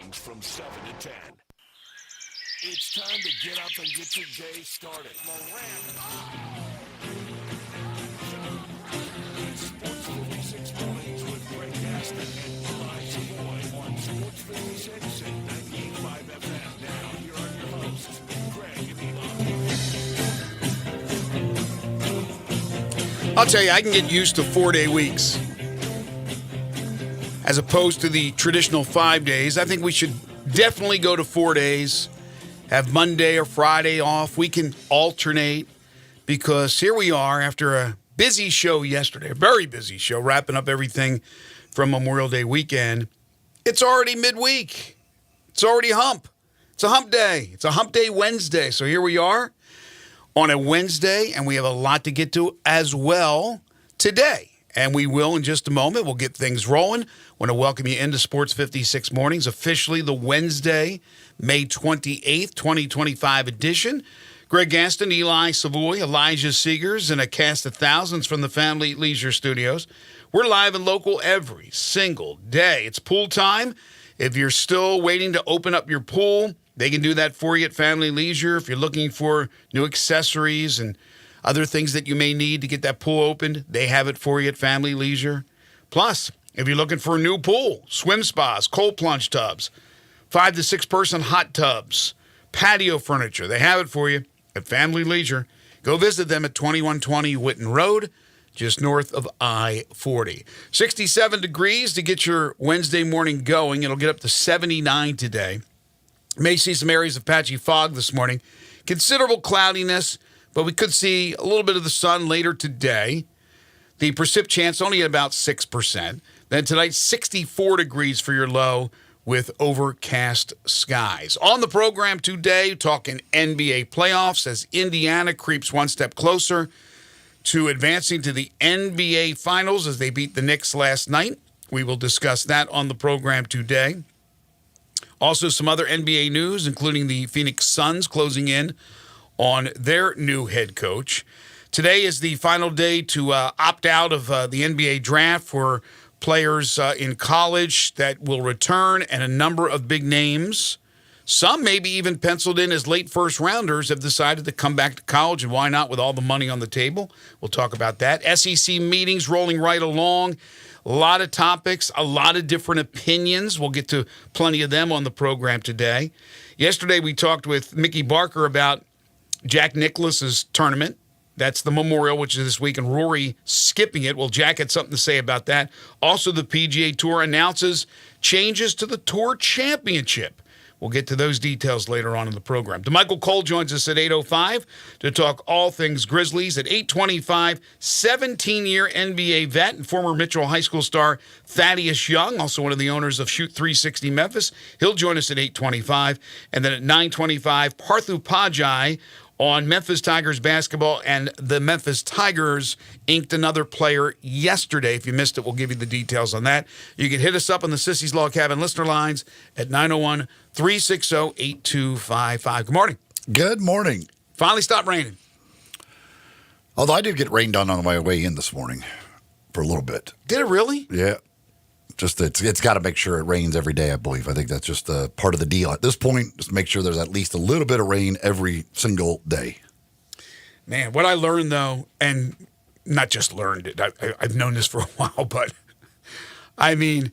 mornings from 7 to 10. It's time to get up and get your day started. It's Sports 56 mornings with Greg Gaston and Eli Savoy on Sports 56 and 98.5 FM. Now, here are your hosts, Greg and Eli. I'll tell you, I can get used to 4-day weeks as opposed to the traditional 5 days. I think we should definitely go to 4 days, have Monday or Friday off. We can alternate because here we are after a busy show yesterday, a very busy show, wrapping up everything from Memorial Day weekend. It's already midweek. It's already hump. It's a hump day. It's a hump day Wednesday. So here we are on a Wednesday, and we have a lot to get to as well today. And we will in just a moment. We'll get things rolling. Want to welcome you into Sports 56 Mornings, officially the Wednesday, May 28th, 2025 edition. Greg Gaston, Eli Savoy, Elijah Seegers, and a cast of thousands from the Family Leisure Studios. We're live and local every single day. It's pool time. If you're still waiting to open up your pool, they can do that for you at Family Leisure. If you're looking for new accessories and other things that you may need to get that pool opened, they have it for you at Family Leisure. Plus, if you're looking for a new pool, swim spas, cold plunge tubs, 5 to 6 person hot tubs, patio furniture, they have it for you at Family Leisure. Go visit them at 2120 Whitten Road, just north of I-40. 67 degrees to get your Wednesday morning going. It'll get up to 79 today. May see some areas of patchy fog this morning. Considerable cloudiness, but we could see a little bit of the sun later today. The precip chance only at about 6%. Then tonight, 64 degrees for your low with overcast skies. On the program today, talking NBA playoffs as Indiana creeps one step closer to advancing to the NBA Finals as they beat the Knicks last night. We will discuss that on the program today. Also, some other NBA news, including the Phoenix Suns closing in on their new head coach. Today is the final day to opt out of the NBA draft for players in college that will return, and a number of big names, some maybe even penciled in as late first rounders, have decided to come back to college, and why not with all the money on the table? We'll talk about that. SEC meetings rolling right along. A lot of topics, a lot of different opinions. We'll get to plenty of them on the program today. Yesterday we talked with Mickey Barker about Jack Nicklaus's tournament. That's the Memorial, which is this week, and Rory skipping it. Well, Jack had something to say about that. Also, the PGA Tour announces changes to the Tour Championship. We'll get to those details later on in the program. DeMichael Cole joins us at 8:05 to talk all things Grizzlies. At 8:25, 17-year NBA vet and former Mitchell High School star Thaddeus Young, also one of the owners of Shoot 360 Memphis. He'll join us at 8:25. And then at 9:25, Parthu Pajai on Memphis Tigers basketball, and the Memphis Tigers inked another player yesterday. If you missed it, we'll give you the details on that. You can hit us up on the Sissy's Log Cabin listener lines at 901-360-8255. Good morning. Good morning. Finally stopped raining. Although I did get rained on my way in this morning for a little bit. Did it really? Yeah. Just it's got to make sure it rains every day, I believe. I think that's just part of the deal at this point, just make sure there's at least a little bit of rain every single day. Man, what I learned, though, and not just learned it, I've known this for a while, but I mean,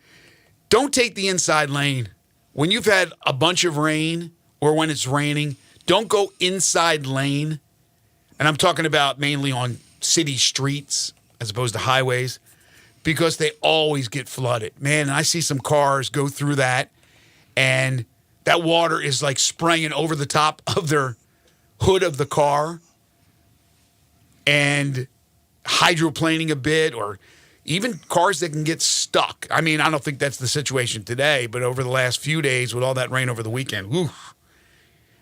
don't take the inside lane. When you've had a bunch of rain or when it's raining, don't go inside lane. And I'm talking about mainly on city streets as opposed to highways, because they always get flooded. Man, I see some cars go through that, and that water is like spraying over the top of their hood of the car and hydroplaning a bit, or even cars that can get stuck. I mean, I don't think that's the situation today, but over the last few days with all that rain over the weekend, whew,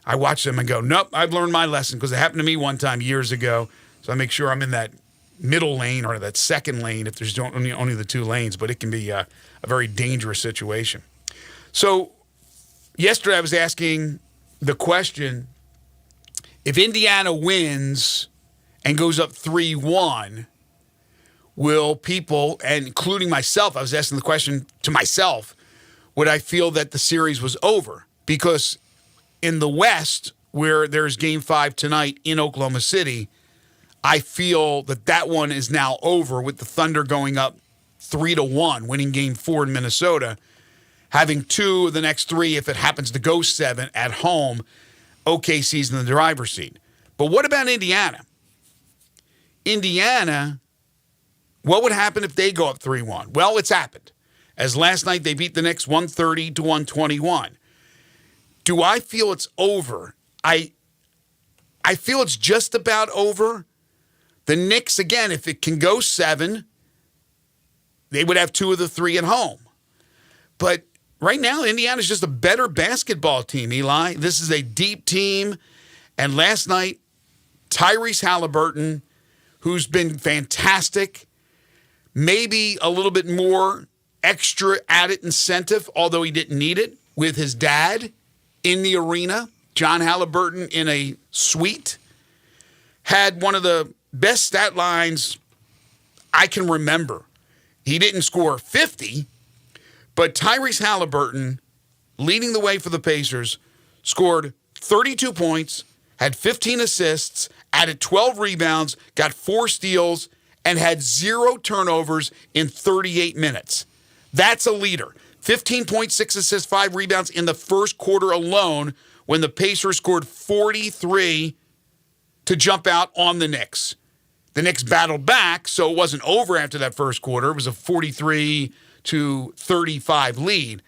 I watch them and go, nope, I've learned my lesson, because it happened to me one time years ago, so I make sure I'm in that middle lane or that second lane if there's only the two lanes, but it can be a very dangerous situation. So yesterday I was asking the question, if Indiana wins and goes up 3-1, will people, and including myself, I was asking the question to myself, would I feel that the series was over. Because in the West, where there's Game 5 tonight in Oklahoma City, I feel that one is now over with the Thunder going up 3-1, winning Game 4 in Minnesota, having 2 of the next 3 if it happens to go 7 at home. OKC's in the driver's seat. But what about Indiana? Indiana, what would happen if they go up 3-1? Well, it's happened. As last night they beat the Knicks 130-121. Do I feel it's over? I feel it's just about over. The Knicks, again, if it can go 7, they would have 2 of the 3 at home. But right now, Indiana's just a better basketball team, Eli. This is a deep team. And last night, Tyrese Halliburton, who's been fantastic, maybe a little bit more extra added incentive, although he didn't need it, with his dad in the arena. John Halliburton in a suite. Had one of the best stat lines I can remember. He didn't score 50, but Tyrese Halliburton, leading the way for the Pacers, scored 32 points, had 15 assists, added 12 rebounds, got 4 steals, and had 0 turnovers in 38 minutes. That's a leader. 15.6 assists, 5 rebounds in the first quarter alone when the Pacers scored 43 to jump out on the Knicks. The Knicks battled back, so it wasn't over after that first quarter. It was a 43-35 lead.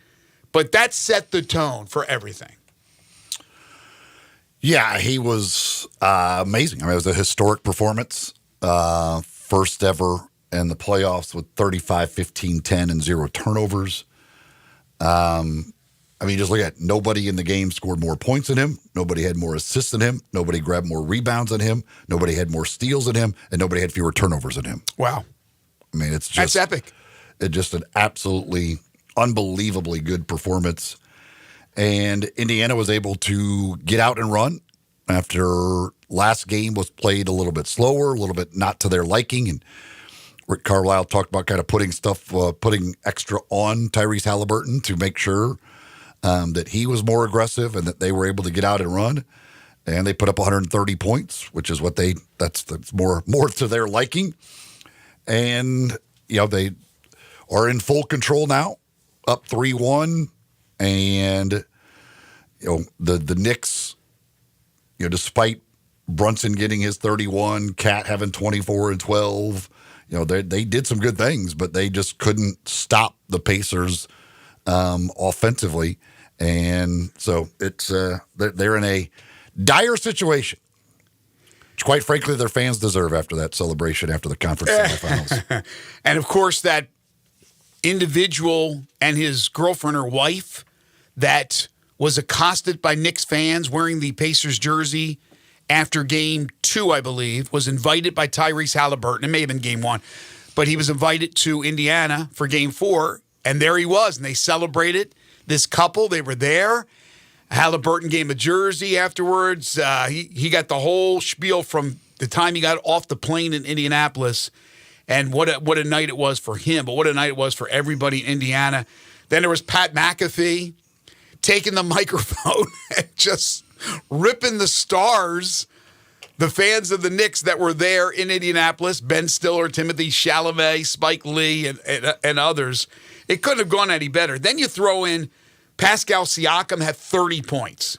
But that set the tone for everything. Yeah, he was amazing. I mean, it was a historic performance. First ever in the playoffs with 35, 15, 10, and 0 turnovers. I mean, just look at it. Nobody in the game scored more points than him. Nobody had more assists than him. Nobody grabbed more rebounds than him. Nobody had more steals than him. And nobody had fewer turnovers than him. Wow. I mean, it's That's just epic. It's just an absolutely unbelievably good performance. And Indiana was able to get out and run after last game was played a little bit slower, a little bit not to their liking. And Rick Carlisle talked about kind of putting extra on Tyrese Halliburton to make sure that he was more aggressive and that they were able to get out and run. And they put up 130 points, which is what that's more to their liking. And, they are in full control now, up 3-1. And, the Knicks, despite Brunson getting his 31, Cat having 24 and 12, they did some good things, but they just couldn't stop the Pacers offensively. And so it's they're in a dire situation, which quite frankly their fans deserve after that celebration after the conference semifinals. And of course that individual and his girlfriend or wife that was accosted by Knicks fans wearing the Pacers jersey after Game 2, I believe, was invited by Tyrese Halliburton. It may have been Game 1, but he was invited to Indiana for Game 4, and there he was, and they celebrated this couple. They were there. Halliburton gave him a jersey afterwards. He got the whole spiel from the time he got off the plane in Indianapolis, and what a night it was for him, but what a night it was for everybody in Indiana. Then there was Pat McAfee taking the microphone and just ripping the stars, the fans of the Knicks that were there in Indianapolis, Ben Stiller, Timothy Chalamet, Spike Lee, and others. It couldn't have gone any better. Then you throw in Pascal Siakam had 30 points.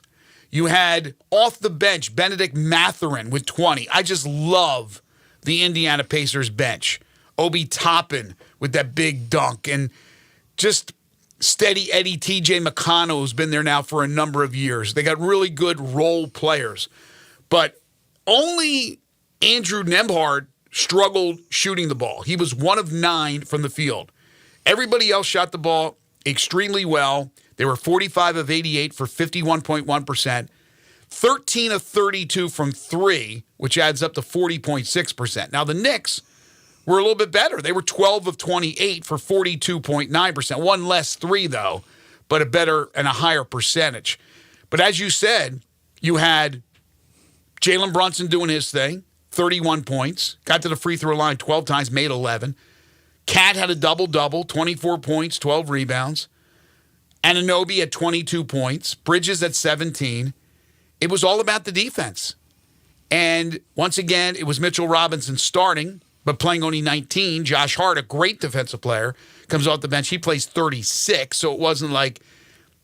You had off the bench Benedict Mathurin with 20. I just love the Indiana Pacers bench. Obi Toppin with that big dunk. And just steady Eddie T.J. McConnell, who's been there now for a number of years. They got really good role players. But only Andrew Nembhard struggled shooting the ball. He was 1 of 9 from the field. Everybody else shot the ball extremely well. They were 45 of 88 for 51.1%. 13 of 32 from 3, which adds up to 40.6%. Now, the Knicks were a little bit better. They were 12 of 28 for 42.9%. One less 3, though, but a better and a higher percentage. But as you said, you had Jalen Brunson doing his thing, 31 points, got to the free throw line 12 times, made 11. Cat had a double-double, 24 points, 12 rebounds. Anunoby at 22 points. Bridges at 17. It was all about the defense. And once again, it was Mitchell Robinson starting, but playing only 19. Josh Hart, a great defensive player, comes off the bench. He plays 36, so it wasn't like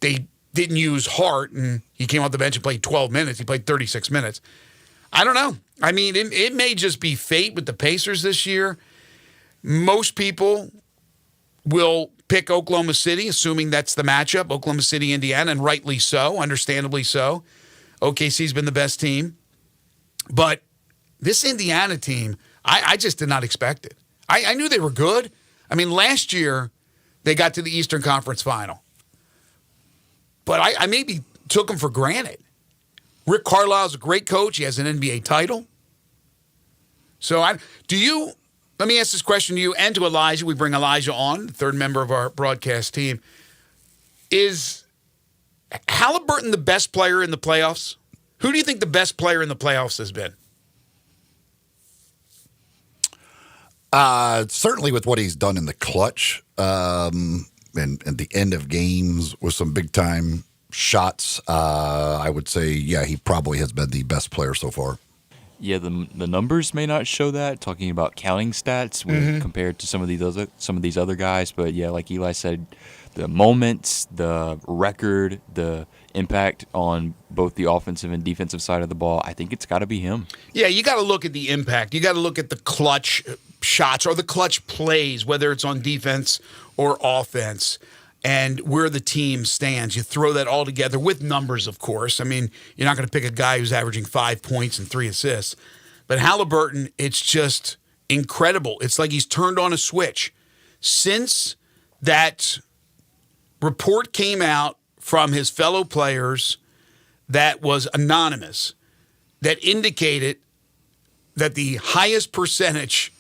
they didn't use Hart and he came off the bench and played 12 minutes. He played 36 minutes. I don't know. I mean, it may just be fate with the Pacers this year. Most people will pick Oklahoma City, assuming that's the matchup, Oklahoma City, Indiana, and rightly so, understandably so. OKC's been the best team. But this Indiana team, I just did not expect it. I knew they were good. I mean, last year, they got to the Eastern Conference Final. But I maybe took them for granted. Rick Carlisle's a great coach. He has an NBA title. So let me ask this question to you and to Elijah. We bring Elijah on, the third member of our broadcast team. Is Halliburton the best player in the playoffs? Who do you think the best player in the playoffs has been? Certainly with what he's done in the clutch and the end of games with some big-time shots, I would say, yeah, he probably has been the best player so far. Yeah, the numbers may not show that, talking about counting stats compared to some of these other guys. But, yeah, like Eli said, the moments, the record, the impact on both the offensive and defensive side of the ball, I think it's got to be him. Yeah, you got to look at the impact. You got to look at the clutch shots or the clutch plays, whether it's on defense or offense, and where the team stands. You throw that all together with numbers, of course. I mean, you're not going to pick a guy who's averaging 5 points and 3 assists. But Halliburton, it's just incredible. It's like he's turned on a switch. Since that report came out from his fellow players that was anonymous, that indicated that the highest percentage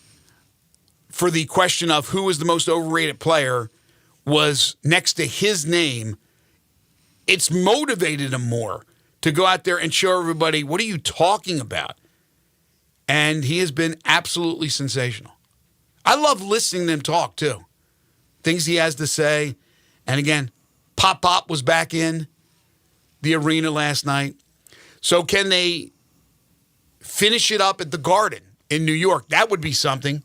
for the question of who is the most overrated player was next to his name, it's motivated him more to go out there and show everybody, what are you talking about? And he has been absolutely sensational. I love listening to him talk, too. Things he has to say. And again, Pop was back in the arena last night. So can they finish it up at the Garden in New York? That would be something.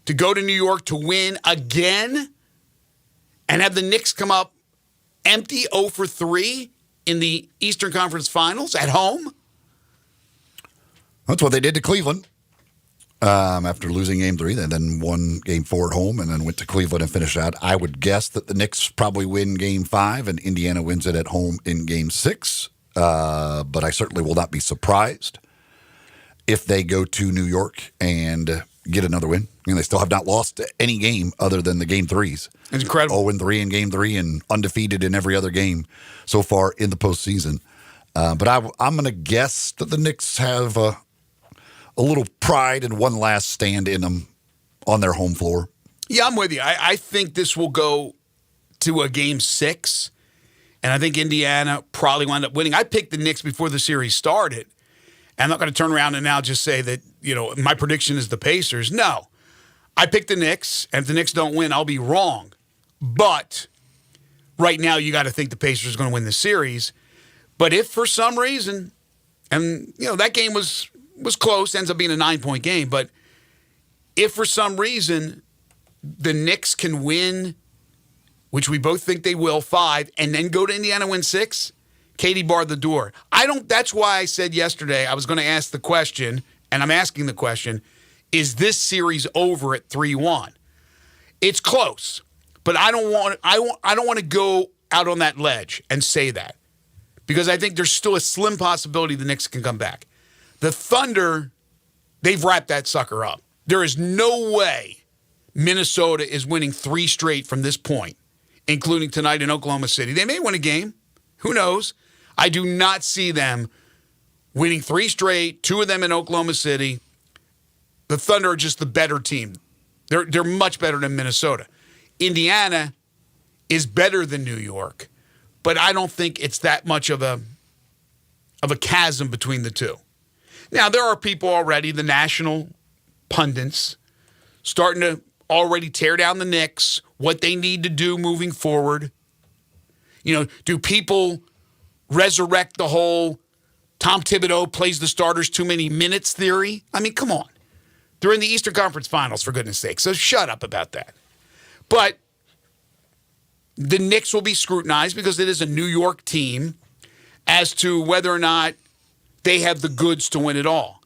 To go to New York to win again and have the Knicks come up empty 0 for 3 in the Eastern Conference Finals at home? That's what they did to Cleveland after losing Game 3. They then won Game 4 at home and then went to Cleveland and finished out. I would guess that the Knicks probably win Game 5 and Indiana wins it at home in Game 6. But I certainly will not be surprised if they go to New York and get another win. I mean, they still have not lost any game other than the Game 3s. It's incredible. 0-3 in Game 3 and undefeated in every other game so far in the postseason. But I'm going to guess that the Knicks have a little pride and one last stand in them on their home floor. Yeah, I'm with you. I think this will go to a Game 6, and I think Indiana probably will end up winning. I picked the Knicks before the series started. I'm not going to turn around and now just say that, my prediction is the Pacers. No. I picked the Knicks, and if the Knicks don't win, I'll be wrong. But right now, you got to think the Pacers are going to win the series. But if for some reason, and, that game was close, ends up being a 9-point game, but if for some reason the Knicks can win, which we both think they will, 5, and then go to Indiana win 6, Katie barred the door. That's why I said yesterday I was going to ask the question, and I'm asking the question, is this series over at 3-1? It's close, but I don't want to go out on that ledge and say that because I think there's still a slim possibility the Knicks can come back. The Thunder, they've wrapped that sucker up. There is no way Minnesota is winning 3 straight from this point, including tonight in Oklahoma City. They may win a game. Who knows? I do not see them winning 3 straight, 2 of them in Oklahoma City. The Thunder are just the better team. They're much better than Minnesota. Indiana is better than New York, but I don't think it's that much of a chasm between the two. Now, there are people already, the national pundits, starting to already tear down the Knicks, what they need to do moving forward. Do people resurrect the whole Tom Thibodeau plays the starters too many minutes theory? I mean, come on. They're in the Eastern Conference Finals, for goodness sake, so shut up about that. But the Knicks will be scrutinized because it is a New York team as to whether or not they have the goods to win it all.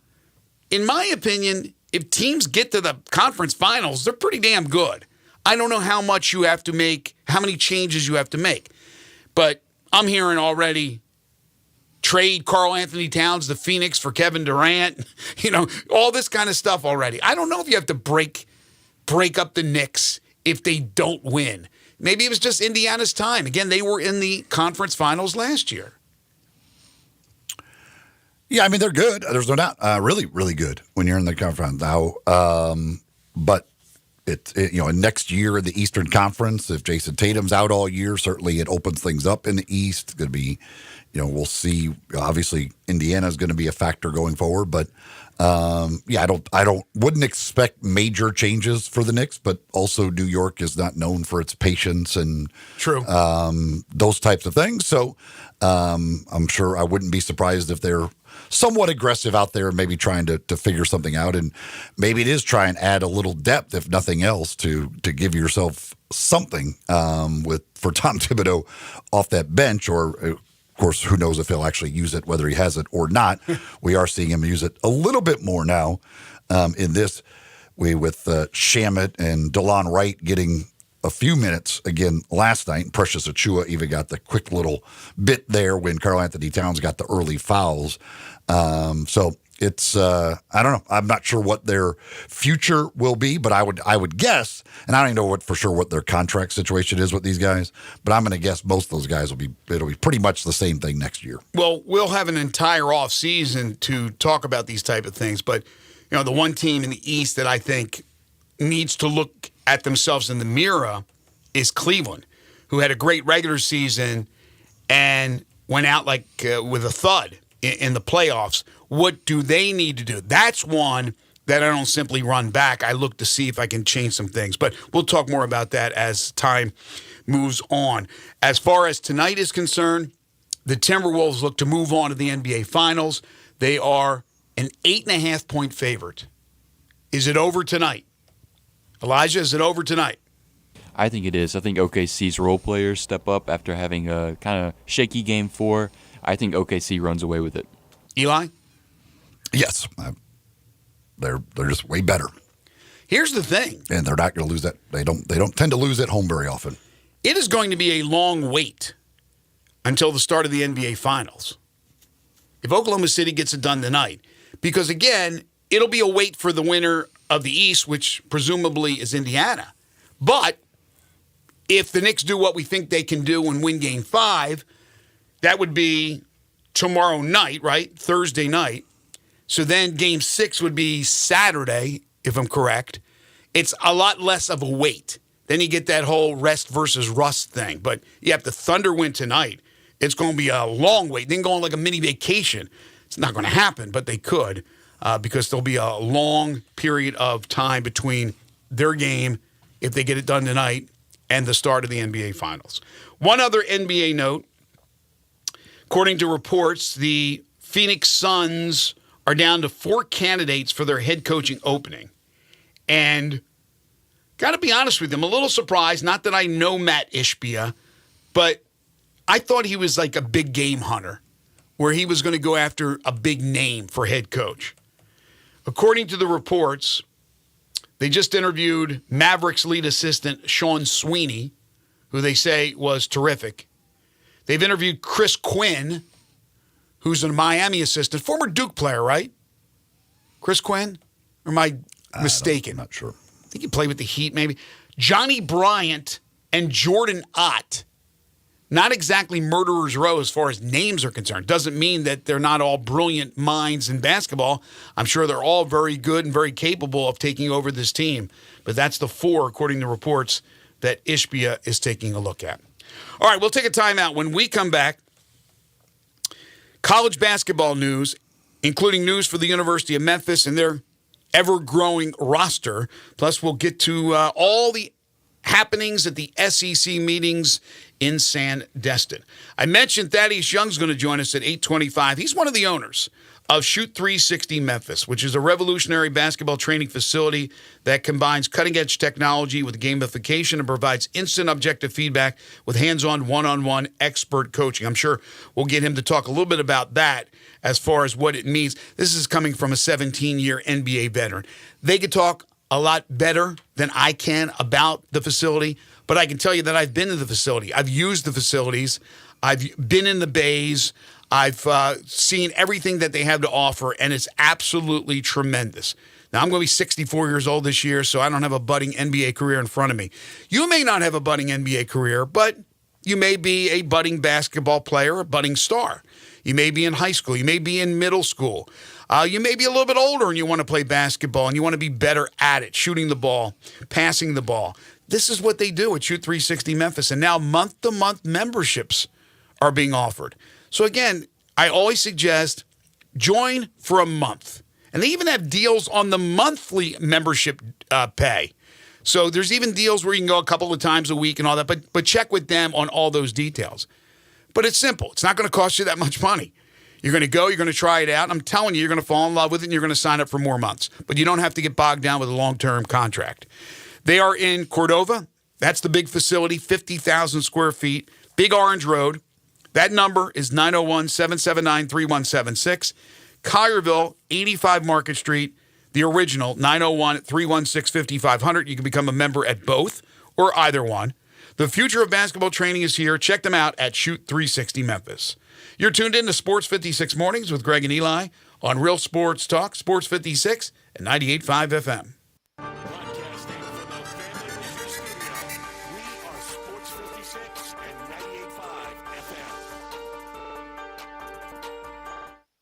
In my opinion, if teams get to the conference finals, they're pretty damn good. I don't know how much you have to make, how many changes you have to make. But I'm hearing already trade Karl Anthony Towns to Phoenix for Kevin Durant, all this kind of stuff already. I don't know if you have to break up the Knicks if they don't win. Maybe it was just Indiana's time. Again, they were in the conference finals last year. Yeah, I mean, they're good. There's no doubt. Really, really good when you're in the conference now. But next year in the Eastern Conference, if Jason Tatum's out all year, certainly it opens things up in the East. It's going to be, we'll see. Obviously, Indiana is going to be a factor going forward. But wouldn't expect major changes for the Knicks. But also, New York is not known for its patience and true those types of things. So I'm sure I wouldn't be surprised if they're somewhat aggressive out there, maybe trying to figure something out, and maybe it is try and add a little depth, if nothing else, to give yourself something for Tom Thibodeau off that bench, or of course, who knows if he'll actually use it, whether he has it or not. We are seeing him use it a little bit more now in this way with Shamet and DeLon Wright getting a few minutes again last night. Precious Achua even got the quick little bit there when Karl Anthony Towns got the early fouls. So it's I don't know. I'm not sure what their future will be, but I would guess, and I don't even know what their contract situation is with these guys, but I'm going to guess most of those guys it'll be pretty much the same thing next year. Well, we'll have an entire off season to talk about these type of things, but the one team in the East that I think needs to look at themselves in the mirror is Cleveland, who had a great regular season and went out with a thud in the playoffs. What do they need to do? That's one that I don't simply run back. I look to see if I can change some things. But we'll talk more about that as time moves on. As far as tonight is concerned, the Timberwolves look to move on to the NBA Finals. They are an 8.5-point favorite. Is it over tonight? Elijah, is it over tonight? I think it is. I think OKC's role players step up after having a kind of shaky game 4. I think OKC runs away with it. Eli? Yes. They're just way better. Here's the thing. And they're not going to lose that. They don't tend to lose at home very often. It is going to be a long wait until the start of the NBA Finals. If Oklahoma City gets it done tonight. Because, again, it'll be a wait for the winner of the East, which presumably is Indiana. But if the Knicks do what we think they can do and win Game 5, that would be tomorrow night, right? Thursday night. So then Game 6 would be Saturday, if I'm correct. It's a lot less of a wait. Then you get that whole rest versus rust thing. But yeah, if the Thunder win tonight, it's going to be a long wait. Then go on like a mini vacation. It's not going to happen, but they could. Because there'll be a long period of time between their game, if they get it done tonight, and the start of the NBA Finals. One other NBA note. According to reports, the Phoenix Suns are down to 4 candidates for their head coaching opening. And got to be honest with you, I'm a little surprised. Not that I know Matt Ishbia, but I thought he was like a big game hunter, where he was going to go after a big name for head coach. According to the reports, they just interviewed Mavericks lead assistant Sean Sweeney, who they say was terrific. They've interviewed Chris Quinn, who's a Miami assistant, former Duke player, right? Chris Quinn? Or am I mistaken? I'm not sure. I think he played with the Heat, maybe. Johnny Bryant and Jordan Ott. Not exactly murderer's row as far as names are concerned. Doesn't mean that they're not all brilliant minds in basketball. I'm sure they're all very good and very capable of taking over this team. But that's the 4, according to reports, that Ishbia is taking a look at. All right, we'll take a timeout. When we come back, college basketball news, including news for the University of Memphis and their ever-growing roster. Plus, we'll get to all the happenings at the SEC meetings in Sandestin. I mentioned Thaddeus Young's going to join us at 8:25. He's one of the owners of Shoot 360 Memphis, which is a revolutionary basketball training facility that combines cutting-edge technology with gamification and provides instant objective feedback with hands-on, one-on-one expert coaching. I'm sure we'll get him to talk a little bit about that as far as what it means. This is coming from a 17-year NBA veteran. They could talk a lot better than I can about the facility, but I can tell you that I've been to the facility. I've used the facilities. I've been in the bays. I've seen everything that they have to offer, and it's absolutely tremendous. Now, I'm going to be 64 years old this year, so I don't have a budding NBA career in front of me. You may not have a budding NBA career, but you may be a budding basketball player, a budding star. You may be in high school. You may be in middle school. You may be a little bit older and you want to play basketball and you want to be better at it, shooting the ball, passing the ball. This is what they do at Shoot 360 Memphis. And now month-to-month memberships are being offered. So again, I always suggest join for a month. And they even have deals on the monthly membership pay. So there's even deals where you can go a couple of times a week and all that. But check with them on all those details. But it's simple. It's not going to cost you that much money. You're going to go, you're going to try it out. I'm telling you, you're going to fall in love with it and you're going to sign up for more months. But you don't have to get bogged down with a long-term contract. They are in Cordova. That's the big facility, 50,000 square feet, Big Orange Road. That number is 901-779-3176. Collierville, 85 Market Street, the original, 901-316-5500. You can become a member at both or either one. The future of basketball training is here. Check them out at Shoot 360 Memphis. You're tuned in to Sports 56 Mornings with Greg and Eli on Real Sports Talk, Sports 56 and 98.5 FM. Broadcasting from the Family Leisure Studio, we are Sports 56 and 98.5 FM.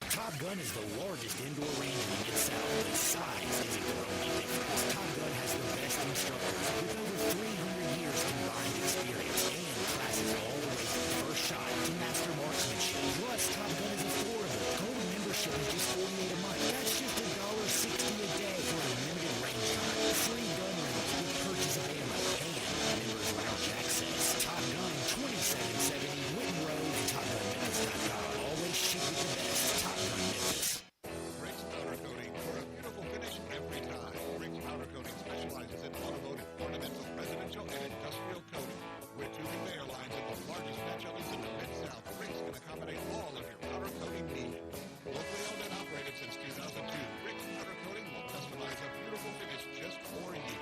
Top Gun is the largest indoor range in the Mid-South, but size isn't their only difference. Top Gun has the best instructors with over 300 years combined experience and classes all the way from first shot to master marksmanship. Plus, Top Gun is affordable. Gold membership is just $48 a month. That's just $1.60 a day for a limited range time. Free gun rentals with purchase of ammo and members lounge access. Top Gun 2770 Whitten Road and TopGunMemphis.com. Always ship with the best. Top Gun Memphis. Rick's Powder Coating for a beautiful finish every time. Rick's Powder Coating specializes in automotive, ornamental, residential, and industrial coating. With two conveyor lines and the largest batch ovens in the Mid-South, Rick's can accommodate all of your powder coating needs. Locally owned and operated since 2002, Rick's Powder Coating will customize a beautiful finish just for you.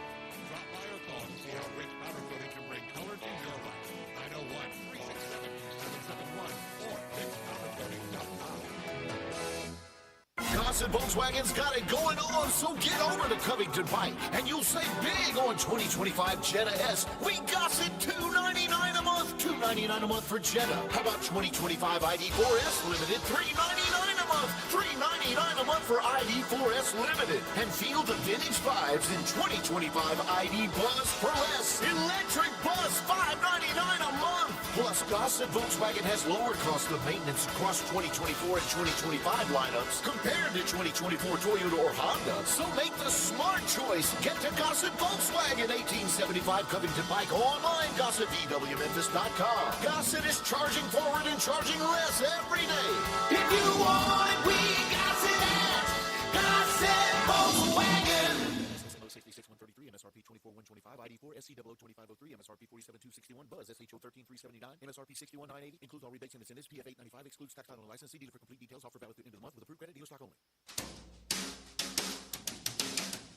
Drop by or call to see how Rick's Powder Coating can bring color to your life. 901-367-2771 or rickspowdercoating.com. Gossett Volkswagen's got it going on, so get over to Covington Pike and you'll save big on 2025 Jetta S. We Gossett $299 a month, $299 a month for Jetta. How about 2025 ID4S Limited, $399 a month, $399 a month for ID4S Limited. And feel the vintage vibes in 2025 ID Bus for less. Electric Bus, $599 a month. Plus, Gossett Volkswagen has lower cost of maintenance across 2024 and 2025 lineups compared to 2024 Toyota or Honda. So make the smart choice. Get to Gossett Volkswagen, 1875 Covington Pike, online, GossettVWMemphis.com. Gossett is charging forward and charging less every day. If you want it, we Gossett at Gossett Volkswagen. SSMO 66133, MSRP 24125, ID4 SCW 2503, MSRP 47261, Buzz SHO 13379, MSRP 61980, includes all rebates and incentives, PF 895, excludes tax title and license. See dealer for complete details. Offer valid through end of the month with approved credit, dealer stock only.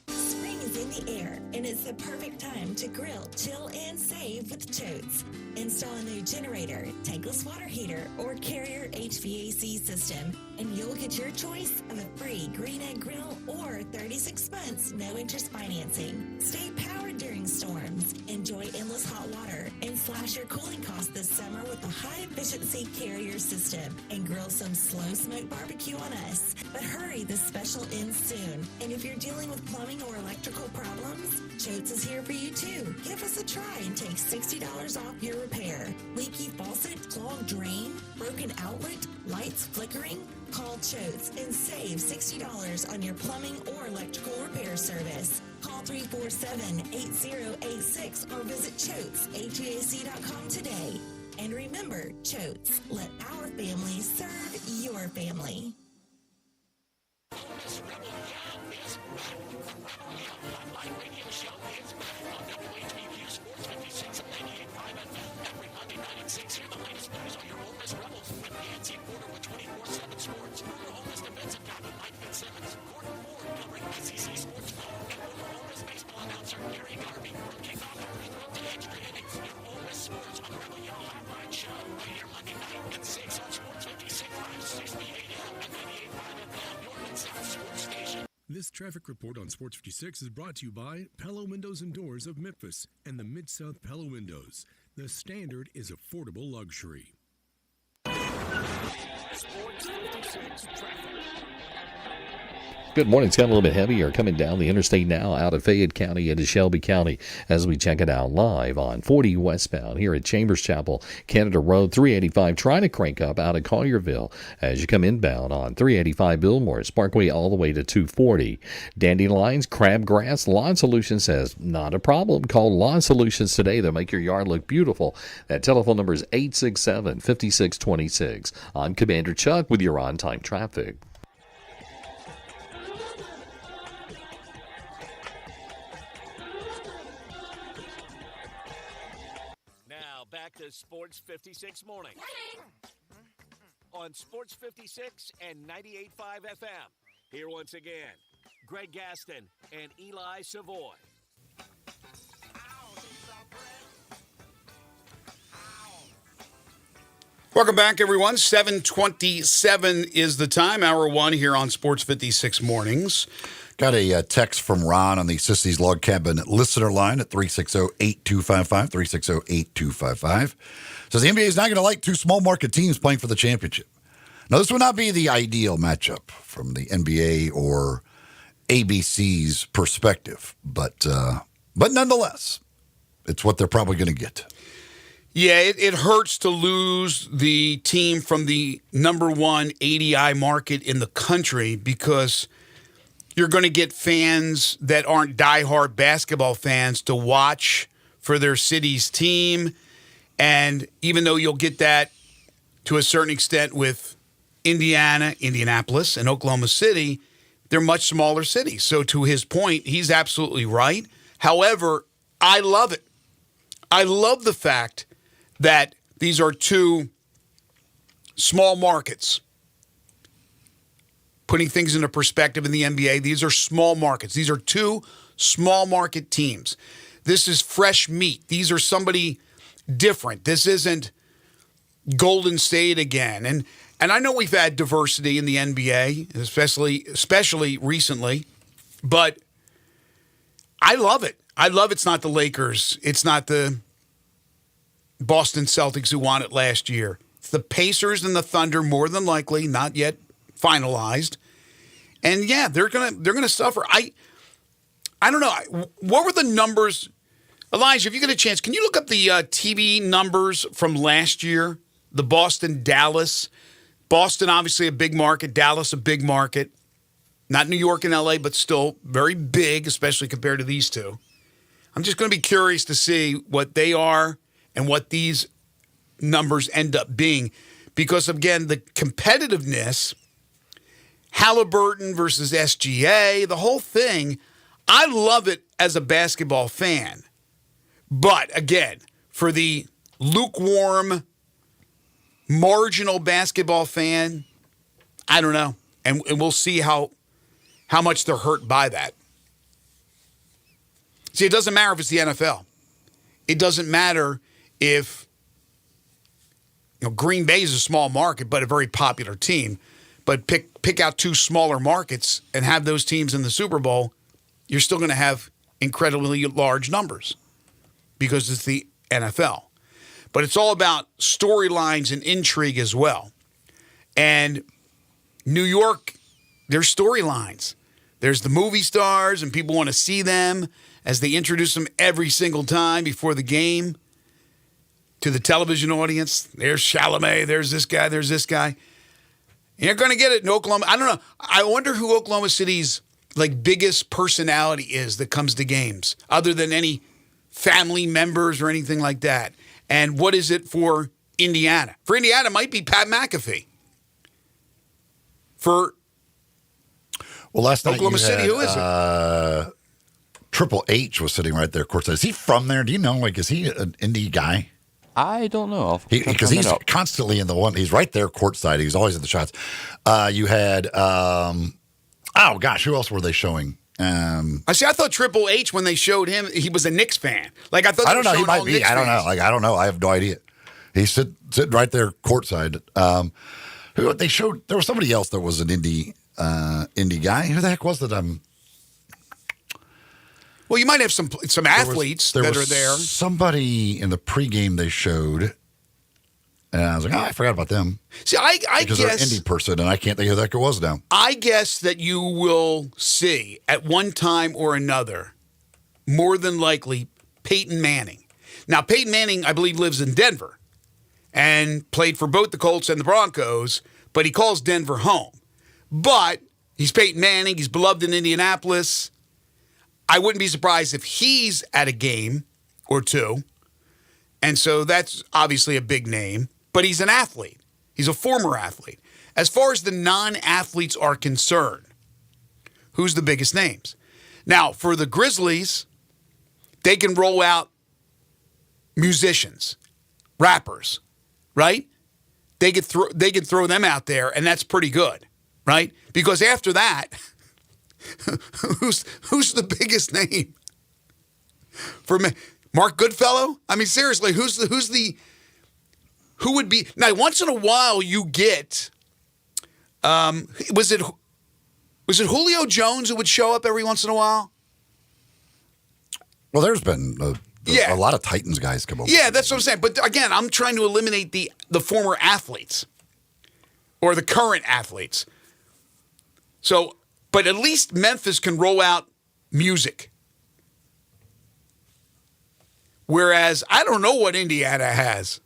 Spring is in the air, and it's the perfect time to grill, chill, and save with Choates. Install a new generator, tankless water heater, or Carrier HVAC system, and you'll get your choice of a free green egg grill or 36 months no-interest financing. Stay powered during storms, enjoy endless hot water, and slash your cooling costs this summer with a high-efficiency Carrier system, and grill some slow smoke barbecue on us. But hurry, this special ends soon. And if you're dealing with plumbing or electrical problems, Choates is here for you too. Give us a try and take $60 off your repair. Leaky faucet, clogged drain, broken outlet, lights flickering? Call Choates and save $60 on your plumbing or electrical repair service. Call 347-8086 or visit ChoatesHVAC.com today. And remember, Choates, let our family serve your family. This traffic report on Sports 56 is brought to you by Palo Windows and Doors of Memphis and the Mid-South Palo Windows. The standard is affordable luxury. Sports 56 traffic. Good morning. It's got a little bit heavier coming down the interstate now out of Fayette County into Shelby County as we check it out live on 40 westbound here at Chambers Chapel, Canada Road 385. Trying to crank up out of Collierville as you come inbound on 385 Billmore Parkway all the way to 240. Dandelions, crabgrass, Lawn Solutions says not a problem. Call Lawn Solutions today. They'll make your yard look beautiful. That telephone number is 867-5626. I'm Commander Chuck with your on-time traffic. Back to Sports 56 morning on Sports 56 and 98.5 FM. Here once again, Greg Gaston and Eli Savoy. Welcome back, everyone. 7:27 is the time. Hour one here on Sports 56 mornings. Got a text from Ron on the Sissy's Log Cabin listener line at 360-8255, 360-8255. Says the NBA is not going to like two small market teams playing for the championship. Now, this would not be the ideal matchup from the NBA or ABC's perspective, but nonetheless, it's what they're probably going to get. Yeah, it hurts to lose the team from the number one ADI market in the country because you're going to get fans that aren't diehard basketball fans to watch for their city's team. And even though you'll get that to a certain extent with Indiana, Indianapolis, and Oklahoma City, they're much smaller cities. So to his point, he's absolutely right. However, I love it. I love the fact that these are two small markets. Putting things into perspective in the NBA, these are small markets. These are two small market teams. This is fresh meat. These are somebody different. This isn't Golden State again. And I know we've had diversity in the NBA, especially recently, but I love it. I love it's not the Lakers. It's not the Boston Celtics who won it last year. It's the Pacers and the Thunder, more than likely, not yet finalized. And yeah, they're gonna suffer. I don't know. What were the numbers? Elijah, if you get a chance, can you look up the TV numbers from last year? The Boston-Dallas. Boston, obviously a big market. Dallas, a big market. Not New York and LA, but still very big, especially compared to these two. I'm just going to be curious to see what they are and what these numbers end up being. Because, again, the competitiveness, Halliburton versus SGA, the whole thing, I love it as a basketball fan. But, again, for the lukewarm, marginal basketball fan, I don't know. And we'll see how much they're hurt by that. See, it doesn't matter if it's the NFL. It doesn't matter if Green Bay is a small market, but a very popular team. But pick out two smaller markets and have those teams in the Super Bowl, you're still going to have incredibly large numbers because it's the NFL. But it's all about storylines and intrigue as well. And New York, there's storylines. There's the movie stars, and people want to see them as they introduce them every single time before the game to the television audience. There's Chalamet, there's this guy, there's this guy. You're going to get it in Oklahoma. I don't know. I wonder who Oklahoma City's biggest personality is that comes to games, other than any family members or anything like that. And what is it for Indiana. For Indiana, it might be Pat McAfee. For last night Oklahoma City, who is it? Triple H was sitting right there courtside. Is he from there? Do you know? Like, is he an Indy guy? I don't know. Because he's constantly in the one. He's right there courtside. He's always at the shots. You had, who else were they showing? I thought Triple H, when they showed him, he was a Knicks fan. Like, I thought. I don't know. He might be. Knicks I don't fans. know. Like, I don't know. I have no idea. He's sitting right there courtside. Who they showed? There was somebody else that was an Indy guy. Who the heck was it? Well, you might have some athletes that are there. Somebody in the pregame they showed, and I was like, I forgot about them. See, I because guess they're an Indy person, and I can't think of who that was now. I guess that you will see at one time or another, more than likely, Peyton Manning. Now, Peyton Manning, I believe, lives in Denver and played for both the Colts and the Broncos, but he calls Denver home. But he's Peyton Manning. He's beloved in Indianapolis. I wouldn't be surprised if he's at a game or two. And so that's obviously a big name. But he's an athlete. He's a former athlete. As far as the non-athletes are concerned, who's the biggest names? Now, for the Grizzlies, they can roll out musicians, rappers, right? They could throw them out there, and that's pretty good, right? Because after that, who's the biggest name? For me, Mark Goodfellow? I mean, seriously, who would be? Now, once in a while, you get. Was it Julio Jones who would show up every once in a while? Well, there's been a lot of Titans guys come over. Yeah, that's what I'm saying. But again, I'm trying to eliminate the former athletes or the current athletes. So, but at least Memphis can roll out music. Whereas I don't know what Indiana has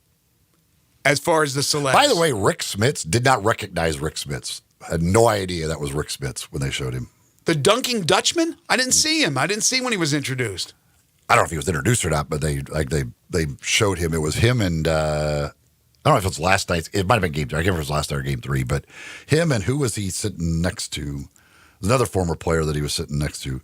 as far as the celebs. By the way, Rick Smits did not recognize Rick Smits. I had no idea that was Rick Smits when they showed him. The Dunking Dutchman? I didn't see him. I didn't see when he was introduced. I don't know if he was introduced or not, but they showed him. It was him and I don't know if it was last night. It might have been game 3. I can't remember if it was last night or game 3, but him and who was he sitting next to? There's another former player that he was sitting next to.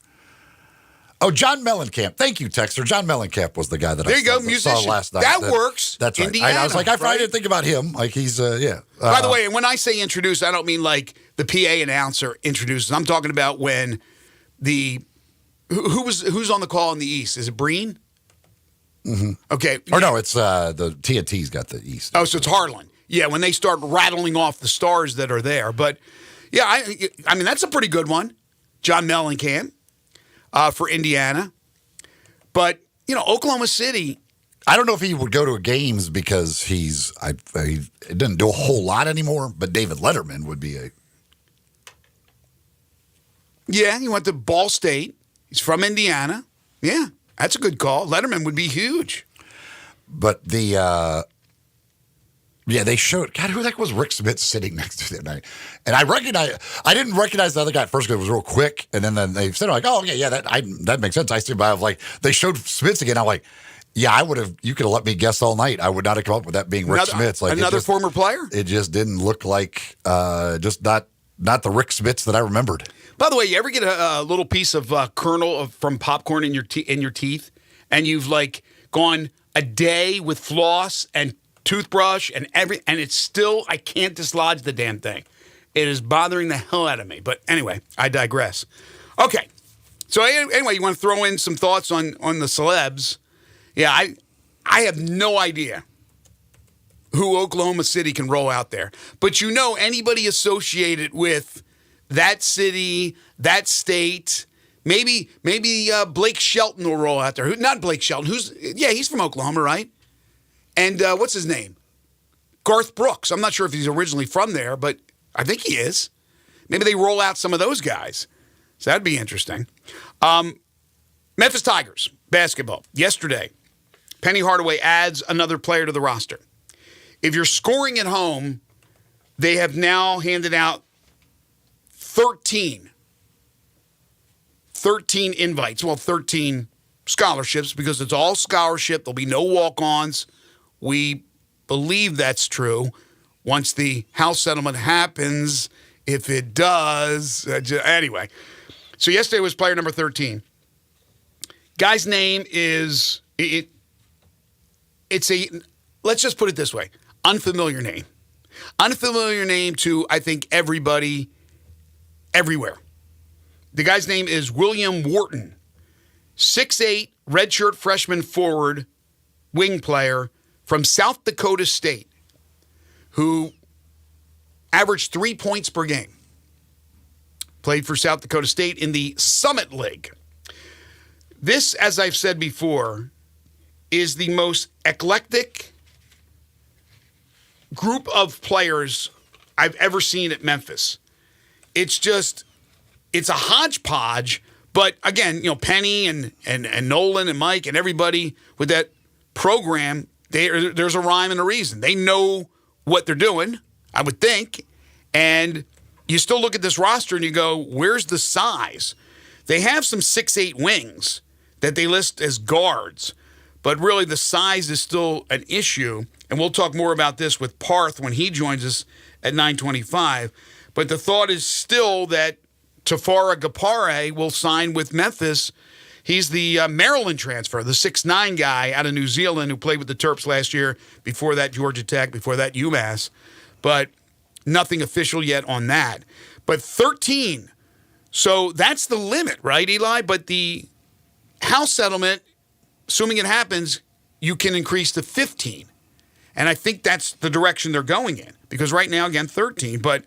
Oh, John Mellencamp. Thank you, Texter. John Mellencamp was the guy that I saw last night. That works. That's right. Indiana, I was like, I didn't think about him. Like he's, yeah. By the way, and when I say introduce, I don't mean like the PA announcer introduces. I'm talking about when who's on the call in the East? Is it Breen? Mm-hmm. Okay. Or no, it's the TNT's got the East. Oh, so it's Harlan. Yeah, when they start rattling off the stars that are there. But yeah, I mean that's a pretty good one. John Mellencamp for Indiana. But, you know, Oklahoma City. I don't know if he would go to games because he doesn't do a whole lot anymore, but David Letterman would be a. Yeah, he went to Ball State. He's from Indiana. Yeah, that's a good call. Letterman would be huge. But they showed, God, who the heck was Rick Smith sitting next to that night? And I didn't recognize the other guy at first because it was real quick. And then they said, like, oh, yeah, that makes sense. I see, but I was like, they showed Smith again. I'm like, yeah, you could have let me guess all night. I would not have come up with that being Rick Smith. Like another former player? It just didn't look like, just not the Rick Smiths that I remembered. By the way, you ever get a little piece of kernel from popcorn in your teeth, and you've like gone a day with floss and toothbrush and it's still, I can't dislodge the damn thing. It is bothering the hell out of me. But anyway, I digress. Okay, so anyway, you want to throw in some thoughts on the celebs? Yeah, I have no idea who Oklahoma City can roll out there, but you know anybody associated with that city, that state, maybe Blake Shelton will roll out there. Not Blake Shelton. He's from Oklahoma, right? And what's his name? Garth Brooks. I'm not sure if he's originally from there, but I think he is. Maybe they roll out some of those guys. So that'd be interesting. Memphis Tigers basketball. Yesterday, Penny Hardaway adds another player to the roster. If you're scoring at home, they have now handed out 13 invites. Well, 13 scholarships because it's all scholarship. There'll be no walk-ons. We believe that's true. Once the house settlement happens, if it does, anyway. So yesterday was player number 13. Guy's name is it's a, let's just put it this way, unfamiliar name. Unfamiliar name to, I think, everybody everywhere. The guy's name is William Wharton, 6'8", redshirt freshman forward, wing player from South Dakota State, who averaged 3 points per game. Played for South Dakota State in the Summit League. This, as I've said before, is the most eclectic group of players I've ever seen at Memphis. It's a hodgepodge, but again, Penny and Nolan and Mike and everybody with that program, there's a rhyme and a reason. They know what they're doing, I would think, and you still look at this roster and you go, where's the size? They have some 6'8" wings that they list as guards, but really the size is still an issue, and we'll talk more about this with Parth when he joins us at 9:25. But the thought is still that Tafara Gapare will sign with Memphis. He's the Maryland transfer, the 6'9" guy out of New Zealand who played with the Terps last year, before that Georgia Tech, before that UMass. But nothing official yet on that. But 13, so that's the limit, right, Eli? But the house settlement, assuming it happens, you can increase to 15. And I think that's the direction they're going in. Because right now, again, 13. But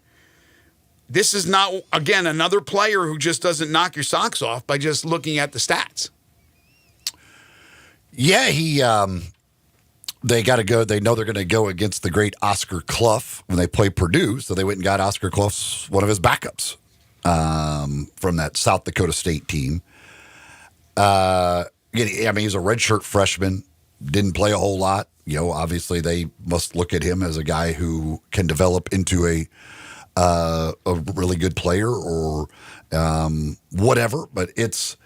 this is not, again, another player who just doesn't knock your socks off by just looking at the stats. Yeah, they got to go. They know they're going to go against the great Oscar Clough when they play Purdue. So they went and got Oscar Clough, one of his backups from that South Dakota State team. I mean, he's a redshirt freshman, didn't play a whole lot. Obviously they must look at him as a guy who can develop into a really good player or whatever. But it's,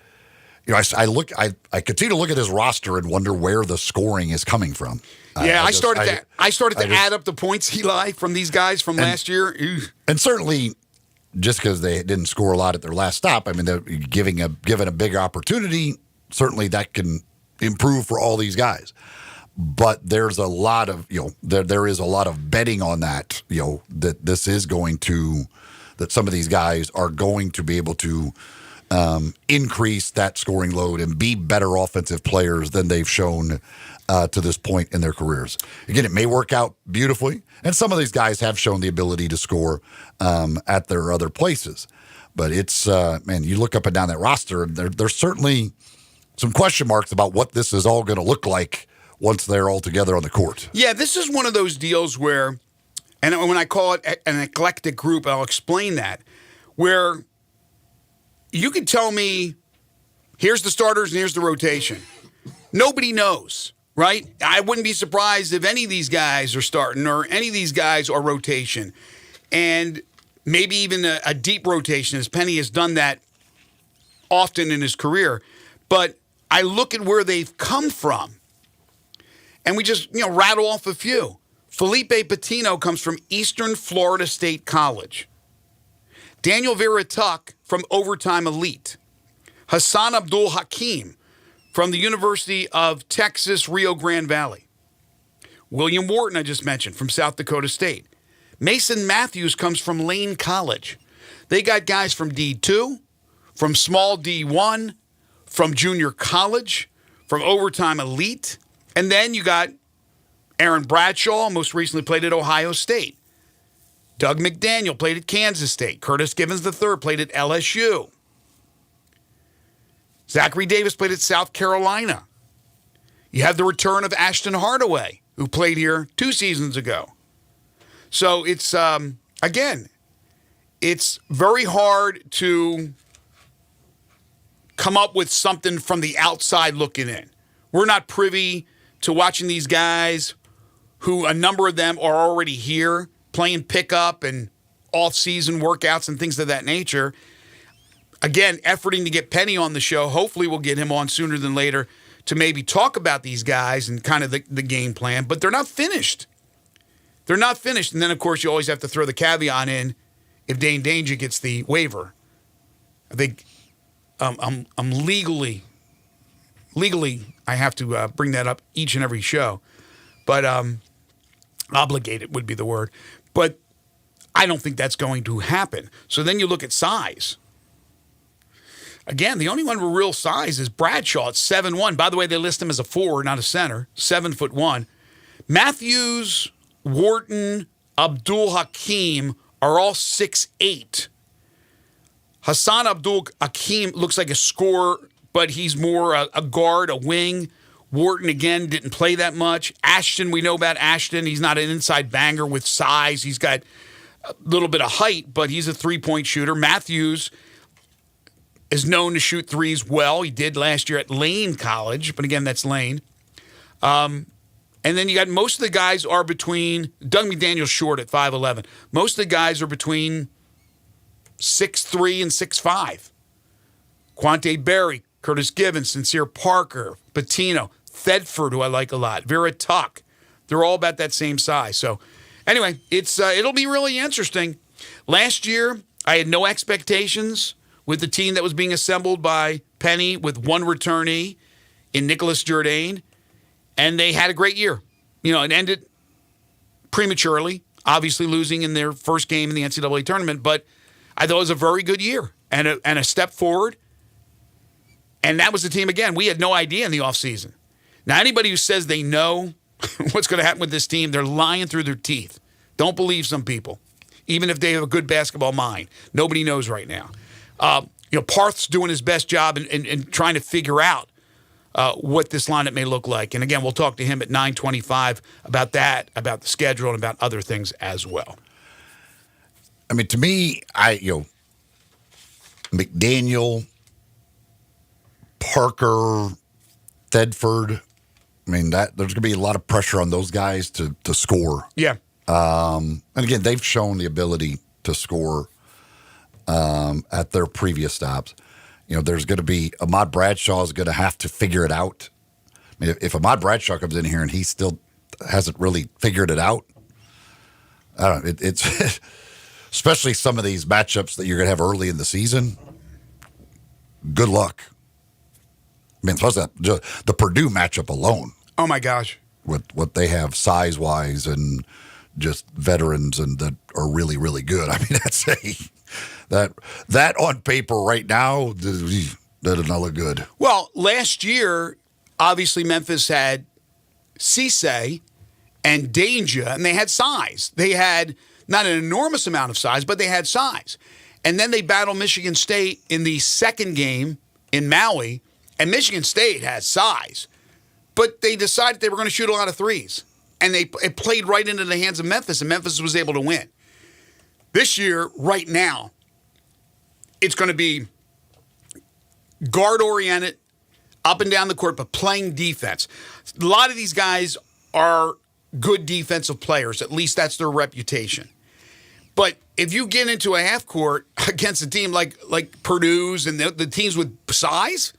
I continue to look at his roster and wonder where the scoring is coming from. Yeah, I started to add up the points, Eli, from these guys from last year. And certainly, just because they didn't score a lot at their last stop, I mean, they're given a big opportunity. Certainly, that can improve for all these guys. But there's a lot of there is a lot of betting on that. That this is going to, that some of these guys are going to be able to increase that scoring load and be better offensive players than they've shown to this point in their careers. Again, it may work out beautifully, and some of these guys have shown the ability to score at their other places. But it's, man, you look up and down that roster, and there's certainly some question marks about what this is all going to look like once they're all together on the court. Yeah, this is one of those deals where, and when I call it an eclectic group, I'll explain that, where you could tell me, here's the starters and here's the rotation. Nobody knows, right? I wouldn't be surprised if any of these guys are starting or any of these guys are rotation. And maybe even a deep rotation, as Penny has done that often in his career. But I look at where they've come from, and we just rattle off a few. Felipe Patino comes from Eastern Florida State College. Daniel Vera-Tuck from Overtime Elite. Hassan Abdul Hakim from the University of Texas, Rio Grande Valley. William Wharton, I just mentioned, from South Dakota State. Mason Matthews comes from Lane College. They got guys from D2, from small D1, from junior college, from Overtime Elite. And then you got Aaron Bradshaw, most recently played at Ohio State. Doug McDaniel played at Kansas State. Curtis Givens III played at LSU. Zachary Davis played at South Carolina. You have the return of Ashton Hardaway, who played here 2 seasons ago. So it's, again, it's very hard to come up with something from the outside looking in. We're not privy to watching these guys who a number of them are already here playing pickup and off-season workouts and things of that nature. Again, efforting to get Penny on the show. Hopefully we'll get him on sooner than later to maybe talk about these guys and kind of the game plan. But they're not finished. they're not finished. And then, of course, you always have to throw the caveat in if Dane Danger gets the waiver. I think I'm legally, I have to bring that up each and every show. But obligated would be the word. But I don't think that's going to happen. So then you look at size. Again, the only one with real size is Bradshaw at 7'1". By the way, they list him as a forward, not a center. 7'1". Matthews, Wharton, Abdul Hakim are all 6'8". Hassan Abdul Hakim looks like a scorer, but he's more a guard, a wing. Wharton, again, didn't play that much. Ashton, we know about Ashton. He's not an inside banger with size. He's got a little bit of height, but he's a three-point shooter. Matthews is known to shoot threes well. He did last year at Lane College, but again, that's Lane. And then you got most of the guys are between, Doug McDaniel's short at 5'11". Most of the guys are between 6'3" and 6'5". Quante Berry, Curtis Gibbons, Sincere Parker, Patino, Thedford, who I like a lot, Vera Tuck. They're all about that same size. So anyway, it'll be really interesting. Last year, I had no expectations with the team that was being assembled by Penny with one returnee in Nicholas Jourdain, and they had a great year. You know, it ended prematurely, obviously losing in their first game in the NCAA tournament, but I thought it was a very good year and a step forward. And that was the team, again, we had no idea in the offseason. Now, anybody who says they know what's going to happen with this team, they're lying through their teeth. Don't believe some people, even if they have a good basketball mind. Nobody knows right now. Parth's doing his best job in trying to figure out what this lineup may look like. And again, we'll talk to him at 9:25 about that, about the schedule, and about other things as well. I mean, to me, McDaniel, Parker, Thedford. I mean, there's going to be a lot of pressure on those guys to score. Yeah. And again, they've shown the ability to score at their previous stops. You know, there's going to be Ahmad Bradshaw is going to have to figure it out. I mean, if Ahmad Bradshaw comes in here and he still hasn't really figured it out, I don't know. It's especially some of these matchups that you're going to have early in the season. Good luck. I mean, plus the Purdue matchup alone. Oh my gosh! With what they have size-wise and just veterans and that are really, really good. I mean, that on paper right now, that does not look good. Well, last year, obviously Memphis had Cisse and Danger, and they had size. They had not an enormous amount of size, but they had size. And then they battled Michigan State in the second game in Maui, and Michigan State has size. But they decided they were going to shoot a lot of threes. And it played right into the hands of Memphis, and Memphis was able to win. This year, right now, it's going to be guard-oriented, up and down the court, but playing defense. A lot of these guys are good defensive players. At least that's their reputation. But if you get into a half court against a team like Purdue's and the teams with size,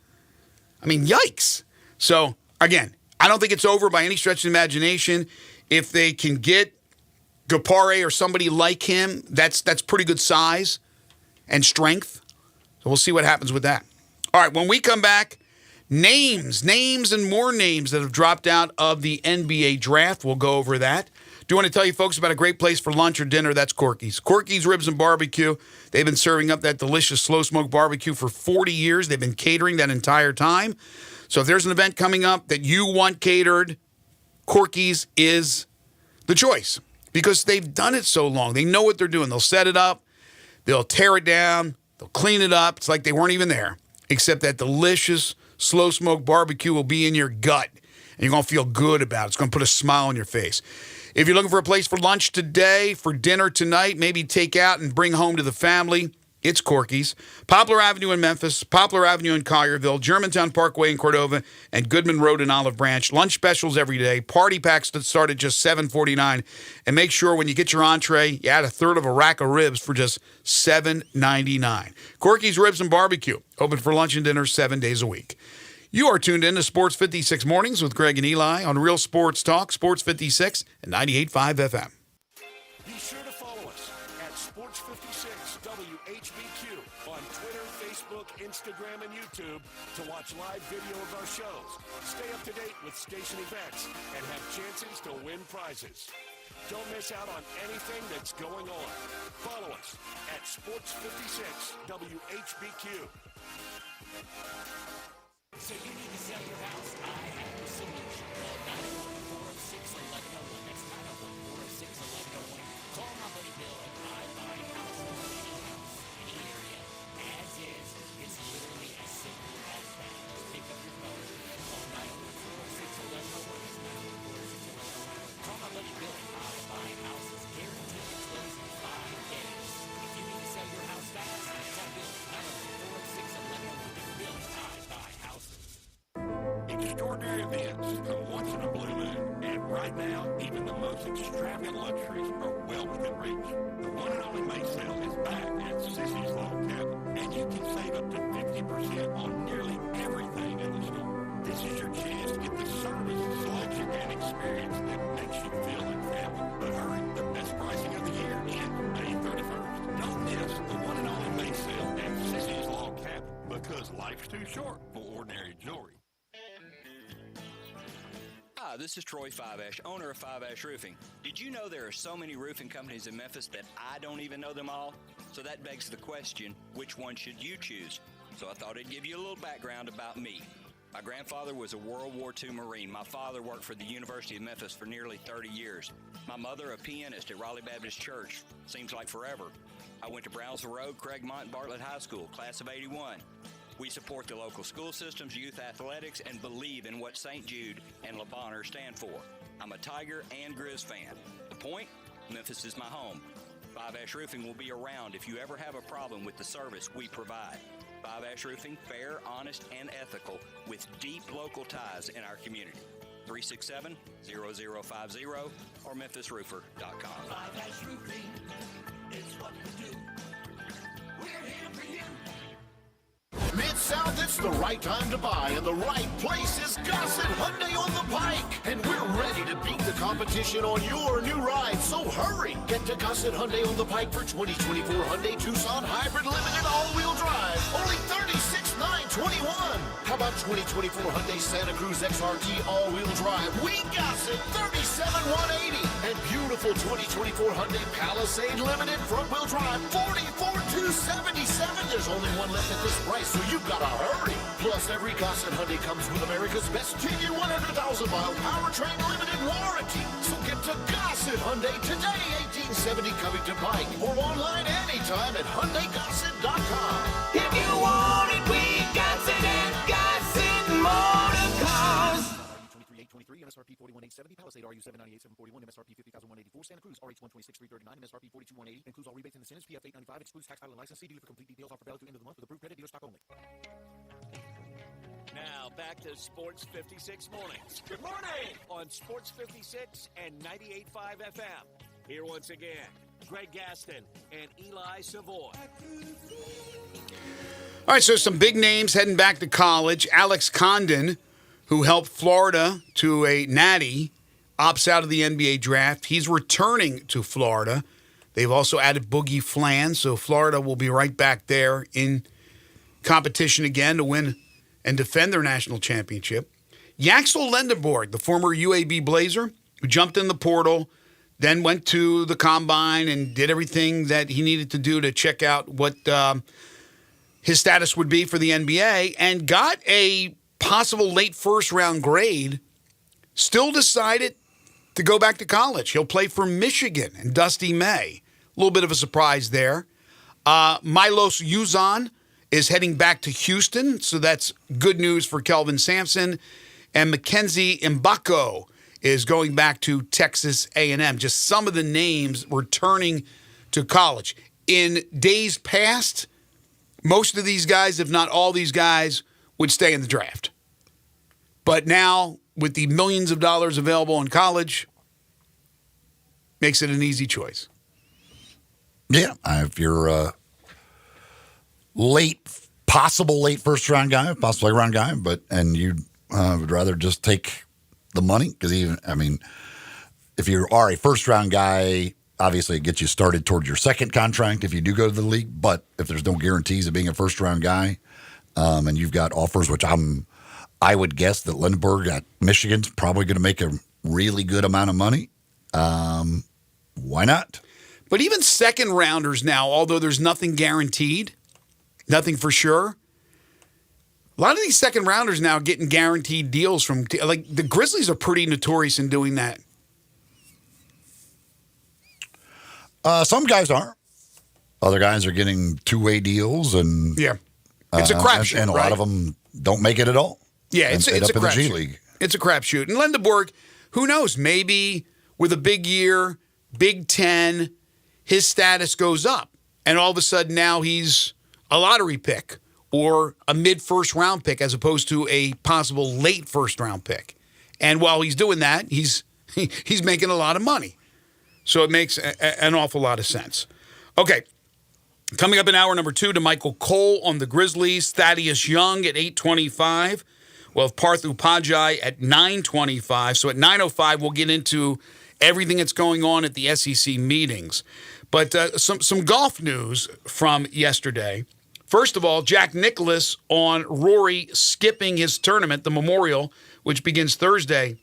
I mean, yikes. So, again, I don't think it's over by any stretch of the imagination. If they can get Gapare or somebody like him, that's pretty good size and strength. So we'll see what happens with that. All right, when we come back, names and more names that have dropped out of the NBA draft. We'll go over that. Do want to tell you folks about a great place for lunch or dinner. That's Corky's. Corky's Ribs and Barbecue. They've been serving up that delicious slow smoke barbecue for 40 years. They've been catering that entire time. So if there's an event coming up that you want catered, Corky's is the choice because they've done it so long. They know what they're doing. They'll set it up. They'll tear it down. They'll clean it up. It's like they weren't even there, except that delicious slow smoke barbecue will be in your gut, and you're going to feel good about it. It's going to put a smile on your face. If you're looking for a place for lunch today, for dinner tonight, maybe take out and bring home to the family, it's Corky's. Poplar Avenue in Memphis, Poplar Avenue in Collierville, Germantown Parkway in Cordova, and Goodman Road in Olive Branch. Lunch specials every day. Party packs that start at just $7.49. And make sure when you get your entree, you add a third of a rack of ribs for just $7.99. Corky's Ribs and Barbecue, open for lunch and dinner 7 days a week. You are tuned in to Sports 56 Mornings with Greg and Eli on Real Sports Talk, Sports 56 and 98.5 FM. WHBQ on Twitter, Facebook, Instagram, and YouTube to watch live video of our shows, stay up to date with station events, and have chances to win prizes. Don't miss out on anything that's going on. Follow us at Sports56 WHBQ. So you need to sell your house? I have the solution. Call 914-611-01. That's 914-611-01. Call my buddy Bill and I buy houses, any house, any area, as is. It's literally as simple as that. Just pick up your phone, call 914-611-01. That's 914-611-01. Call my buddy Bill and I buy houses, guaranteed to close in 5 days. If you need to sell your house fast, call Bill 914-611-01. Bill and I buy houses. Extraordinary events come once in a blue moon, and right now, even the most extravagant luxuries are well within reach. The one and only May sale is back at Sissy's Log Cabin, and you can save up to 50% on nearly everything in the store. This is your chance to get the service, selection, and experience that makes you feel like family. But hurry, the best pricing of the year ends May 31st. Don't miss the one and only May sale at Sissy's Log Cabin, because life's too short for ordinary jewelry. Hi, this is Troy Five-Ash, owner of Five-Ash Roofing. Did you know there are so many roofing companies in Memphis that I don't even know them all? So that begs the question, which one should you choose? So I thought I'd give you a little background about me. My grandfather was a World War II Marine. My father worked for the University of Memphis for nearly 30 years. My mother, a pianist at Raleigh Baptist Church. Seems like forever. I went to Brownsville Road, Craigmont, and Bartlett High School, class of 81. We support the local school systems, youth athletics, and believe in what St. Jude and Le Bonheur stand for. I'm a Tiger and Grizz fan. The point? Memphis is my home. Five-Ash Roofing will be around if you ever have a problem with the service we provide. Five-Ash Roofing, fair, honest, and ethical, with deep local ties in our community. 367-0050 or memphisroofer.com. Five-Ash Roofing is what we do. We're here for you. Mid-South, it's the right time to buy, and the right place is Gossett Hyundai on the Pike. And we're ready to beat the competition on your new ride, so hurry. Get to Gossett Hyundai on the Pike for 2024 Hyundai Tucson Hybrid Limited All-Wheel Drive. Only $36,921. How about 2024 Hyundai Santa Cruz XRT All-Wheel Drive? We Gossett $37,180. And beautiful 2024 Hyundai Palisade Limited Front-Wheel Drive $44,277. There's only one left at this price, so you've got to hurry. Plus, every Gossett Hyundai comes with America's best 10-year, 100,000-mile powertrain limited warranty. So get to Gossett Hyundai today, 1870 Covington Pike, or online anytime at HyundaiGossett.com. If you want it, we got it at Gossett Motor Cars. RU 23,823, MSRP 41,870, Palisade RU 798,741, MSRP 50,184, Santa Cruz RH 126,339, MSRP 42,180, includes all rebates and incentives, PF 895, excludes tax, title, and license. See dealer for complete details. Offer valid through end of the month with approved credit, dealer stock only. Now, back to Sports 56 Mornings. Good morning on Sports 56 and 98.5 FM. Here once again, Greg Gaston and Eli Savoy. All right, so some big names heading back to college. Alex Condon, who helped Florida to a natty, opts out of the NBA draft. He's returning to Florida. They've also added Boogie Flan, so Florida will be right back there in competition again to win and defend their national championship. Yaxel Lendeborg, the former UAB Blazer, who jumped in the portal, then went to the combine and did everything that he needed to do to check out what his status would be for the NBA, and got a possible late first-round grade, still decided to go back to college. He'll play for Michigan and Dusty May. A little bit of a surprise there. Milos Uzan is heading back to Houston, so that's good news for Kelvin Sampson. And Mackenzie Mbako is going back to Texas A&M. Just some of the names returning to college. In days past, most of these guys, if not all these guys, would stay in the draft. But now, with the millions of dollars available in college, makes it an easy choice. Yeah, if you're a possible late first-round guy, possible late-round guy, and you would rather just take the money, because if you are a first-round guy Obviously, it gets you started toward your second contract if you do go to the league. But if there's no guarantees of being a first-round guy, and you've got offers, which I would guess that Lindbergh at Michigan's probably going to make a really good amount of money. Why not? But even second rounders now, although there's nothing guaranteed, nothing for sure, a lot of these second rounders now are getting guaranteed deals from, like, the Grizzlies are pretty notorious in doing that. Some guys are. Other guys are getting two-way deals, and yeah, it's a crapshoot, and a lot of them don't make it at all. Yeah, it's a crapshoot. It's a crapshoot. And Lindeborg, who knows? Maybe with a big year, Big Ten, his status goes up, and all of a sudden now he's a lottery pick or a mid-first round pick as opposed to a possible late first round pick. And while he's doing that, he's making a lot of money. So it makes an awful lot of sense. Okay, coming up in hour number 2 to Michael Cole on the Grizzlies, Thaddeus Young at 8:25. We'll have Parthu Pajai at 9:25. So at 9:05, we'll get into everything that's going on at the SEC meetings. But some golf news from yesterday. First of all, Jack Nicklaus on Rory skipping his tournament, the Memorial, which begins Thursday.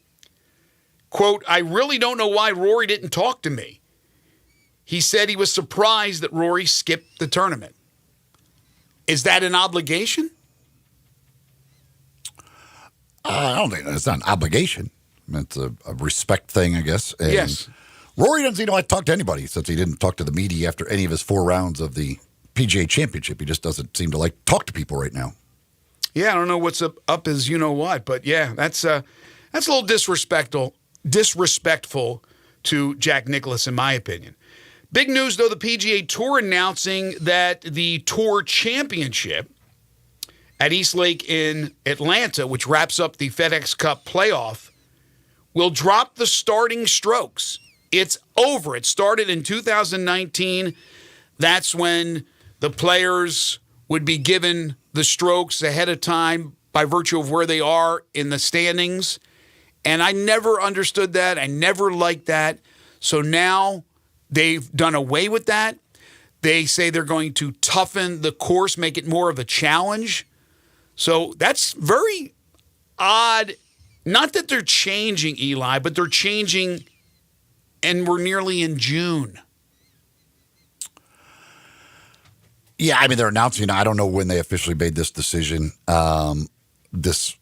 Quote, I really don't know why Rory didn't talk to me. He said he was surprised that Rory skipped the tournament. Is that an obligation? I don't think it's not an obligation. It's a respect thing, I guess. And yes. Rory doesn't seem to like to talk to anybody since he didn't talk to the media after any of his 4 rounds of the PGA Championship. He just doesn't seem to like to talk to people right now. Yeah, I don't know what's up as you know what, but yeah, that's a little disrespectful to Jack Nicklaus, in my opinion. Big news, though, the PGA Tour announcing that the Tour Championship at East Lake in Atlanta, which wraps up the FedEx Cup playoff, will drop the starting strokes. It's over. It started in 2019. That's when the players would be given the strokes ahead of time by virtue of where they are in the standings. And I never understood that. I never liked that. So now they've done away with that. They say they're going to toughen the course, make it more of a challenge. So that's very odd. Not that they're changing, Eli, but they're changing, and we're nearly in June. Yeah, I mean, they're announcing, I don't know when they officially made this decision. This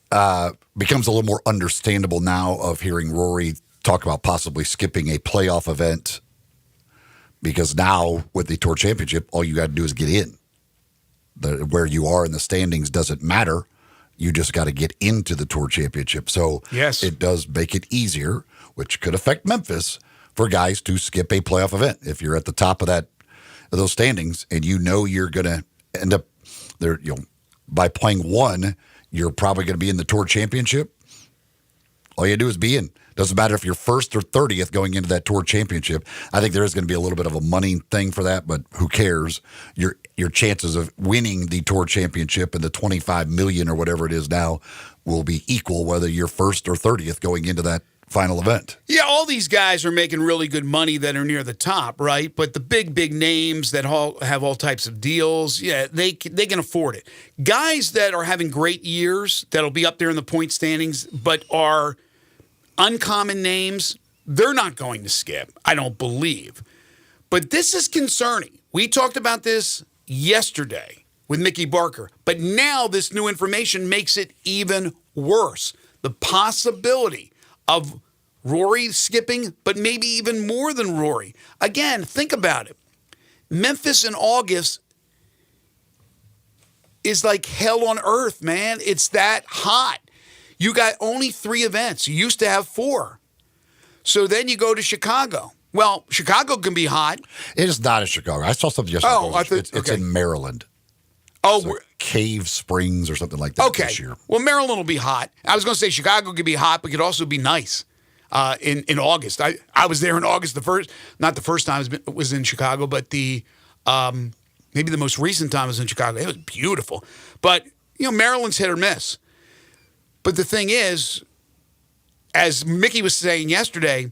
becomes a little more understandable now of hearing Rory talk about possibly skipping a playoff event, because now with the Tour Championship, all you got to do is get in. Where you are in the standings doesn't matter. You just got to get into the Tour Championship. So yes, it does make it easier, which could affect Memphis, for guys to skip a playoff event. If you're at the top of those standings and you know you're going to end up there, by playing one, you're probably going to be in the Tour Championship. All you do is be in. Doesn't matter if you're first or 30th going into that Tour Championship. I think there is going to be a little bit of a money thing for that, but who cares? Your chances of winning the Tour Championship and the $25 million or whatever it is now will be equal whether you're first or 30th going into that final event. Yeah, all these guys are making really good money that are near the top, right? But the big names that have all types of deals, yeah, they can afford it. Guys that are having great years that'll be up there in the point standings but are uncommon names, they're not going to skip, I don't believe. But this is concerning. We talked about this yesterday with Mickey Barker, but now this new information makes it even worse. The possibility of Rory skipping, but maybe even more than Rory. Again, think about it. Memphis in August is like hell on earth, man. It's that hot. You got only 3 events. You used to have 4. So then you go to Chicago. Well, Chicago can be hot. It is not in Chicago. I saw something yesterday. Oh, I thought, it's in Maryland. Oh, so Cave Springs or something like that this year. Well, Maryland will be hot. I was going to say Chicago could be hot, but could also be nice in August. I was there in August. Not the first time I was in Chicago, but maybe the most recent time I was in Chicago. It was beautiful. But, Maryland's hit or miss. But the thing is, as Mickey was saying yesterday,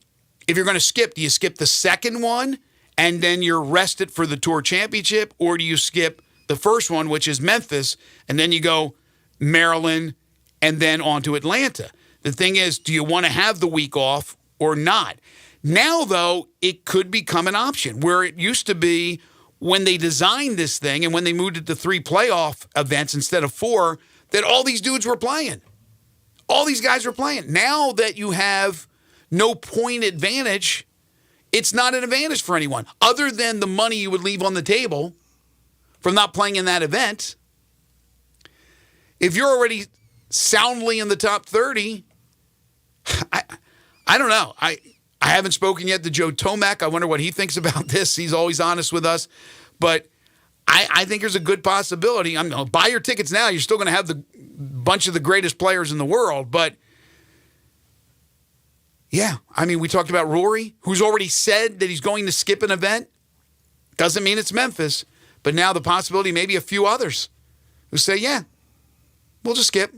if you're going to skip, do you skip the second one and then you're rested for the Tour Championship, or do you skip the first one, which is Memphis, and then you go Maryland and then on to Atlanta? The thing is, do you want to have the week off or not? Now, though, it could become an option where it used to be when they designed this thing and when they moved it to 3 playoff events instead of 4, that all these dudes were playing. All these guys were playing. Now that you have no point advantage, it's not an advantage for anyone other than the money you would leave on the table from not playing in that event. If you're already soundly in the top 30, I don't know. I haven't spoken yet to Joe Tomac. I wonder what he thinks about this. He's always honest with us. But I think there's a good possibility. I'm going to buy your tickets now. You're still going to have the bunch of the greatest players in the world. But, yeah, I mean, we talked about Rory, who's already said that he's going to skip an event. Doesn't mean it's Memphis. But now the possibility, maybe a few others who say, yeah, we'll just skip.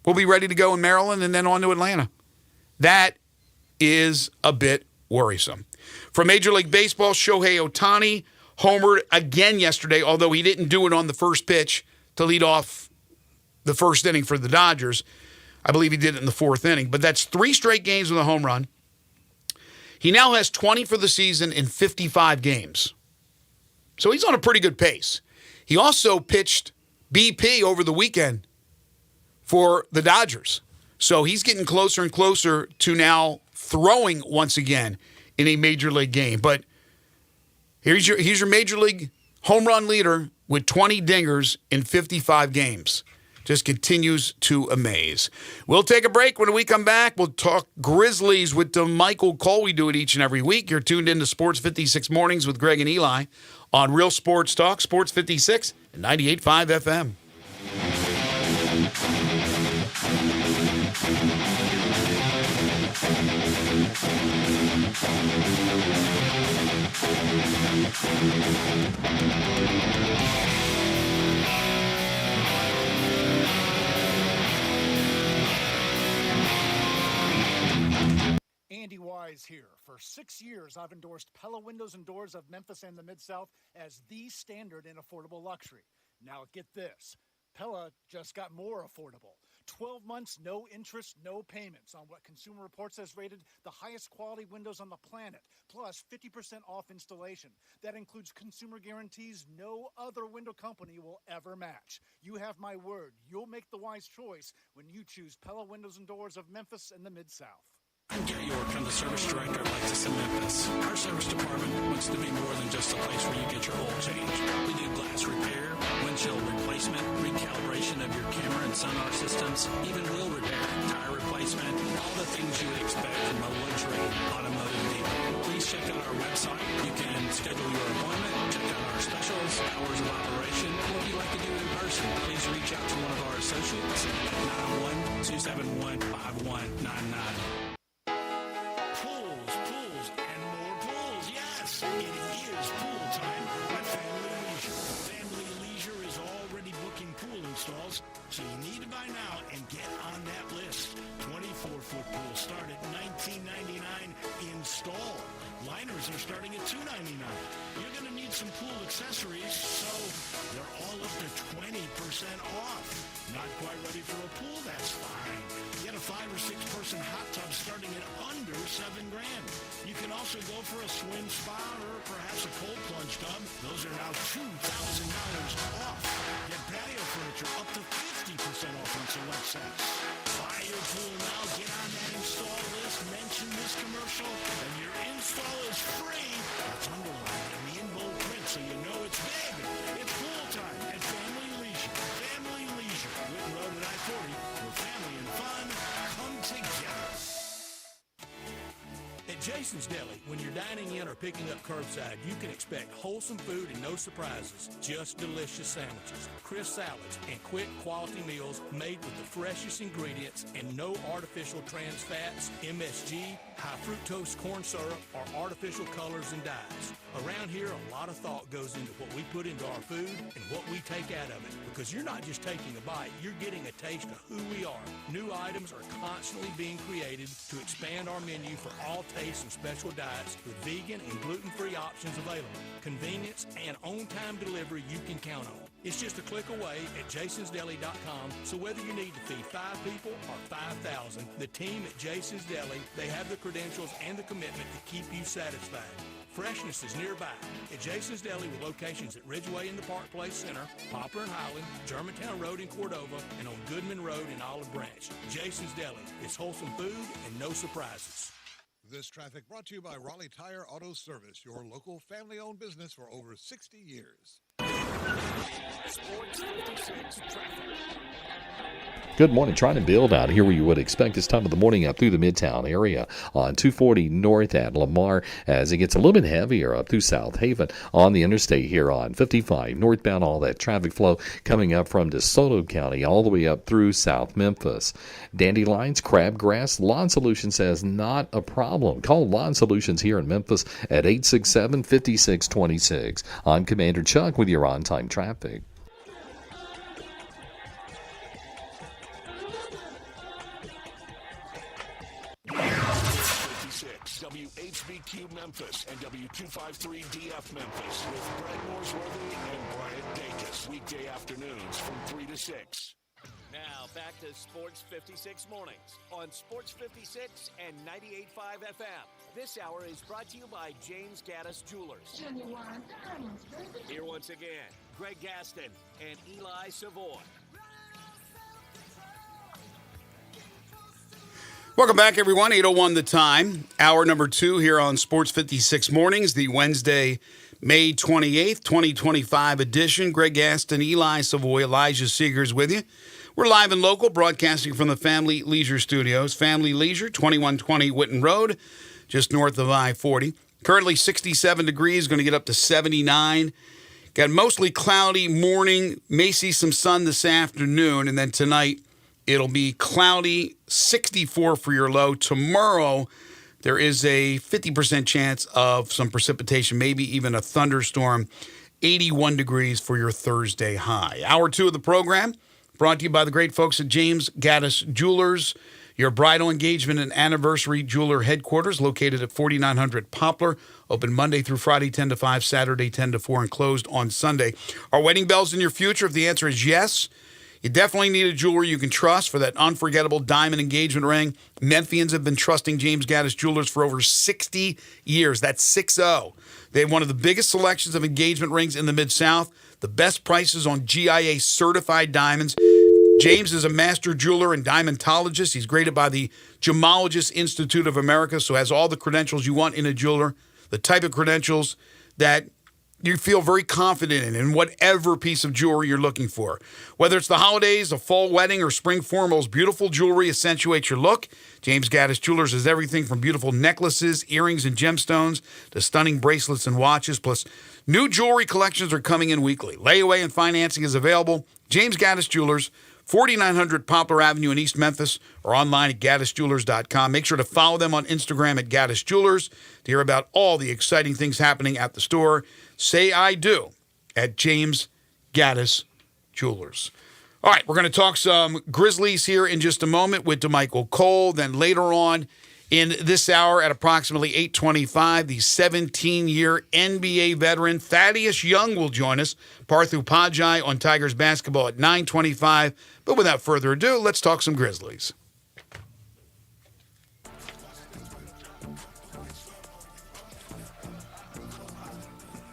We'll be ready to go in Maryland and then on to Atlanta. That is a bit worrisome. From Major League Baseball, Shohei Ohtani homered again yesterday, although he didn't do it on the first pitch to lead off the first inning for the Dodgers. I believe he did it in the 4th inning. But that's 3 straight games with a home run. He now has 20 for the season in 55 games. So he's on a pretty good pace. He also pitched BP over the weekend for the Dodgers. So he's getting closer and closer to now throwing once again in a major league game. But here's your major league home run leader with 20 dingers in 55 games. Just continues to amaze. We'll take a break. When we come back, we'll talk Grizzlies with Michael Cole. We do it each and every week. You're tuned into Sports 56 Mornings with Greg and Eli on Real Sports Talk, Sports 56 and 98.5 FM. Andy Wise here. For 6 years, I've endorsed Pella Windows and Doors of Memphis and the Mid-South as the standard in affordable luxury. Now get this. Pella just got more affordable. 12 months, no interest, no payments on what Consumer Reports has rated the highest quality windows on the planet, plus 50% off installation. That includes consumer guarantees no other window company will ever match. You have my word. You'll make the wise choice when you choose Pella Windows and Doors of Memphis and the Mid-South. I'm Gary York. I'm the service director of Lexus in Memphis. Our service department wants to be more than just a place where you get your oil changed. We do glass repair, windshield replacement, recalibration of your camera and sonar systems, even wheel repair, tire replacement, all the things you would expect from a luxury automotive dealer. Please check out our website. You can schedule your appointment, check out our specials, hours of operation, or if you'd like to do it in person, please reach out to one of our associates at 901-271-5199. Pools, and more pools. Yes, it is pool time at Family Leisure. Family Leisure is already booking pool installs, so you need to buy now and get on that list. 24-foot pools start at $19.99 install. Liners are starting at $2.99. You're going to need some pool accessories, so they're all up to 20% off. Not quite ready for a pool? That's fine. Get a 5 or 6 person hot tub starting at under $7,000. You can also go for a swim spa or perhaps a cold plunge tub. Those are now $2,000 off. Get patio furniture up to 50% off on select sets. Buy your pool now. Get on that install list. Mention this commercial, and your install is free. It's underlined in the in-bold print, so you know it's big. It's pool time at Family Leisure. Family Leisure, Whitten Road at I-40, where family and fun come together. At Jason's Deli, when you're dining in or picking up curbside, you can expect wholesome food and no surprises, just delicious sandwiches, crisp salads, and quick quality meals made with the freshest ingredients and no artificial trans fats, MSG, high fructose corn syrup, or artificial colors and dyes. Around here, a lot of thought goes into what we put into our food and what we take out of it, because you're not just taking a bite, you're getting a taste of who we are. New items are constantly being created to expand our menu for all tastes some special diets with vegan and gluten-free options available. Convenience and on-time delivery you can count on. It's just a click away at jasonsdeli.com, so whether you need to feed 5 people or 5,000, the team at Jason's Deli, they have the credentials and the commitment to keep you satisfied. Freshness is nearby at Jason's Deli with locations at Ridgeway in the Park Place Center, Poplar and Highland, Germantown Road in Cordova, and on Goodman Road in Olive Branch. Jason's Deli. It's wholesome food and no surprises. This traffic brought to you by Raleigh Tire Auto Service, your local family-owned business for over 60 years. Sports 56 traffic. Good morning. Trying to build out here where you would expect this time of the morning up through the Midtown area on 240 north at Lamar as it gets a little bit heavier up through South Haven on the interstate here on 55 northbound. All that traffic flow coming up from DeSoto County all the way up through South Memphis. Dandelions, crabgrass, Lawn Solutions says not a problem. Call Lawn Solutions here in Memphis at 867-5626. I'm Commander Chuck with your on-time traffic. WHBQ Memphis and W253DF Memphis with Brett Norsworthy and Brian Dacus. Weekday afternoons from 3 to 6. Now back to Sports 56 mornings on Sports 56 and 98.5 FM. This hour is brought to you by James Gaddis Jewelers. Here once again, Greg Gaston and Eli Savoy. Welcome back, everyone. 8:01 the time. Hour number 2 here on Sports 56 Mornings, the Wednesday, May 28th, 2025 edition. Greg Gaston, Eli Savoy, Elijah Seegers with you. We're live and local, broadcasting from the Family Leisure Studios. Family Leisure, 2120 Whitten Road, just north of I-40. Currently 67 degrees, going to get up to 79. Got mostly cloudy morning, may see some sun this afternoon, and then tonight it'll be cloudy, 64 for your low. Tomorrow, there is a 50% chance of some precipitation, maybe even a thunderstorm. 81 degrees for your Thursday high. Hour 2 of the program, brought to you by the great folks at James Gaddis Jewelers, your bridal engagement and anniversary jeweler headquarters, located at 4900 Poplar. Open Monday through Friday, 10 to 5, Saturday, 10 to 4, and closed on Sunday. Are wedding bells in your future? If the answer is yes, you definitely need a jeweler you can trust for that unforgettable diamond engagement ring. Memphians have been trusting James Gaddis Jewelers for over 60 years. That's 6-0. They have one of the biggest selections of engagement rings in the Mid-South, the best prices on GIA-certified diamonds. James is a master jeweler and diamondologist. He's graded by the Gemologist Institute of America, so has all the credentials you want in a jeweler, the type of credentials that you feel very confident in whatever piece of jewelry you're looking for. Whether it's the holidays, a fall wedding, or spring formals, beautiful jewelry accentuates your look. James Gaddis Jewelers has everything from beautiful necklaces, earrings, and gemstones to stunning bracelets and watches. Plus, new jewelry collections are coming in weekly. Layaway and financing is available. James Gaddis Jewelers, 4900 Poplar Avenue in East Memphis, or online at gaddisjewelers.com. Make sure to follow them on Instagram at Gaddis Jewelers to hear about all the exciting things happening at the store. Say I do at James Gaddis Jewelers. All right, we're going to talk some Grizzlies here in just a moment with DeMichael Cole. Then later on in this hour at approximately 8:25, the 17-year NBA veteran Thaddeus Young will join us. Parthu Pajai on Tigers basketball at 9:25. But without further ado, let's talk some Grizzlies.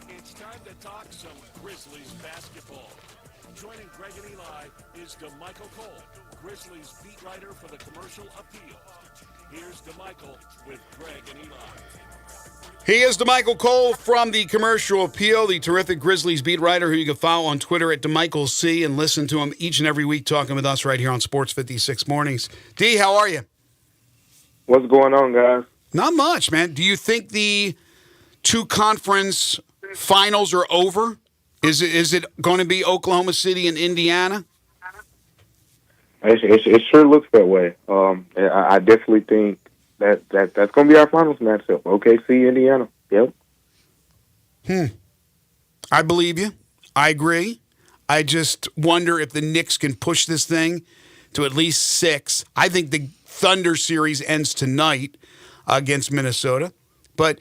It's time to talk some Grizzlies basketball. Joining Greg and Eli is DeMichael Cole, Grizzlies beat writer for the Commercial Appeal. Here's DeMichael with Greg and Eli. He is DeMichael Cole from the Commercial Appeal, the terrific Grizzlies beat writer who you can follow on Twitter at DeMichaelC and listen to him each and every week talking with us right here on Sports 56 Mornings. D, how are you? What's going on, guys? Not much, man. Do you think the two conference finals are over? Is it going to be Oklahoma City and Indiana? It sure looks that way. I definitely think that's going to be our finals matchup. OKC, Indiana. Yep. I believe you. I agree. I just wonder if the Knicks can push this thing to at least 6. I think the Thunder series ends tonight. against Minnesota. But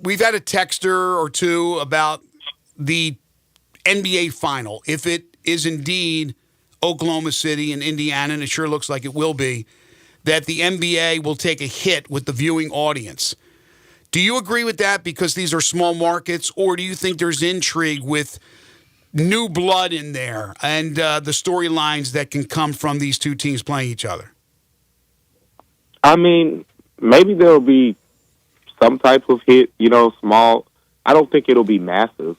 we've had a texter or two about the NBA final. If it is indeed Oklahoma City and Indiana, and it sure looks like it will be, that the NBA will take a hit with the viewing audience. Do you agree with that because these are small markets, or do you think there's intrigue with new blood in there and the storylines that can come from these two teams playing each other? I mean, maybe there'll be some type of hit, small. I don't think it'll be massive.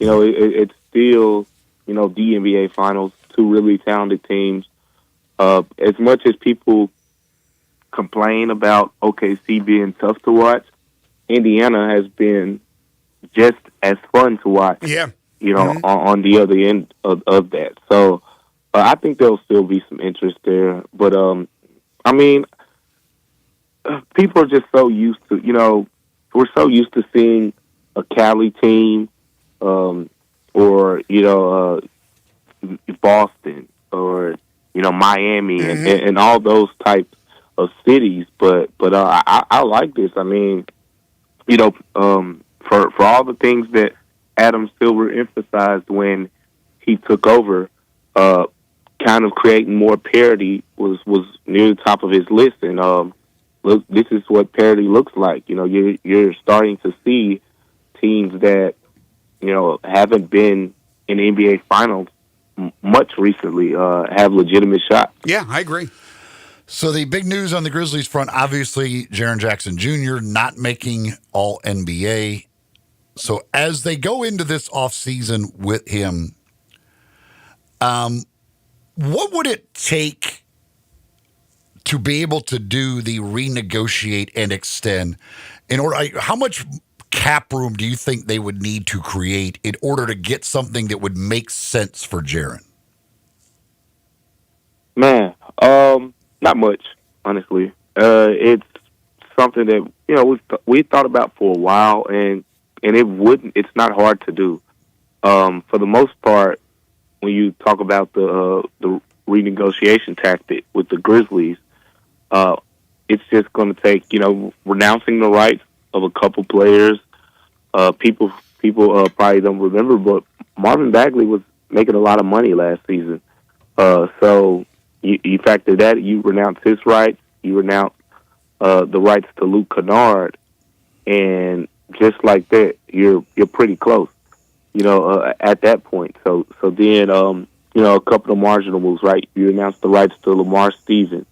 It's still, the NBA Finals, two really talented teams. As much as people complain about OKC being tough to watch, Indiana has been just as fun to watch. Yeah. On the other end of that. So I think there'll still be some interest there. But, people are just so used to, we're so used to seeing a Cali team or, Boston or, Miami and all those types of cities. But I like this. I mean, for all the things that Adam Silver emphasized when he took over, kind of creating more parity was near the top of his list. And look, this is what parity looks like. You're starting to see teams that haven't been in the NBA Finals much recently have legitimate shots. Yeah, I agree. So the big news on the Grizzlies front, obviously, Jaren Jackson Jr. not making All-NBA. So as they go into this offseason with him, what would it take to be able to do the renegotiate and extend? How much cap room do you think they would need to create in order to get something that would make sense for Jaren? Man, not much, honestly. It's something that we thought about for a while, and it's not hard to do. For the most part, when you talk about the renegotiation tactic with the Grizzlies, it's just going to take renouncing the rights of a couple players. People probably don't remember, but Marvin Bagley was making a lot of money last season. So you factor that, you renounce his rights, you renounce the rights to Luke Kennard, and just like that, you're pretty close, at that point. So then, a couple of marginal moves, right? You announce the rights to Lamar Stevens,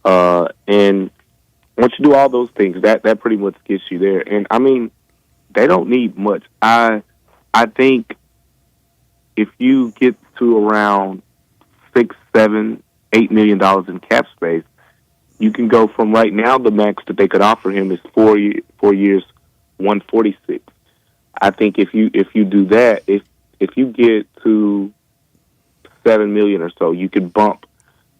and once you do all those things, that pretty much gets you there. And I mean, they don't need much. I think if you get to around $6, $7, $8 million in cap space, you can go from right now. The max that they could offer him is 4 years, 146. I think if you do that, if you get to $7 million or so, you could bump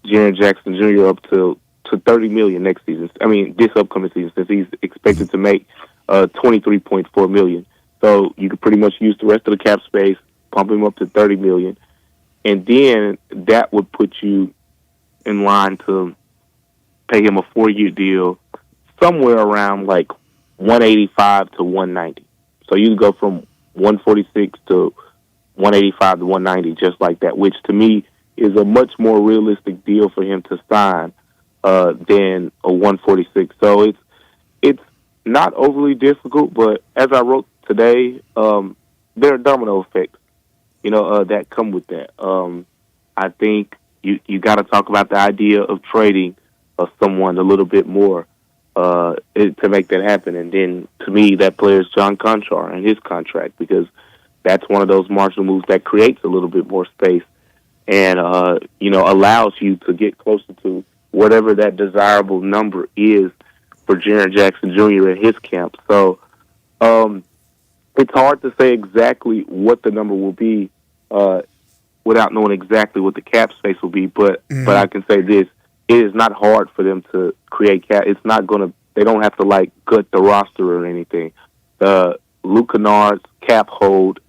Jaren Jackson Jr. up to $30 million next season. I mean, this upcoming season, since he's expected to make $23.4 million. So you could pretty much use the rest of the cap space, pump him up to $30 million, and then that would put you in line to pay him a 4-year deal, somewhere around like 185 to 190. So you can go from 146 to 185 to 190, just like that, which to me is a much more realistic deal for him to sign than a 146. So it's not overly difficult, but as I wrote today, there are domino effects, that come with that. I think you got to talk about the idea of trading someone a little bit more to make that happen. And then, to me, that player is John Conchar and his contract, because that's one of those marginal moves that creates a little bit more space and, allows you to get closer to whatever that desirable number is for Jaren Jackson Jr. in his camp. So it's hard to say exactly what the number will be without knowing exactly what the cap space will be. But I can say this. It is not hard for them to create cap. It's not going to – they don't have to, gut the roster or anything. Luke Kennard's cap hold,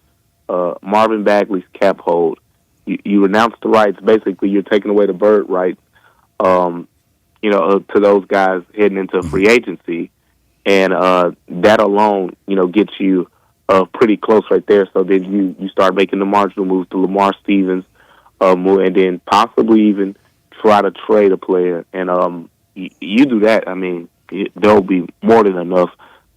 Marvin Bagley's cap hold. You announce the rights. Basically, you're taking away the bird rights. to those guys heading into free agency, and that alone, gets you pretty close right there. So then you start making the marginal moves to Lamar Stevens, and then possibly even try to trade a player. And you do that, I mean, there'll be more than enough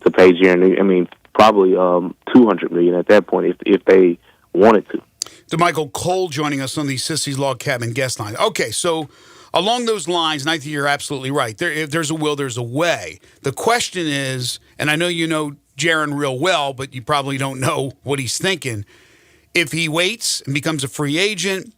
to pay Jaron. I mean, probably $200 million at that point if they wanted to. DeMichael Cole joining us on the Sissy's Log Cabin guest line. Okay, so along those lines, and I think you're absolutely right. If there's a will, there's a way. The question is, and I know you know Jaron real well, but you probably don't know what he's thinking. If he waits and becomes a free agent,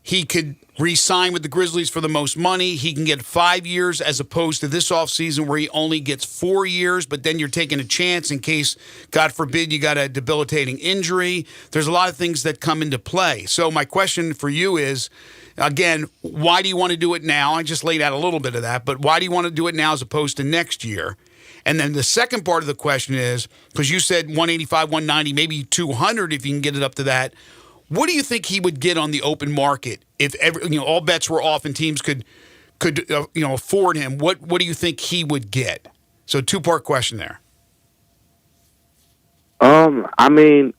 he could re-sign with the Grizzlies for the most money. He can get 5 years as opposed to this offseason where he only gets 4 years, but then you're taking a chance in case, God forbid, you got a debilitating injury. There's a lot of things that come into play. So my question for you is, again, why do you want to do it now? I just laid out a little bit of that, but why do you want to do it now as opposed to next year? And then the second part of the question is, because you said 185, 190, maybe 200 if you can get it up to that. What do you think he would get on the open market if all bets were off and teams could afford him? What do you think he would get? So 2-part question there. I mean,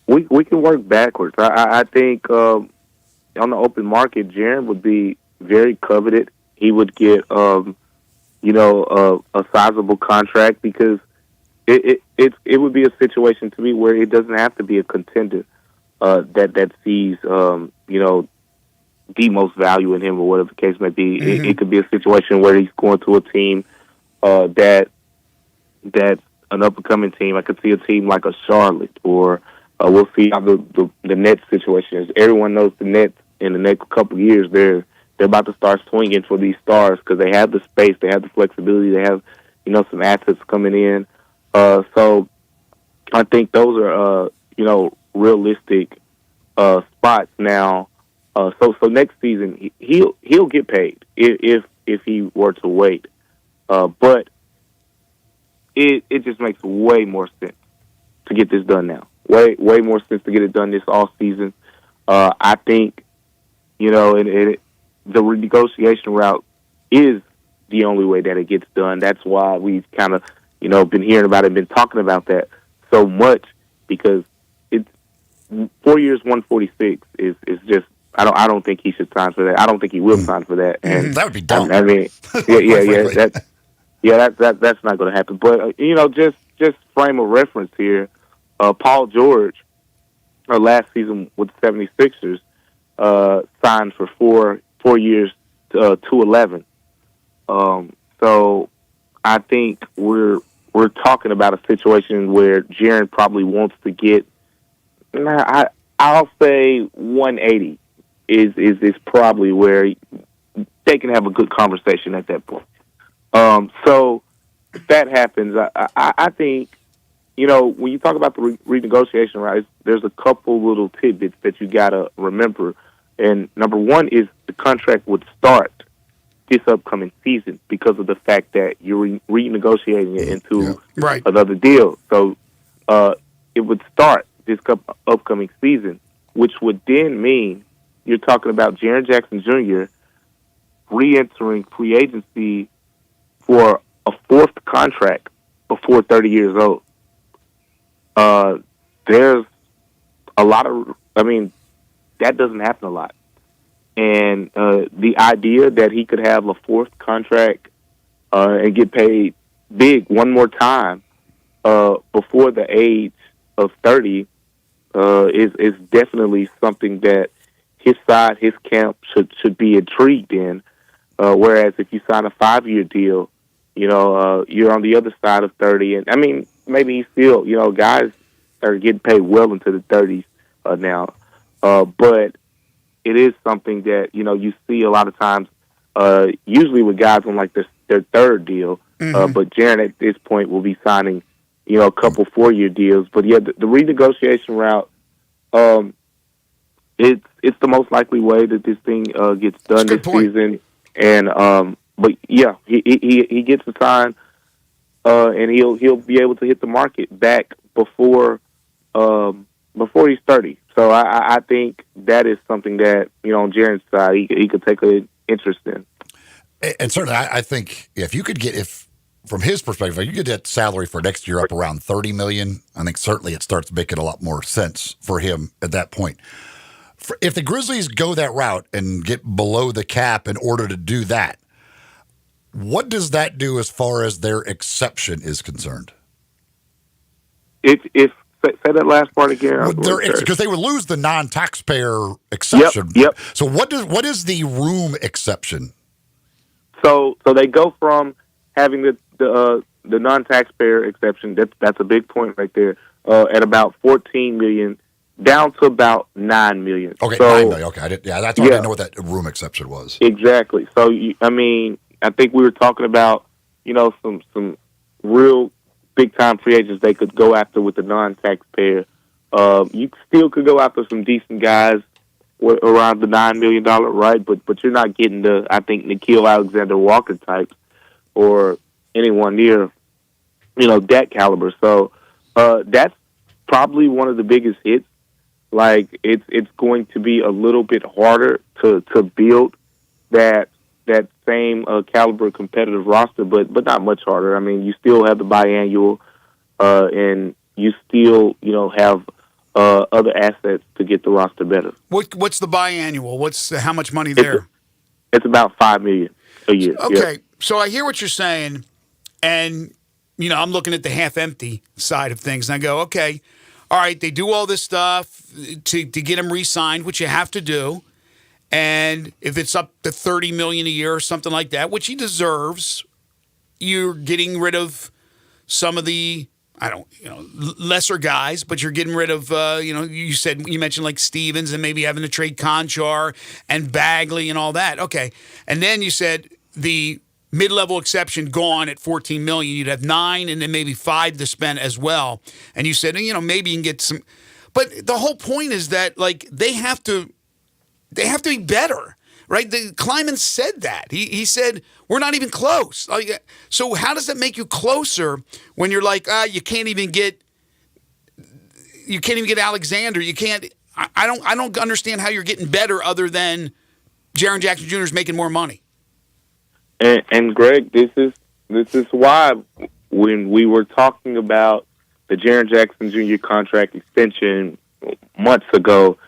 we can work backwards. I think on the open market, Jaron would be very coveted. He would get a sizable contract because it would be a situation to me where it doesn't have to be a contender. That sees the most value in him or whatever the case may be. Mm-hmm. It could be a situation where he's going to a team that's an up and coming team. I could see a team like a Charlotte, or we'll see how the Nets situation is. Everyone knows the Nets in the next couple of years they're about to start swinging for these stars because they have the space, they have the flexibility, they have some assets coming in. So I think those are realistic spots now. So next season he'll get paid if he were to wait. But it just makes way more sense to get this done now. Way more sense to get it done this off season. I think the renegotiation route is the only way that it gets done. That's why we've kind of been hearing about it, been talking about that so much, because 4 years, 146 is just. I don't think he should sign for that. I don't think he will sign for that. And that would be dumb. I mean, that's not going to happen. But just frame of reference here. Paul George, last season with the 76ers, signed for 4 years, 211. So I think we're talking about a situation where Jaron probably wants to get. I'll say 180 is probably where they can have a good conversation at that point. So if that happens, I think when you talk about the renegotiation rights, there's a couple little tidbits that you got to remember. And number one is the contract would start this upcoming season because of the fact that you're renegotiating it into another deal. So it would start this upcoming season, which would then mean you're talking about Jaren Jackson Jr. re-entering free agency for a fourth contract before 30 years old. There's a lot of, that doesn't happen a lot. And the idea that he could have a fourth contract and get paid big one more time before the age of 30 is definitely something that his side, his camp should be intrigued in. Whereas if you sign a 5-year deal, you're on the other side of 30. And maybe he's still, guys are getting paid well into the 30s now. But it is something that, you see a lot of times, usually with guys on like their third deal. Mm-hmm. But Jaron at this point will be signing, a couple 4-year deals. But yeah, the renegotiation route, it's the most likely way that this thing gets done this season. And but yeah, he gets the sign, and he'll be able to hit the market back before he's 30. So I think that is something that on Jaron's side he could take an interest in. And certainly, I think if you could from his perspective, if you could get salary for next year up around $30 million, I think certainly it starts making a lot more sense for him at that point. If the Grizzlies go that route and get below the cap in order to do that, what does that do as far as their exception is concerned? If say that last part again, because they would lose the non-taxpayer exception. Yep. So what is the room exception? So they go from having the non-taxpayer exception. That's a big point right there. At about $14 million, down to about $9 million. Okay, so, $9 million. Okay, that's why I didn't know what that room exception was. Exactly. So I think we were talking about some real big time free agents they could go after with the non-taxpayer. You still could go after some decent guys around the $9 million, right? But you're not getting I think Nickeil Alexander-Walker types or anyone near, that caliber. So that's probably one of the biggest hits. Like it's going to be a little bit harder to build that same caliber competitive roster, but not much harder. I mean, you still have the biannual, and you still have other assets to get the roster better. What's the biannual? How much money there? It's about $5 million a year. Okay, Yep. So I hear what you're saying, and I'm looking at the half-empty side of things, and I go, okay, all right, they do all this stuff to get him re-signed, which you have to do, and if it's up to $30 million a year or something like that, which he deserves, you're getting rid of some of the lesser guys, but you're getting rid of, you mentioned like Stevens and maybe having to trade Conchar and Bagley and all that. Okay. And then you said the mid-level exception gone at $14 million. You'd have 9 and then maybe 5 to spend as well. And you said, maybe you can get some, but the whole point is that like they have to be better. Right? Kleiman said that. He said, we're not even close. So how does that make you closer when you're like, you can't even get Alexander. You can't. I don't understand how you're getting better other than Jaren Jackson Jr. is making more money. And Greg, this is why when we were talking about the Jaren Jackson Jr. contract extension months ago,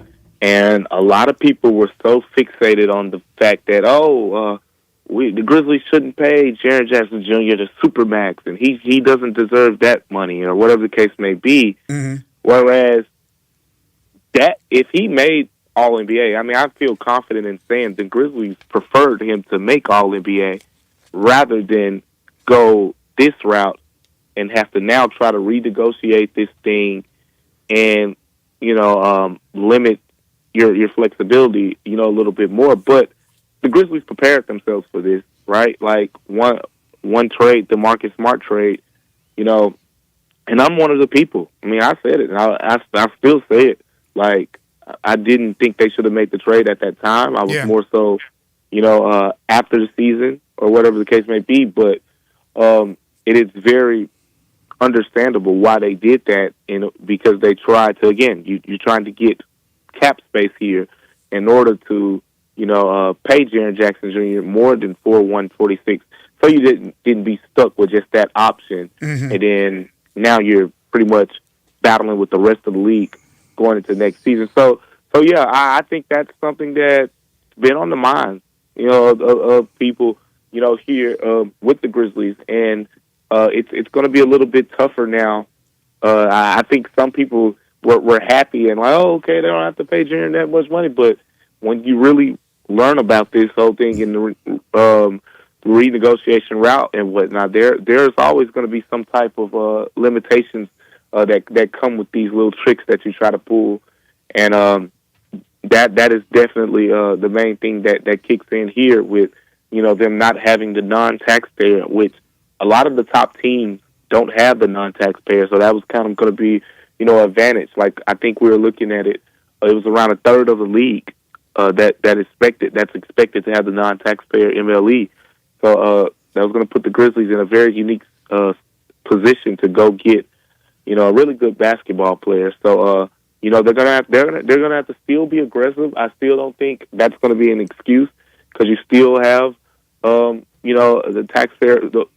and a lot of people were so fixated on the fact that, the Grizzlies shouldn't pay Jaren Jackson Jr. the Supermax, and he doesn't deserve that money, or whatever the case may be. Mm-hmm. Whereas that if he made All-NBA, I feel confident in saying the Grizzlies preferred him to make All-NBA rather than go this route and have to now try to renegotiate this thing and, limit your flexibility, a little bit more. But the Grizzlies prepared themselves for this, right? Like one trade, the Marcus Smart trade, and I'm one of the people. I said it, and I still say it. Like, I didn't think they should have made the trade at that time. I was more so, after the season or whatever the case may be. But it is very understandable why they did that, because they tried to, again, you're trying to get cap space here in order to, pay Jaren Jackson Jr. more than $4,146, so you didn't be stuck with just that option, and then now you're pretty much battling with the rest of the league going into next season. So yeah, I think that's something that's been on the minds, of people, here with the Grizzlies, and it's going to be a little bit tougher now. I think some people were happy and like, oh, okay, they don't have to pay Jaren that much money. But when you really learn about this whole thing in the renegotiation route and whatnot, there's always going to be some type of limitations that come with these little tricks that you try to pull, and that is definitely the main thing that kicks in here with them not having the non-taxpayer, which a lot of the top teams don't have the non-taxpayer, so that was kind of going to be advantage. Like, I think we were looking at it, it was around a third of the league that's expected to have the non-taxpayer MLE. So that was going to put the Grizzlies in a very unique position to go get a really good basketball player. So they're gonna have to still be aggressive. I still don't think that's going to be an excuse, because you still have You know, the taxpayer, the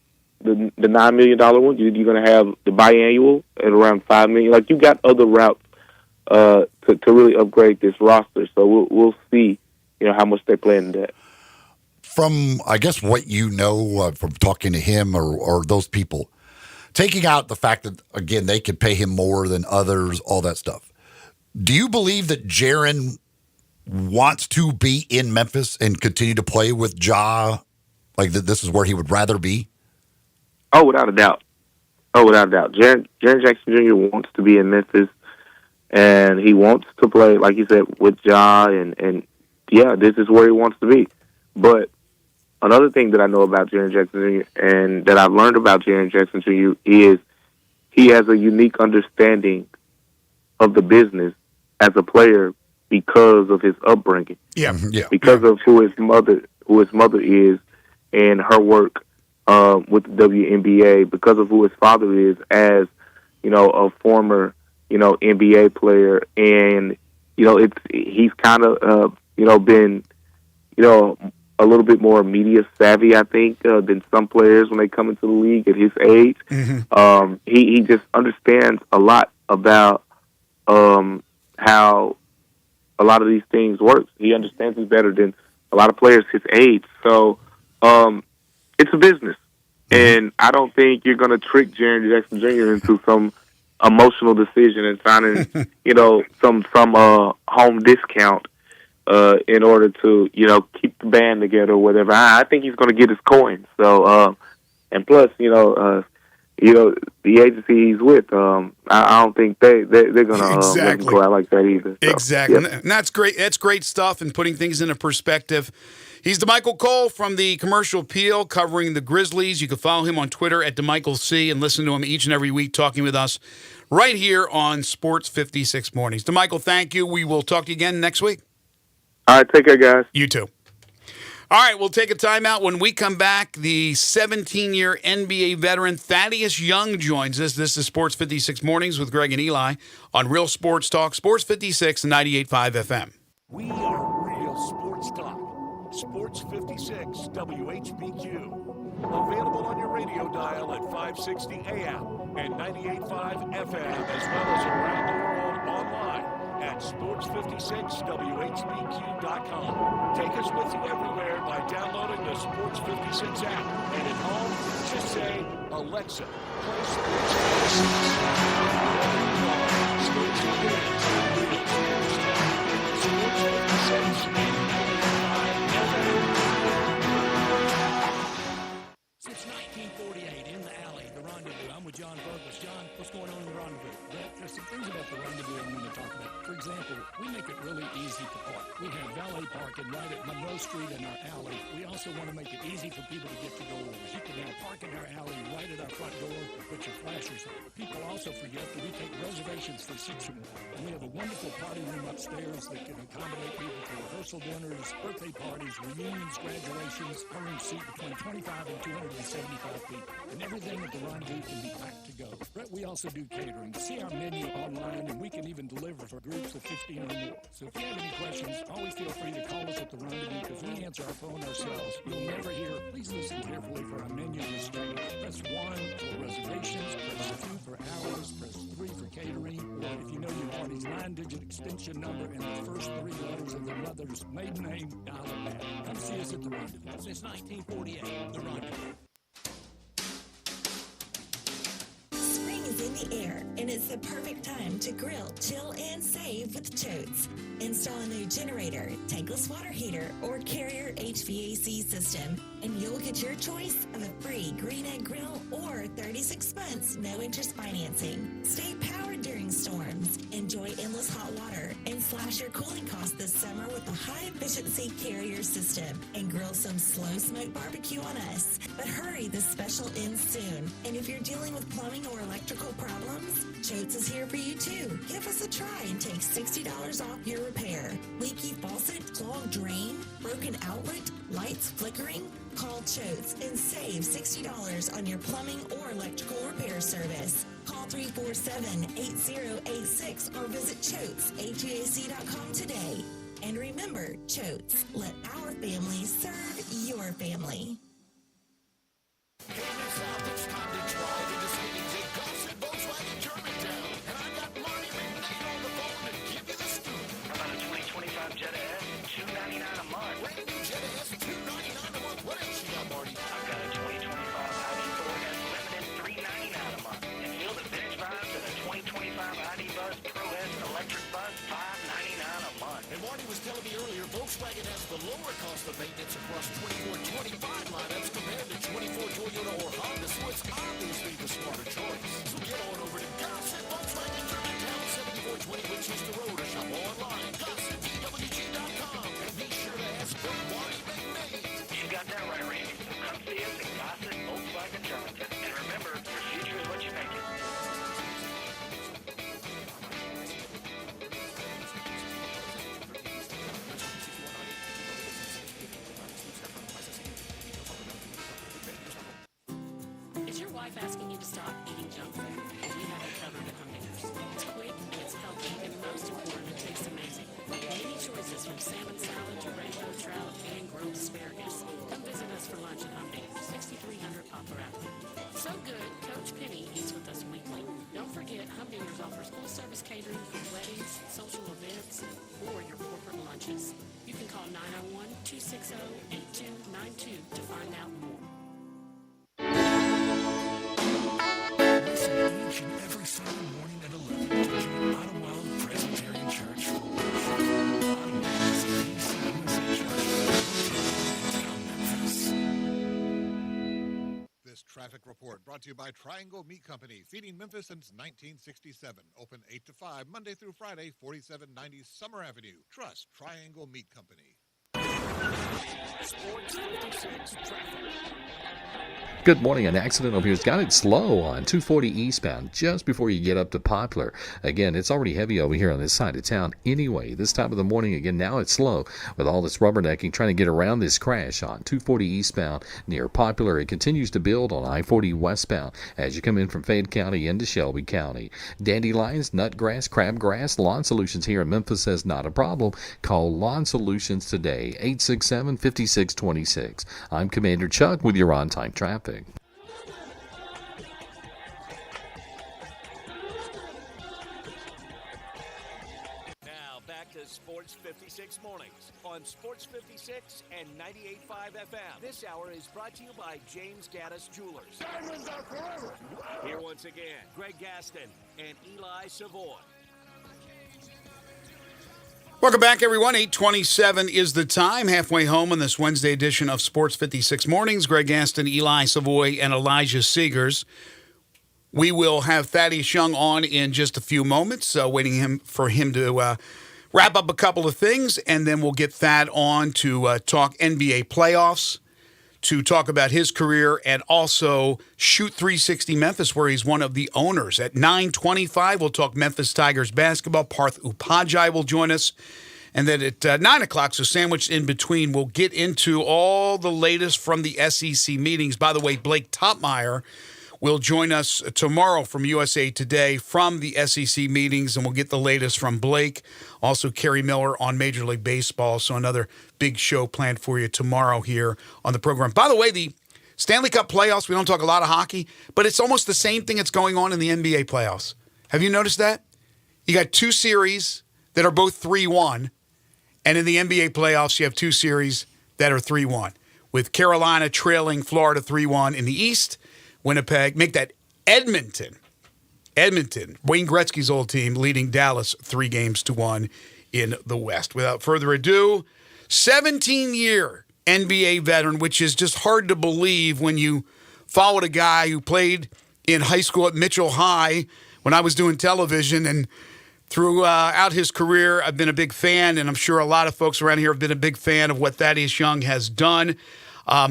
$9 million one, you're going to have the biannual at around $5 million. Like, you got other routes to really upgrade this roster. So we'll see, you know, how much they plan in that. From, I guess, what you know from talking to him or those people, taking out the fact that, again, they could pay him more than others, all that stuff, do you believe that Jaren wants to be in Memphis and continue to play with Ja? Like, that this is where he would rather be? Oh, without a doubt. Jaren Jackson Jr. wants to be in Memphis, and he wants to play, like you said, with Ja, and yeah, this is where he wants to be. But another thing that I know about Jaren Jackson Jr. and that I've learned about Jaren Jackson Jr. is he has a unique understanding of the business as a player because of his upbringing. Because of who his mother is and her work with the WNBA, because of who his father is as, you know, a former, you know, NBA player. And, you know, he's kind of, you know, been, you know, a little bit more media savvy, I think, than some players when they come into the league at his age. He just understands a lot about how a lot of these things work. He understands it better than a lot of players his age. So it's a business. And I don't think you're going to trick Jaren Jackson Jr. into some emotional decision and signing, you know, some home discount in order to, you know, keep the band together or whatever. I think he's going to get his coins. So, and plus, you know, the agency he's with, I don't think they're going to let him go out like that either. So, Exactly. yeah. And that's great. That's great stuff and putting things into perspective. He's DeMichael Cole from the Commercial Appeal covering the Grizzlies. You can follow him on Twitter at DeMichaelC and listen to him each and every week talking with us right here on Sports 56 Mornings. DeMichael, thank you. We will talk to you again next week. All right, take care, guys. You too. All right, we'll take a timeout. When we come back, the 17-year NBA veteran Thaddeus Young joins us. This is Sports 56 Mornings with Greg and Eli on Real Sports Talk, Sports 56 and 98.5 FM. We are Real Sports Talk. Sports 56 WHBQ. Available on your radio dial at 560 AM and 98.5 FM, as well as around the world online at sports56whbq.com. Take us with you everywhere by downloading the Sports 56 app. And at home, just say, Alexa, play Sports 56. Sports 56 and 95 FM. Since 1948, in the alley, the Rendezvous. I'm with John Burgess. John, what's going on in the Rendezvous? Well, there's some things about the Rendezvous I'm going to talk about. For example, we make it really easy to park. We have valet parking right at Monroe Street in our alley. We also want to make it easy for people to get to doors. You can now park in our alley right at our front door and put your flashers on. People also forget that we take reservations for 6 or more. And we have a wonderful party room upstairs that can accommodate people for rehearsal dinners, birthday parties, reunions, graduations. Our rooms seat between 25 and 275 people. And everything at the Rendezvous can be packed to go. But we also do catering. See our menu online, and we can even deliver for groups of 15 or more. So if you have any questions, always feel free to call us at the Rendezvous because we answer our phone ourselves. You'll never hear. Please listen carefully for our menu listing. Press 1 for reservations, press 2 for hours, press 3 for catering, or if you know your party's 9-digit extension number and the first 3 letters of the mother's maiden name, dial it now. Come see us at the Rendezvous. Since 1948, the Rendezvous. Spring is in the air, and it's the perfect time to grill, chill, and save with Totes. Install a new generator, tankless water heater, or Carrier HVAC system, and you'll get your choice of a free green egg grill or 36 months no-interest financing. Stay powered during storms. Enjoy endless hot water and slash your cooling costs this summer with a high-efficiency Carrier system, and grill some slow smoke barbecue on us. But hurry, this special ends soon. And if you're dealing with plumbing or electrical problems, Choates is here for you too. Give us a try and take $60 off your repair. Leaky faucet, clogged drain, broken outlet, lights flickering? Call Choates and save $60 on your plumbing or electrical repair service. Call 347-8086 or visit ChoatesHVAC.com today. And remember, Choates, let our family serve your family. Hey, Miss South, it's time to drive into Sweeney's at Gossett Volkswagen Germantown. And I got Marty McNair on the phone to give you the scoop. How about a 2025 Jetta S? $299 a month. Brand new Jetta S, $299 a month. What else you got, Marty? I've got a 2025 ID Ford S Limited, $399 a month. And feel the vintage vibes in a 2025 ID Buzz Pro S electric bus, $599 a month. And Marty was telling me earlier, Volkswagen has the lower cost of maintenance across 24, 25 lineups compared to 24 Toyota or Honda, so it's obviously the smarter choice. So get on over to Gossett Volkswagen Germantown, 7420 Winchester Road, or shop online, GossettVWG.com, and be sure to ask for Marty McNair. You got that right, Randy. So come see us at Gossett Volkswagen Germantown. And remember, your future is what you make it. Is your wife asking you to stop eating junk food? We have it covered at Humdingers. It's quick, it's healthy, and most important, it tastes amazing. Many choices from salmon salad to rainbow trout and grilled asparagus. Come visit us for lunch at Humdingers, 6300 Poplar Avenue. So good, Coach Penny eats with us weekly. Don't forget, Humdingers offers full-service catering for weddings, social events, or your corporate lunches. You can call 901-260-8292 to find out more. Listen each and every Sunday morning at 11 to join Ottawa Presbyterian Church for worship. Ottawa is a PCUSA church in Memphis. This traffic report brought to you by Triangle Meat Company, feeding Memphis since 1967. Open 8 to 5, Monday through Friday, 4790 Summer Avenue. Trust Triangle Meat Company. Sports 56 traffic. Good morning. An accident over here has got it slow on 240 eastbound just before you get up to Poplar. Again, it's already heavy over here on this side of town anyway. This time of the morning, again, now it's slow with all this rubbernecking trying to get around this crash on 240 eastbound near Poplar. It continues to build on I-40 westbound as you come in from Fayette County into Shelby County. Dandelions, nutgrass, crabgrass, Lawn Solutions here in Memphis says not a problem. Call Lawn Solutions today, 867-5626. I'm Commander Chuck with your on-time traffic. Now back to Sports 56 mornings on Sports 56 and 98.5 FM. This hour is brought to you by James Gaddis Jewelers. Diamonds are forever. Here once again, Greg Gaston and Eli Savoy. Welcome back, everyone. 8:27 is the time. Halfway home on this Wednesday edition of Sports 56 Mornings. Greg Gaston, Eli Savoy, and Elijah Seegers. We will have Thaddeus Young on in just a few moments, waiting for him to wrap up a couple of things, and then we'll get Thad on to talk NBA playoffs, to talk about his career, and also Shoot 360 Memphis, where he's one of the owners. At 9:25, we'll talk Memphis Tigers basketball. Parth Upadhyay will join us. And then at 9 o'clock, so sandwiched in between, we'll get into all the latest from the SEC meetings. By the way, Blake Topmeyer will join us tomorrow from USA Today from the SEC meetings, and we'll get the latest from Blake. Also, Kerry Miller on Major League Baseball. So another big show planned for you tomorrow here on the program. By the way, the Stanley Cup playoffs, we don't talk a lot of hockey, but it's almost the same thing that's going on in the NBA playoffs. Have you noticed that? You got two series that are both 3-1, and in the NBA playoffs, you have two series that are 3-1, with Carolina trailing Florida 3-1 in the East. Winnipeg, make that Edmonton, Wayne Gretzky's old team, leading Dallas 3-1 in the West. Without further ado, 17-year NBA veteran, which is just hard to believe when you followed a guy who played in high school at Mitchell High when I was doing television, and throughout his career, I've been a big fan, and I'm sure a lot of folks around here have been a big fan of what Thaddeus Young has done.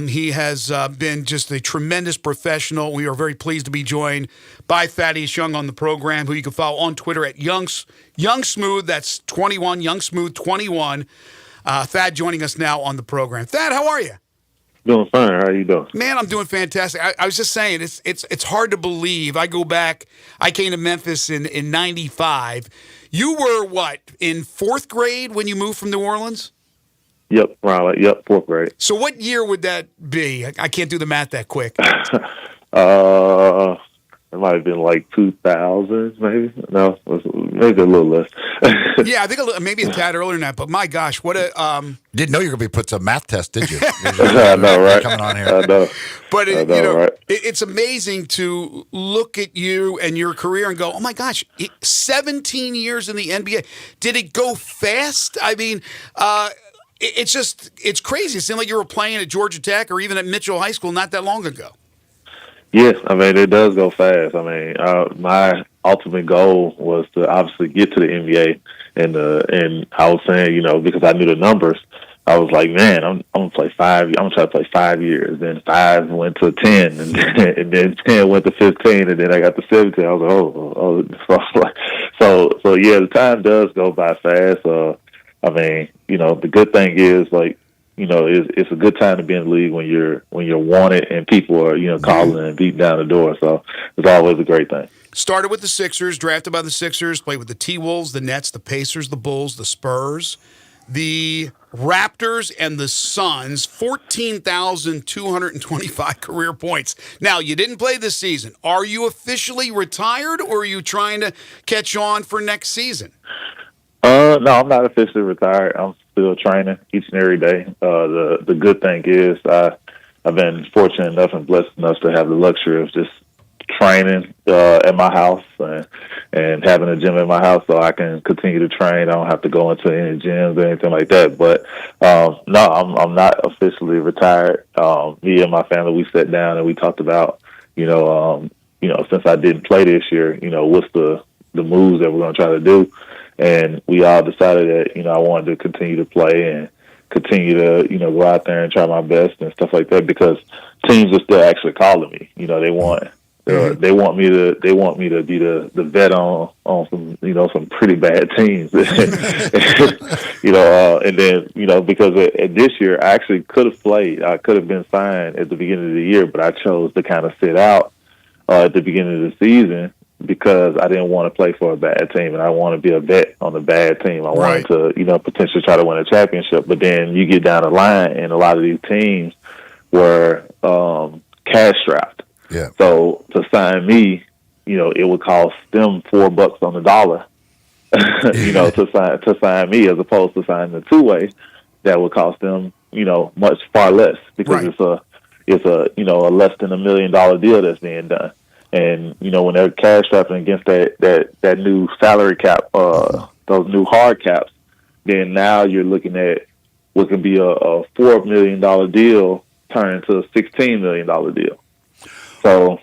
He has been just a tremendous professional. We are very pleased to be joined by Thaddeus Young on the program, who you can follow on Twitter at Young Smooth. That's 21, Young Smooth 21. Thad joining us now on the program. Thad, how are you? Doing fine. How you doing? Man, I'm doing fantastic. I was just saying, it's hard to believe. I go back. I came to Memphis in '95. You were what, in fourth grade when you moved from New Orleans? Yep, right. Yep, fourth grade. So what year would that be? I can't do the math that quick. It might have been like 2000, maybe. No, maybe a little less. Yeah, I think maybe a tad earlier than that. But my gosh, what a didn't know you were going to be put to a math test, did you? I know, right? Coming on here. I know. But I know, right? it's amazing to look at you and your career and go, oh my gosh, 17 years in the NBA. Did it go fast? I mean, it's crazy. It seemed like you were playing at Georgia Tech or even at Mitchell High School not that long ago. Yes, I mean, it does go fast. I mean, my ultimate goal was to obviously get to the NBA, and I was saying, because I knew the numbers, I was like, man, I'm gonna play 5. I'm gonna try to play 5 years. Then 5 went to 10, and then 10 went to 15, and then I got to 17. I was like, so yeah, the time does go by fast. I mean, the good thing is like, it's a good time to be in the league when you're wanted and people are, calling and beating down the door. So it's always a great thing. Started with the Sixers, drafted by the Sixers, played with the T-Wolves, the Nets, the Pacers, the Bulls, the Spurs, the Raptors, and the Suns. 14,225 career points. Now, you didn't play this season. Are you officially retired, or are you trying to catch on for next season? No, I'm not officially retired. I'm still training each and every day. The good thing is I've been fortunate enough and blessed enough to have the luxury of just training at my house and having a gym at my house, so I can continue to train. I don't have to go into any gyms or anything like that. But no, I'm not officially retired. Me and my family, we sat down and we talked about since I didn't play this year, what's the moves that we're going to try to do. And we all decided that, I wanted to continue to play and continue to, go out there and try my best and stuff like that, because teams are still actually calling me. They want me to be the vet on some, some pretty bad teams. And then, because this year I actually could have played. I could have been signed at the beginning of the year, but I chose to kind of sit out at the beginning of the season, because I didn't want to play for a bad team, and I want to be a vet on the bad team. I wanted to, potentially try to win a championship. But then you get down the line, and a lot of these teams were cash strapped. Yeah. So to sign me, it would cost them $4 on the dollar, to sign me, as opposed to signing the two-way that would cost them, much far less, because it's a less than $1 million deal that's being done. And, when they're cash strapping against that new salary cap, those new hard caps, then now you're looking at what can be a $4 million deal turn into a $16 million deal. So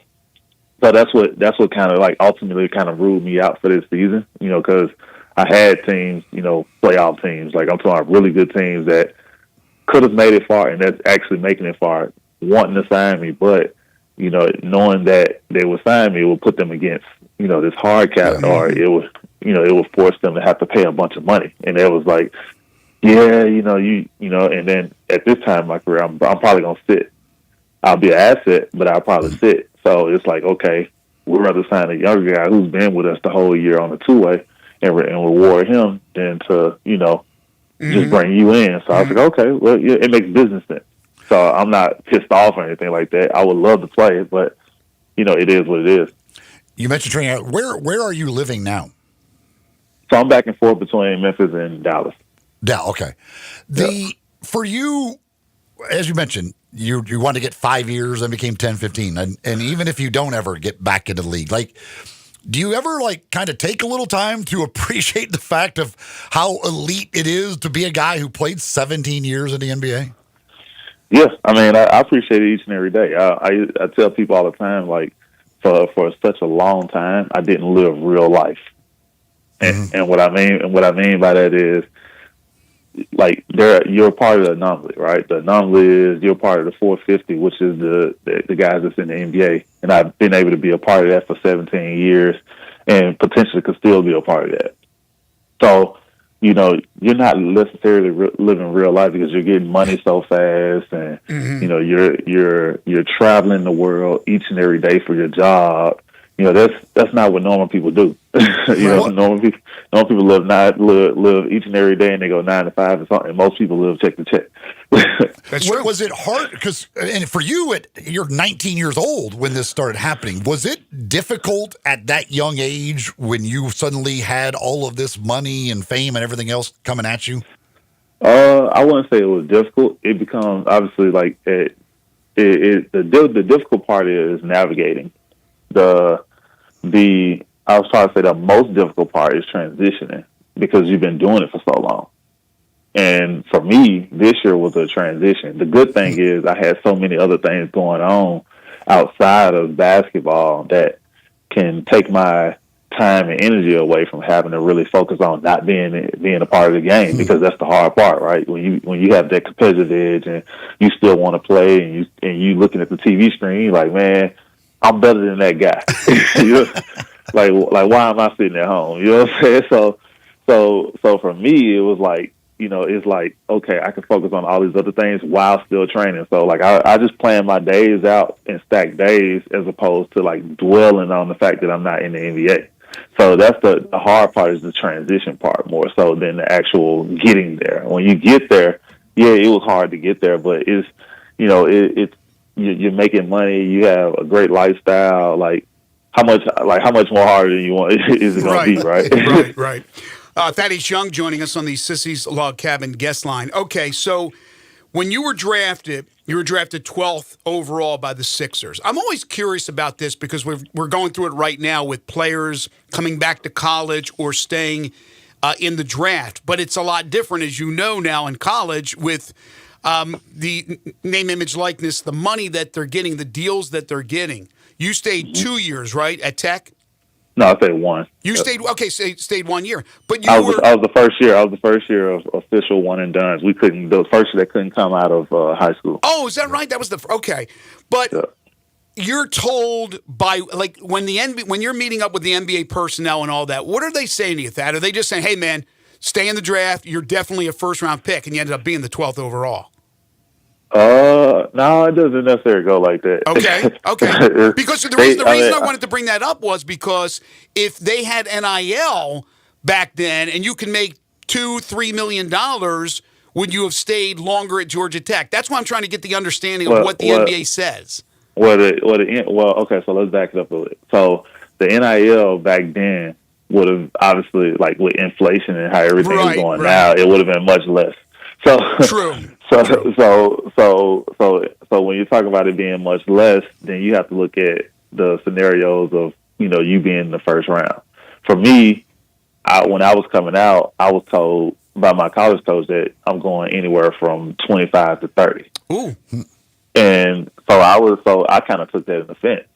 that's what kind of like ultimately kind of ruled me out for this season, because I had teams, playoff teams, like I'm talking about really good teams that could have made it far, and that's actually making it far, wanting to sign me, but knowing that they would sign me, it would put them against, this hard cap, or it would force them to have to pay a bunch of money. And it was like, and then at this time in my career, I'm probably going to sit. I'll be an asset, but I'll probably sit. So it's like, okay, we'd rather sign a younger guy who's been with us the whole year on a two-way and reward him than to, just bring you in. So I was like, okay, well, yeah, it makes business sense. So I'm not pissed off or anything like that. I would love to play, but it is what it is. You mentioned training out. Where are you living now? So I'm back and forth between Memphis and Dallas. Okay. For you, as you mentioned, you wanted to get 5 years and became 10, 15. And even if you don't ever get back into the league, like, do you ever kind of take a little time to appreciate the fact of how elite it is to be a guy who played 17 years in the NBA? Yes, I mean, I appreciate it each and every day. I tell people all the time, like, for such a long time, I didn't live real life. And what I mean by that is, like, you're a part of the anomaly, right? The anomaly is you're part of the 450, which is the guys that's in the NBA, and I've been able to be a part of that for 17 years, and potentially could still be a part of that. So you know, you're not necessarily living real life because you're getting money so fast, and you know, you're traveling the world each and every day for your job. You know, that's not what normal people do. You know, normal people live each and every day, and they go 9 to 5 or something. And most people live check to check. Was it hard? Because, and for you, you're 19 years old when this started happening. Was it difficult at that young age when you suddenly had all of this money and fame and everything else coming at you? I wouldn't say it was difficult. It becomes obviously like the difficult part is navigating. I was trying to say the most difficult part is transitioning because you've been doing it for so long. And for me, this year was a transition. The good thing is I had so many other things going on outside of basketball that can take my time and energy away from having to really focus on not being a part of the game, because that's the hard part, right? When you have that competitive edge and you still want to play, and you looking at the TV screen, you're like, man, I'm better than that guy. You know? like why am I sitting at home? You know what I'm saying? So for me, it was like, you know, it's like, okay, I can focus on all these other things while still training. So like I just plan my days out and stack days as opposed to like dwelling on the fact that I'm not in the NBA. So that's the hard part, is the transition part more so than the actual getting there. When you get there, yeah, it was hard to get there, but it's, you know, you're making money, you have a great lifestyle. Like how much more harder than you want is it going to be, right? Right. Thaddeus Young joining us on the Sissy's Log Cabin guest line. Okay, so when you were drafted 12th overall by the Sixers. I'm always curious about this because we're going through it right now with players coming back to college or staying in the draft. But it's a lot different, as you know, now in college with the name, image, likeness, the money that they're getting, the deals that they're getting. You stayed 2 years, right, at Tech? No, I stayed 1. You stayed 1 year, but I was the first year. I was the first year of official one and dones. We couldn't. The first year that couldn't come out of high school. Oh, is that right? That was okay. But you're told by like when you're meeting up with the NBA personnel and all that. What are they saying to you, Thad? Are they just saying, "Hey, man, stay in the draft. You're definitely a first round pick," and you ended up being the 12th overall? No, it doesn't necessarily go like that. Okay. Because the reason I wanted to bring that up was because if they had NIL back then and you can make $2-3 million, would you have stayed longer at Georgia Tech? That's why I'm trying to get the understanding of what the NBA says. Okay, so let's back it up a little. So the NIL back then would have obviously, like with inflation and how everything is going now, it would have been much less. So true. So when you talk about it being much less, then you have to look at the scenarios of, you know, you being in the first round. For me, when I was coming out, I was told by my college coach that I'm going anywhere from 25 to 30. Ooh. And so I kind of took that in offense.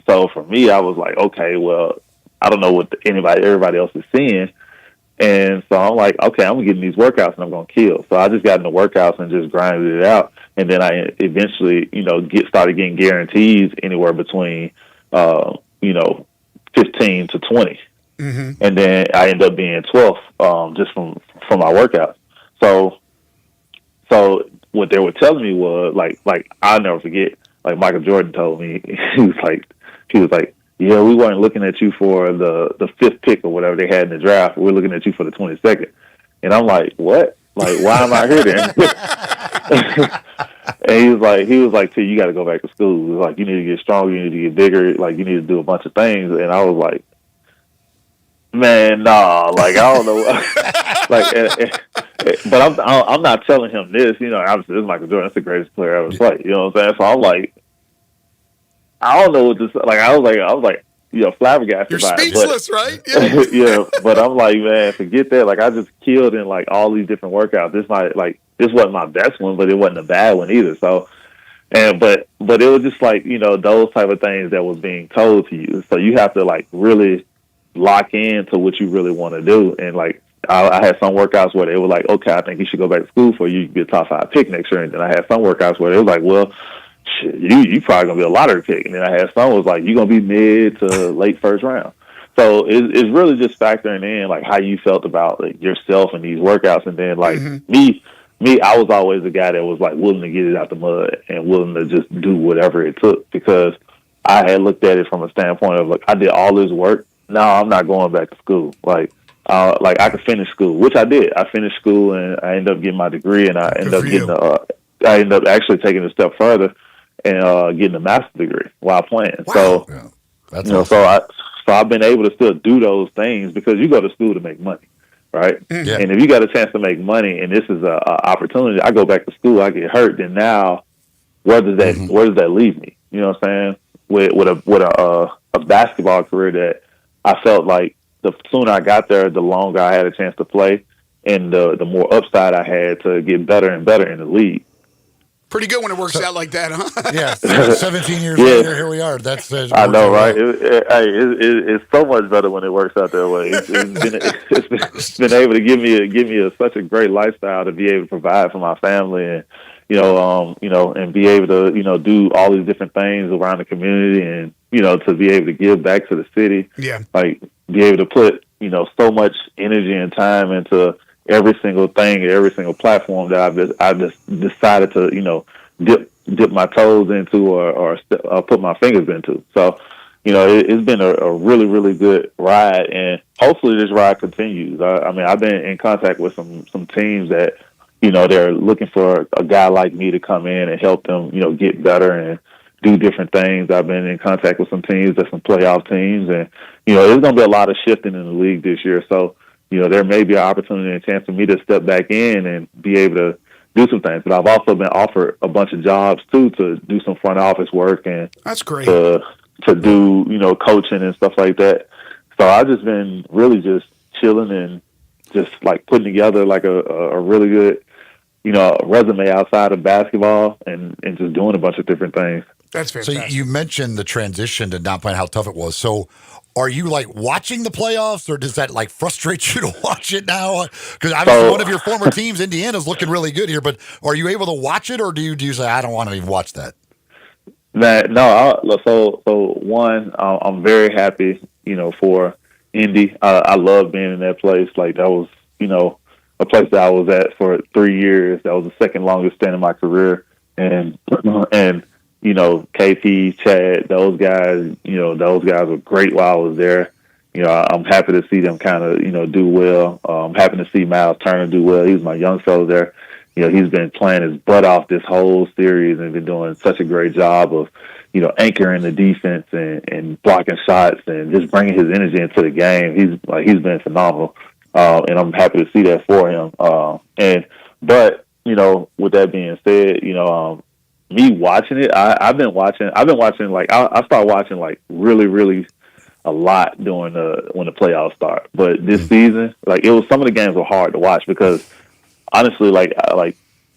So for me, I was like, okay, well, I don't know what everybody else is seeing. And so I'm like, okay, I'm getting these workouts and I'm going to kill. So I just got in the workouts and just grinded it out. And then I eventually, you know, started getting guarantees anywhere between, 15 to 20. Mm-hmm. And then I ended up being 12th, just from my workouts. So what they were telling me was like I'll never forget, like Michael Jordan told me, he was like, yeah, we weren't looking at you for the 5th pick or whatever they had in the draft. We're looking at you for the 22nd. And I'm like, what? Like, why am I here then? And he was like, T, you got to go back to school. He was like, you need to get stronger. You need to get bigger. Like, you need to do a bunch of things. And I was like, man, nah, like, I don't know. But I'm not telling him this. You know, obviously, this is Michael Jordan. That's the greatest player ever played. You know what I'm saying? So I'm like, I don't know what to say. Like, I was like, you know, flabbergasted. You're speechless, right? Yeah. Yeah, but I'm like, man, forget that. Like, I just killed in like all these different workouts. This wasn't my best one, but it wasn't a bad one either. So, but it was just like, you know, those type of things that was being told to you. So you have to like really lock into what you really want to do. And like, I had some workouts where they were like, okay, I think you should go back to school for you to be a top 5 pick next year. And then I had some workouts where they was like, well, shit, you probably gonna be a lottery pick. And then I had some was like, you're gonna be mid to late first round. So it's really just factoring in like how you felt about like yourself and these workouts, and then like me, I was always the guy that was like willing to get it out the mud and willing to just do whatever it took, because I had looked at it from a standpoint of like, I did all this work. Now I'm not going back to school. Like I could finish school, which I did. I finished school and I ended up getting my degree, and I ended up getting I ended up actually taking it a step further and getting a master's degree while playing. Wow. So That's you know, awesome. so I've been able to still do those things because you go to school to make money, right? Yeah. And if you got a chance to make money, and this is a opportunity, I go back to school, I get hurt, then now where does that leave me? You know what I'm saying? With a basketball career that I felt like the sooner I got there, the longer I had a chance to play, and the more upside I had to get better and better in the league. Pretty good when it works out like that, huh? Yeah, 17 years later, here we are. That's I know, right? It's so much better when it works out that way. It's been able to give me such a great lifestyle to be able to provide for my family, and and be able to do all these different things around the community, and to be able to give back to the city. Yeah, like be able to put so much energy and time into every single thing, every single platform that I've just decided to, dip my toes into or put my fingers into. So, it's been a really, really good ride, and hopefully this ride continues. I mean, I've been in contact with some teams that, they're looking for a guy like me to come in and help them, get better and do different things. I've been in contact with some teams, that's some playoff teams, and, there's going to be a lot of shifting in the league this year. So, there may be an opportunity and a chance for me to step back in and be able to do some things. But I've also been offered a bunch of jobs too, to do some front office work, and that's great. To do, coaching and stuff like that. So I've just been really just chilling and just like putting together like a really good, resume outside of basketball, and just doing a bunch of different things. That's fantastic. So you mentioned the transition to not playing, how tough it was. So are you like watching the playoffs, or does that like frustrate you to watch it now? Because obviously one of your former teams, Indiana's looking really good here, but are you able to watch it, or do you say, I don't want to even watch that? So one, I'm very happy, for Indy. I love being in that place. Like that was, a place that I was at for 3 years. That was the second longest stint in my career. And KP, Chad, those guys were great while I was there. I'm happy to see them kind of, do well. I'm happy to see Miles Turner do well. He was my young fellow there. He's been playing his butt off this whole series and been doing such a great job of, anchoring the defense and blocking shots and just bringing his energy into the game. He's been phenomenal. And I'm happy to see that for him. But with that being said, me watching it, I've been watching like I started watching like really, really a lot during when the playoffs start. But this season, like it was, some of the games were hard to watch because honestly,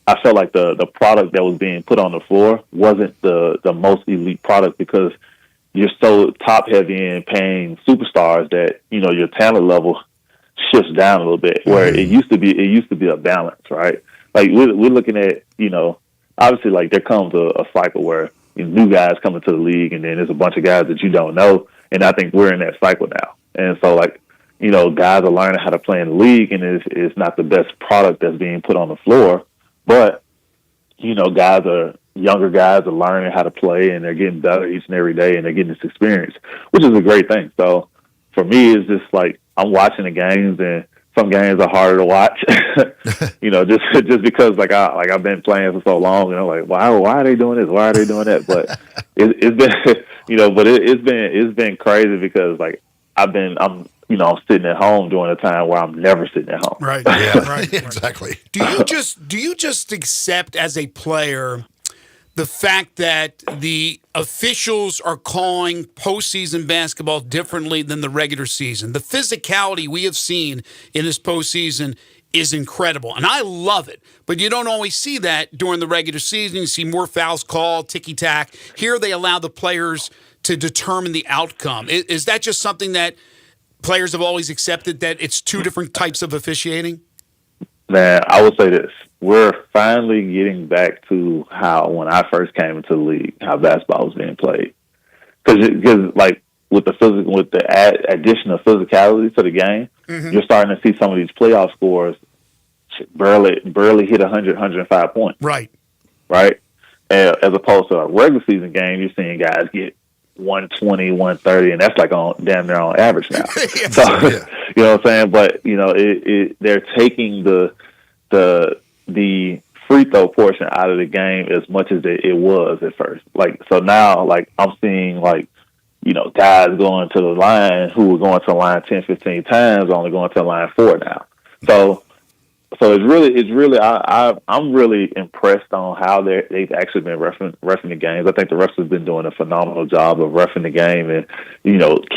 I felt like the product that was being put on the floor wasn't the most elite product, because you're so top heavy in paying superstars that your talent level shifts down a little bit, where it used to be a balance, right? Like we're looking at, obviously, like there comes a cycle where new guys come into the league, and then there's a bunch of guys that you don't know, and I think we're in that cycle now. And so, like, guys are learning how to play in the league, and it's not the best product that's being put on the floor, but younger guys are learning how to play, and they're getting better each and every day, and they're getting this experience, which is a great thing. So for me, it's just like I'm watching the games, and some games are harder to watch, just because like I've been playing for so long, and I'm like, why are they doing this? Why are they doing that? But it's been, but it's been crazy because like I'm sitting at home during a time where I'm never sitting at home. Right. Yeah. Right. Exactly. Do you just accept as a player the fact that the officials are calling postseason basketball differently than the regular season? The physicality we have seen in this postseason is incredible, and I love it. But you don't always see that during the regular season. You see more fouls called, ticky-tack. Here they allow the players to determine the outcome. Is that just something that players have always accepted, that it's two different types of officiating? Man, I would say this. We're finally getting back to how, when I first came into the league, how basketball was being played. Because like, with the addition of physicality to the game, you're starting to see some of these playoff scores barely hit 100, 105 points. Right. As opposed to a regular season game, you're seeing guys get 120, 130, and that's like damn near on average now. Yes. So, you know what I'm saying? But they're taking the free throw portion out of the game as much as it was at first. So now, I'm seeing guys going to the line who were going to the line 10, 15 times, only going to the line 4 now. So it's really I'm really impressed on how they've actually been reffing the games. I think the refs have been doing a phenomenal job of reffing the game and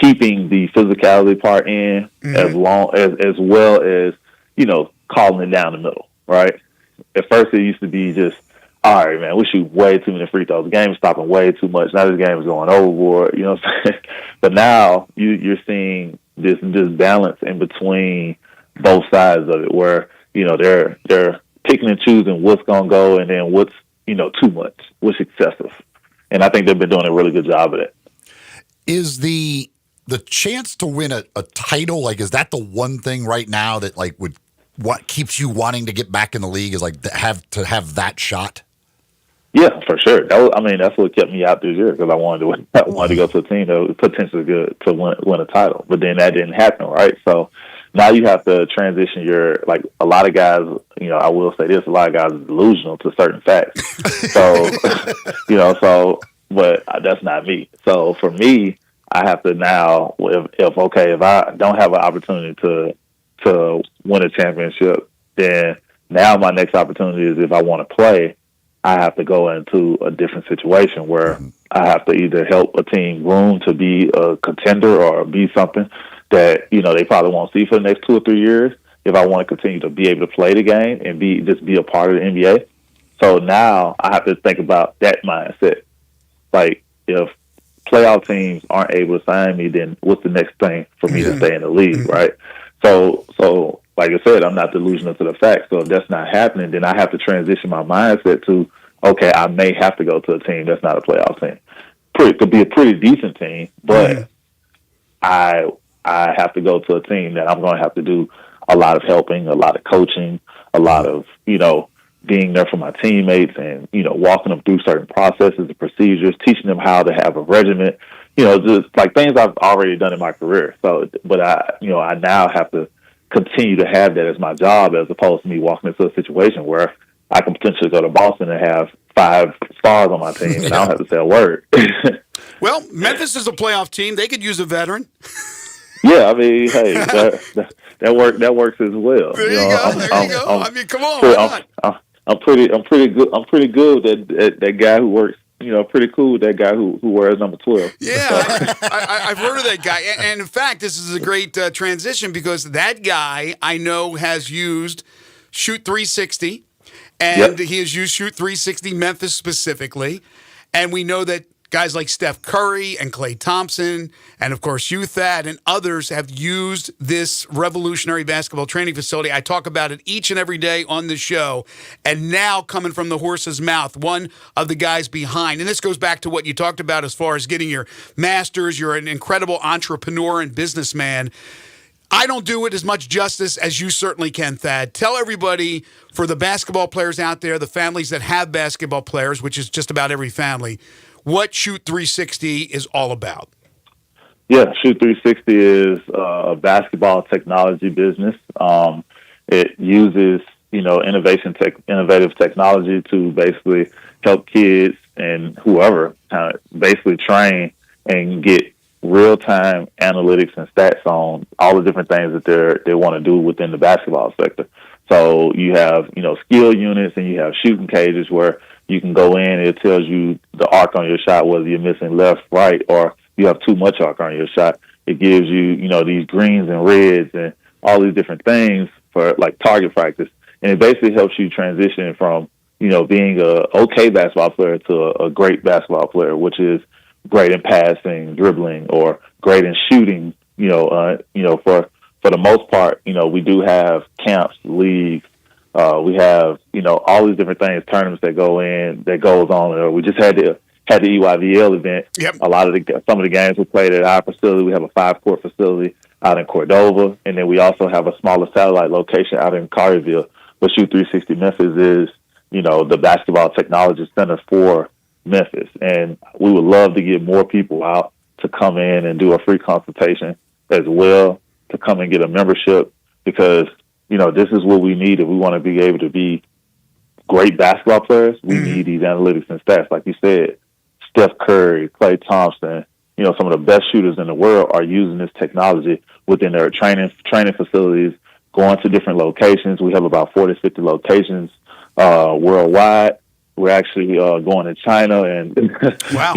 keeping the physicality part in as well as calling it down the middle. Right. At first, it used to be just, all right, man, we shoot way too many free throws. The game is stopping way too much. Now this game is going overboard. You know what I'm saying? But now you're seeing this balance in between both sides of it, where they're picking and choosing what's gonna go and then what's too much, what's excessive. And I think they've been doing a really good job of it. Is the chance to win a title, is that the one thing right now that what keeps you wanting to get back in the league is to have that shot? Yeah, for sure. That's what kept me out this year, because I wanted to go to a team that was potentially good to win a title. But then that didn't happen, right? So now you have to transition a lot of guys, I will say this, a lot of guys are delusional to certain facts. So, but that's not me. So for me, I have to now, if I don't have an opportunity to win a championship, then now my next opportunity is, if I want to play, I have to go into a different situation where I have to either help a team groom to be a contender or be something that they probably won't see for the next 2 or 3 years, if I want to continue to be able to play the game and be a part of the NBA. So now I have to think about that mindset. If playoff teams aren't able to sign me, then what's the next thing for me to stay in the league, right? So like I said, I'm not delusional to the fact. So if that's not happening, then I have to transition my mindset to, okay, I may have to go to a team that's not a playoff team. It could be a pretty decent team, but I have to go to a team that I'm going to have to do a lot of helping, a lot of coaching, a lot of, being there for my teammates and, walking them through certain processes and procedures, teaching them how to have a regimen, just things I've already done in my career. So, but I now have to continue to have that as my job, as opposed to me walking into a situation where I can potentially go to Boston and have 5 stars on my team and I don't have to say a word. Well, Memphis is a playoff team. They could use a veteran. Yeah, hey, that works as well. There you go. Come on, why not? I'm pretty good. I'm pretty good with that guy who works. Pretty cool with that guy who wears number 12. Yeah, I've heard of that guy. And in fact, this is a great transition, because that guy I know has used Shoot 360, and he has used Shoot 360 Memphis specifically. And we know that guys like Steph Curry and Klay Thompson, and of course you, Thad, and others have used this revolutionary basketball training facility. I talk about it each and every day on the show. And now, coming from the horse's mouth, one of the guys behind, and this goes back to what you talked about as far as getting your master's. You're an incredible entrepreneur and businessman. I don't do it as much justice as you certainly can, Thad. Tell everybody, for the basketball players out there, the families that have basketball players, which is just about every family, what Shoot 360 is all about. Yeah, Shoot 360 is a basketball technology business. It uses, innovative technology to basically help kids and whoever basically train and get real-time analytics and stats on all the different things that they want to do within the basketball sector. So you have, skill units, and you have shooting cages where you can go in, it tells you the arc on your shot, whether you're missing left, right, or you have too much arc on your shot. It gives you, these greens and reds and all these different things for target practice. And it basically helps you transition from, being a okay basketball player to a great basketball player, which is great in passing, dribbling, or great in shooting. For the most part, we do have camps, leagues. We have, all these different things, tournaments that goes on. Or we just had the had the EYVL event. Yep. Some of the games were played at our facility. We have a 5-court facility out in Cordova, and then we also have a smaller satellite location out in Collierville. But Shoot 360 Memphis is, the basketball technology center for Memphis, and we would love to get more people out to come in and do a free consultation as well, to come and get a membership, because this is what we need if we want to be able to be great basketball players. We need these analytics and stats. Like you said, Steph Curry, Klay Thompson, some of the best shooters in the world are using this technology within their training facilities, going to different locations. We have about 40, 50 locations worldwide. We're actually going to China, and wow.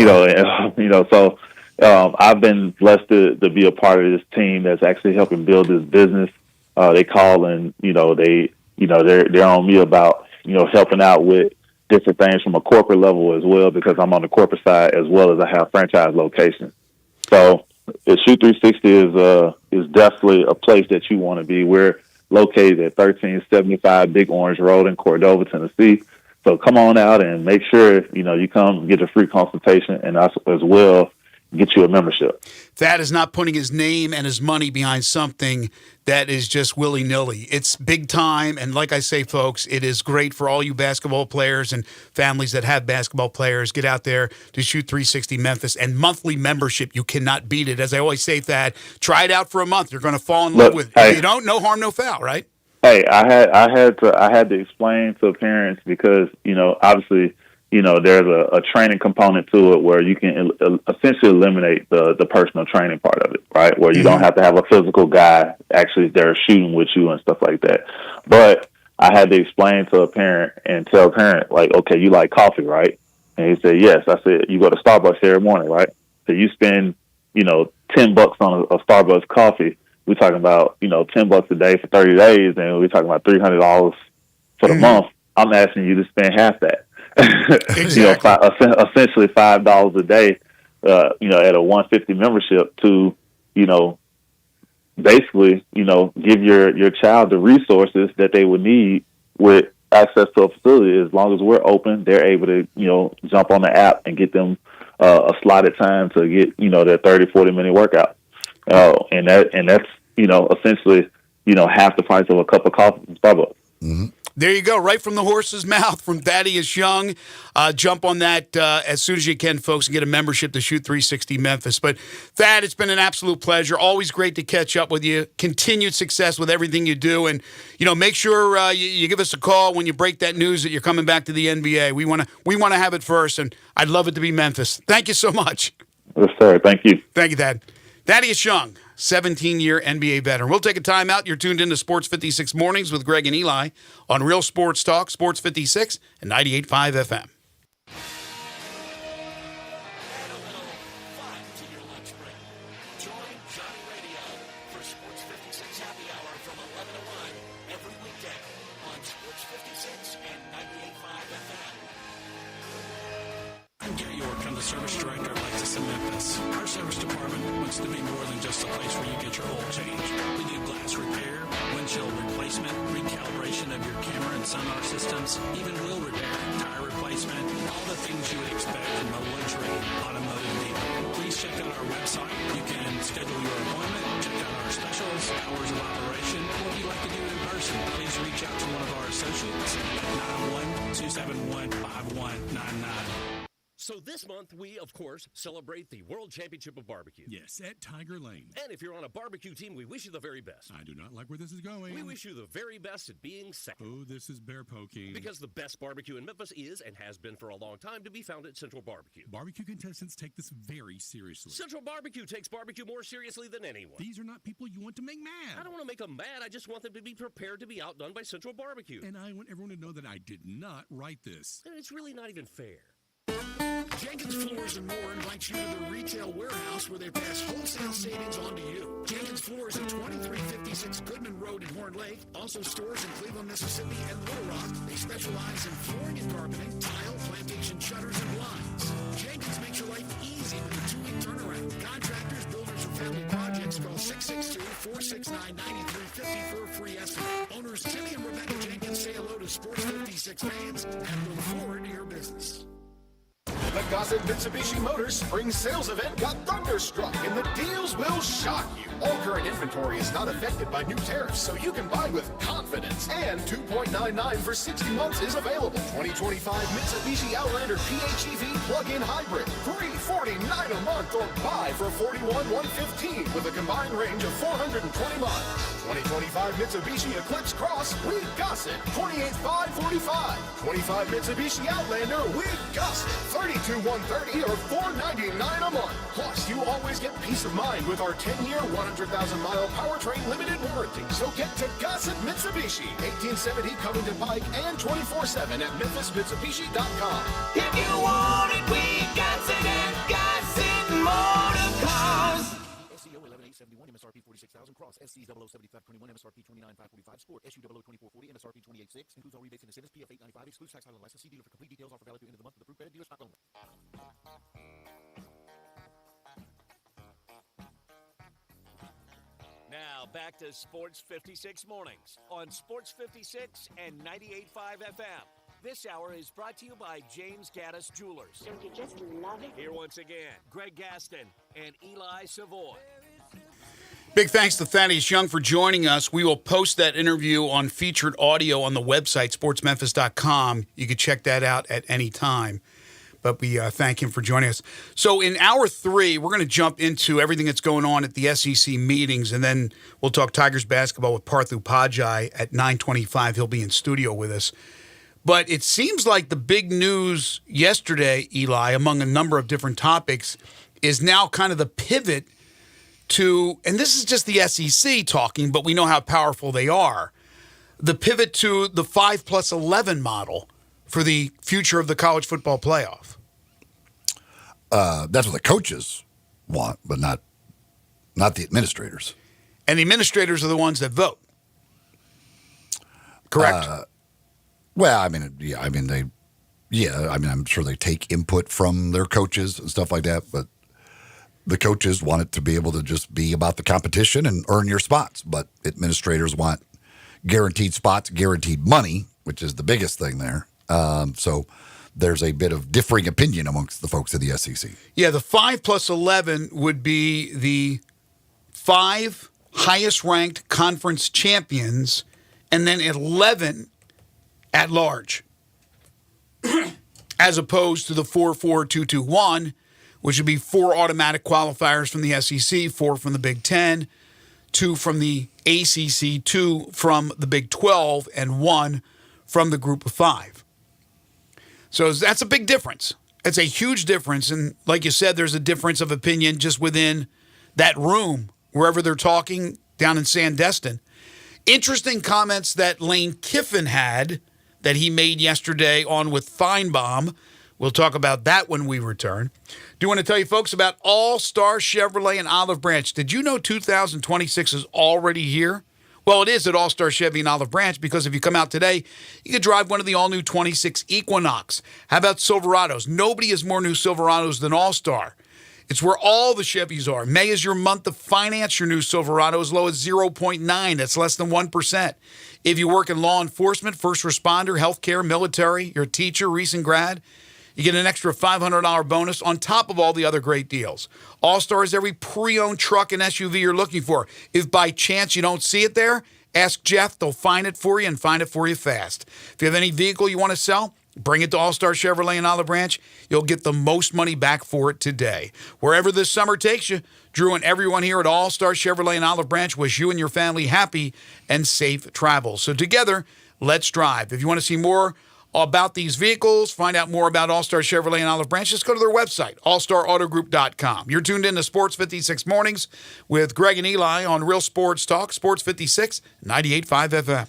So I've been blessed to be a part of this team that's actually helping build this business. They call and they're on me about helping out with different things from a corporate level as well, because I'm on the corporate side as well as I have franchise locations. So Shoot 360 is definitely a place that you want to be. We're located at 1375 Big Orange Road in Cordova, Tennessee. So come on out and make sure you come get a free consultation, and us as well get you a membership. Thad is not putting his name and his money behind something that is just willy-nilly. It's big time, and like I say, folks, it is great for all you basketball players and families that have basketball players. Get out there to Shoot 360 Memphis, and monthly membership, you cannot beat it. As I always say, Thad, try it out for a month. You're going to fall in love with it. If you don't, no harm, no foul, right? Hey, I had to explain to parents, because obviously there's a training component to it where you can essentially eliminate the personal training part of it, right? Where you don't have to have a physical guy actually there shooting with you and stuff like that. But I had to explain to a parent and tell a parent, like, okay, you like coffee, right? And he said, yes. I said, you go to Starbucks every morning, right? So you spend, $10 on a Starbucks coffee. We're talking about, $10 a day for 30 days, and we're talking about $300 for the month. I'm asking you to spend half that. Exactly. Essentially $5 a day, at a 150 membership to, basically, give your child the resources that they would need with access to a facility. As long as we're open, they're able to, jump on the app and get them a slotted time to get, their 30, 40-minute workout. And that's, essentially, half the price of a cup of coffee from Starbucks. Mm-hmm. There you go, right from the horse's mouth from Thaddeus Young. Jump on that as soon as you can, folks, and get a membership to Shoot 360 Memphis. But, Thad, it's been an absolute pleasure. Always great to catch up with you. Continued success with everything you do. And, make sure you give us a call when you break that news that you're coming back to the NBA. We want to have it first, and I'd love it to be Memphis. Thank you so much. Yes, sir. Thank you. Thank you, Thad. Thaddeus Young, 17-year NBA veteran. We'll take a timeout. You're tuned into Sports 56 Mornings with Greg and Eli on Real Sports Talk, Sports 56 and 98.5 FM. I'm Gary York. I'm the service director of Lexus in Memphis. Our service department wants to be more than just a place where you get your oil changed. We do glass repair, windshield replacement, recalibration of your camera and sonar systems, even wheel repair, tire replacement, all the things you would expect from a luxury automotive dealer. Please check out our website. You can schedule your appointment, check out our specials, hours of operation, or if you'd like to do it in person, please reach out to one of our associates at 901-271-5199. So this month, we, of course, celebrate the World Championship of Barbecue. Yes, at Tiger Lane. And if you're on a barbecue team, we wish you the very best. I do not like where this is going. We wish you the very best at being second. Oh, this is bear poking. Because the best barbecue in Memphis is and has been for a long time to be found at Central Barbecue. Barbecue contestants take this very seriously. Central Barbecue takes barbecue more seriously than anyone. These are not people you want to make mad. I don't want to make them mad. I just want them to be prepared to be outdone by Central Barbecue. And I want everyone to know that I did not write this. And it's really not even fair. Jenkins Floors and More invites you to the retail warehouse where they pass wholesale savings on to you. Jenkins Floors at 2356 Goodman Road in Horn Lake. Also stores in Cleveland, Mississippi and Little Rock. They specialize in flooring and carpeting, tile, plantation shutters, and blinds. Jenkins makes your life easy with a 2-week turnaround. Contractors, builders, or family projects call 662-469-9350 for a free estimate. Owners Timmy and Rebecca Jenkins say hello to Sports 56 fans and look forward to your business. The Gossett Mitsubishi Motors Spring Sales Event got thunderstruck, and the deals will shock you. All current inventory is not affected by new tariffs, so you can buy with confidence. And 2.99 for 60 months is available. 2025 Mitsubishi Outlander PHEV plug-in hybrid, $349 a month, or buy for $41,115 with a combined range of 420 miles. 2025 Mitsubishi Eclipse Cross, we Gossett, $28,545. 25 Mitsubishi Outlander, we Gossett, $32,130 or $499 a month. Plus, you always get peace of mind with our 10-year, 100,000-mile powertrain limited warranty. So get to Gossett Mitsubishi, 1870 Covington Pike, and 24/7 at MemphisMitsubishi.com. If you want it, we Gossett and Gossett Motor Cars. SCO 11871, MSRP 46,000, Cross SC 007521, MSRP 29545, Sport SU 002440, MSRP 286, includes all rebates and incentives, PF 895, excludes tax title license. See dealer for complete details. Offer valid through end of the month with approved credit dealer stock only. Now back to Sports 56 mornings on Sports 56 and 98.5 FM. This hour is brought to you by James Gaddis Jewelers. Don't you just love it? Here once again, Greg Gaston and Eli Savoy. Big thanks to Thaddeus Young for joining us. We will post that interview on featured audio on the website, sportsmemphis.com. You can check that out at any time. But we thank him for joining us. So in hour 3, we're going to jump into everything that's going on at the SEC meetings, and then we'll talk Tigers basketball with Parthu Pajai at 9:25. He'll be in studio with us. But it seems like the big news yesterday, Eli, among a number of different topics, is now kind of the pivot to, and this is just the SEC talking, but we know how powerful they are, the pivot to the 5+11 model for the future of the college football playoff. That's what the coaches want, but not the administrators. And the administrators are the ones that vote. Correct? I'm sure they take input from their coaches and stuff like that, but the coaches want it to be able to just be about the competition and earn your spots. But administrators want guaranteed spots, guaranteed money, which is the biggest thing there. So there's a bit of differing opinion amongst the folks at the SEC. Yeah, the 5+11 would be the 5 highest-ranked conference champions and then 11 at large, as opposed to the 4-4-2-2-1, which would be 4 automatic qualifiers from the SEC, 4 from the Big Ten, 2 from the ACC, 2 from the Big 12, and 1 from the Group of 5. So that's a big difference. It's a huge difference. And like you said, there's a difference of opinion just within that room, wherever they're talking down in Sandestin. Interesting comments that Lane Kiffin had that he made yesterday on with Feinbaum. We'll talk about that when we return. Do want to tell you folks about All-Star Chevrolet in Olive Branch. Did you know 2026 is already here? Well, it is at All-Star Chevy in Olive Branch, because if you come out today, you can drive one of the all-new 26 Equinox. How about Silverados? Nobody has more new Silverados than All-Star. It's where all the Chevys are. May is your month to finance your new Silverado as low as 0.9. That's less than 1%. If you work in law enforcement, first responder, healthcare, military, you're a teacher, recent grad, you get an extra $500 bonus on top of all the other great deals. All-Star is every pre-owned truck and SUV you're looking for. If by chance you don't see it there, ask Jeff. They'll find it for you and find it for you fast. If you have any vehicle you want to sell, bring it to All-Star Chevrolet in Olive Branch. You'll get the most money back for it today. Wherever this summer takes you, Drew and everyone here at All-Star Chevrolet in Olive Branch wish you and your family happy and safe travels. So together, let's drive. If you want to see more about these vehicles, find out more about All-Star Chevrolet in Olive Branch, just go to their website, allstarautogroup.com. You're tuned in to Sports 56 Mornings with Greg and Eli on Real Sports Talk, Sports 56, 98.5 FM.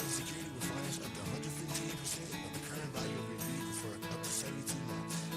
Security will finance up to 115% of the current value of your vehicle for up to 72 months.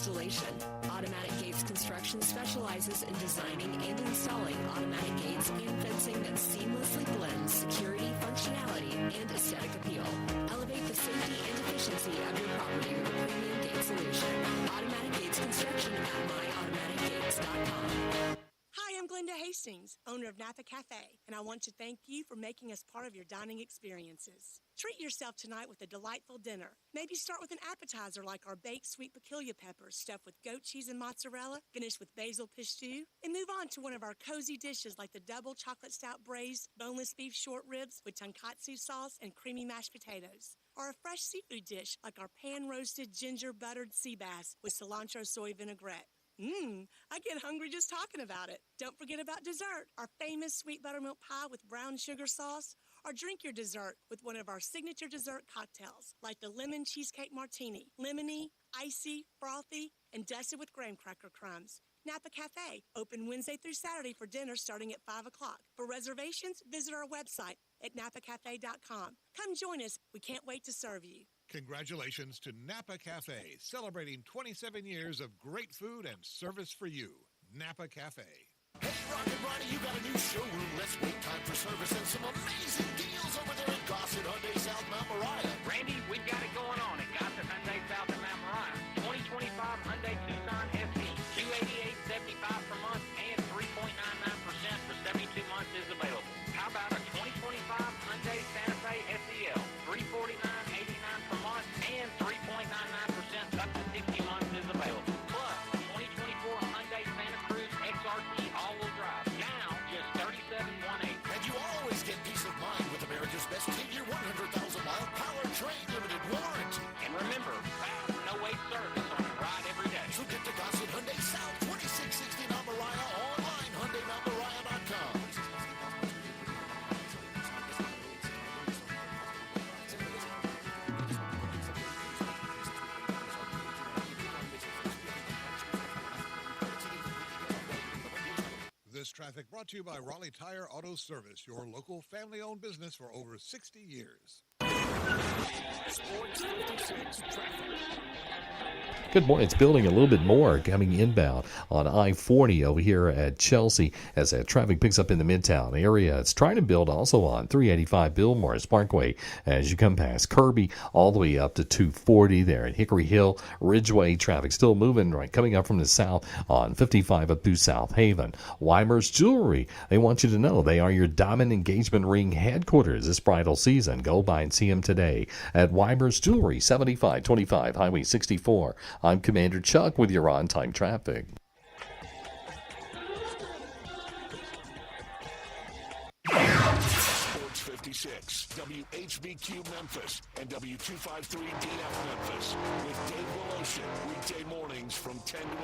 installation. Automatic Gates Construction specializes in designing and installing automatic gates and fencing that seamlessly blends security, functionality, and aesthetic appeal. Elevate the safety and efficiency of your property with a premium gate solution. Automatic Gates Construction at myautomaticgates.com. Hi, I'm Glenda Hastings, owner of Napa Cafe, and I want to thank you for making us part of your dining experiences. Treat yourself tonight with a delightful dinner. Maybe start with an appetizer like our baked sweet peculiar peppers stuffed with goat cheese and mozzarella, finished with basil pistou, and move on to one of our cozy dishes like the double chocolate stout braised boneless beef short ribs with tonkatsu sauce and creamy mashed potatoes. Or a fresh seafood dish like our pan-roasted ginger buttered sea bass with cilantro soy vinaigrette. I get hungry just talking about it. Don't forget about dessert, our famous sweet buttermilk pie with brown sugar sauce, or drink your dessert with one of our signature dessert cocktails, like the lemon cheesecake martini, lemony, icy, frothy, and dusted with graham cracker crumbs. Napa Cafe, open Wednesday through Saturday for dinner starting at 5 o'clock. For reservations, visit our website at napacafe.com. Come join us. We can't wait to serve you. Congratulations to Napa Cafe, celebrating 27 years of great food and service for you. Napa Cafe. Hey, Rock and Ronnie, you got a new showroom. Let's wait time for service and some amazing deals over there at Gossett Hyundai South Mount Moriah. Randy, we've got it going on at Gossett Hyundai South in Mount Moriah. 2025 Hyundai Tucson SE, $288.75 per month and 3.99% for 72 months is available. How about a 2025 Hyundai Santa Fe SEL, $349.89 per month and 3.99% up to 60 months is available. Plus, 2024 Hyundai Santa Cruz XRT all-wheel drive, now just $37,180. And you always get peace of mind with America's best 10-year, 100,000-mile powertrain limited warranty. And remember, fast, no-wait service on the ride every day. So get to Gossett Hyundai South, 2660 Mount Moriah, online, HyundaiMountMoriah.com. This traffic brought to you by Raleigh Tire Auto Service, your local family-owned business for over 60 years. Sports 56 traffic. Good morning. It's building a little bit more coming inbound on I-40 over here at Chelsea as that traffic picks up in the Midtown area. It's trying to build also on 385 Billmore Parkway as you come past Kirby all the way up to 240 there at Hickory Hill. Ridgeway traffic still moving right coming up from the south on 55 up through South Haven. Weimer's Jewelry, they want you to know they are your diamond engagement ring headquarters this bridal season. Go by and see them today at Weimer's Jewelry, 7525 Highway 64. I'm Commander Chuck with your on-time traffic. Sports 56, WHBQ Memphis, and W253DF Memphis with Dave Woloshin, weekday mornings from 10 to 11.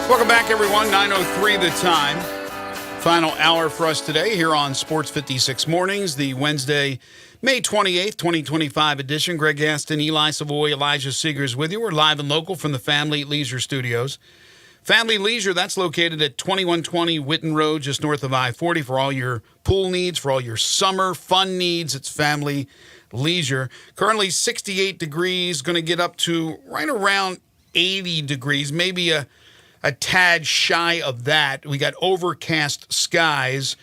Welcome back, everyone. 9:03 the time. Final hour for us today here on Sports 56 Mornings, the Wednesday, May 28th, 2025 edition. Greg Gaston, Eli Savoy, Elijah Seegers with you. We're live and local from the Family Leisure Studios. Family Leisure, that's located at 2120 Witten Road, just north of I-40 for all your pool needs, for all your summer fun needs. It's Family Leisure. Currently 68 degrees, going to get up to right around 80 degrees, maybe a tad shy of that. We got overcast skies.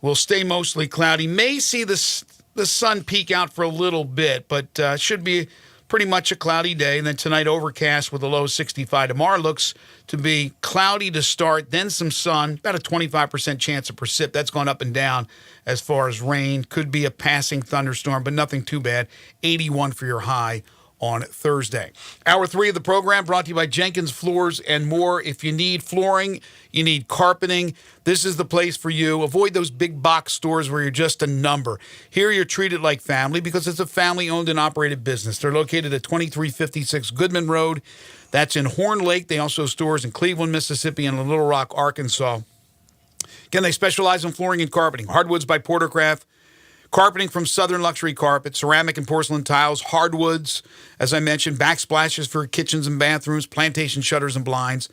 Will stay mostly cloudy. May see the sun peek out for a little bit, but should be pretty much a cloudy day. And then tonight, overcast with a low 65. Tomorrow looks to be cloudy to start, then some sun, about a 25% chance of precip. That's gone up and down as far as rain. Could be a passing thunderstorm, but nothing too bad. 81 for your high on Thursday. Hour 3 of the program brought to you by Jenkins Floors and More. If you need flooring, you need carpeting, this is the place for you. Avoid those big box stores where you're just a number. Here you're treated like family because it's a family-owned and operated business. They're located at 2356 Goodman Road. That's in Horn Lake. They also have stores in Cleveland, Mississippi, and Little Rock, Arkansas. Again, they specialize in flooring and carpeting. Hardwoods by Portercraft. Carpeting from Southern Luxury Carpet, ceramic and porcelain tiles, hardwoods, as I mentioned, backsplashes for kitchens and bathrooms, plantation shutters and blinds.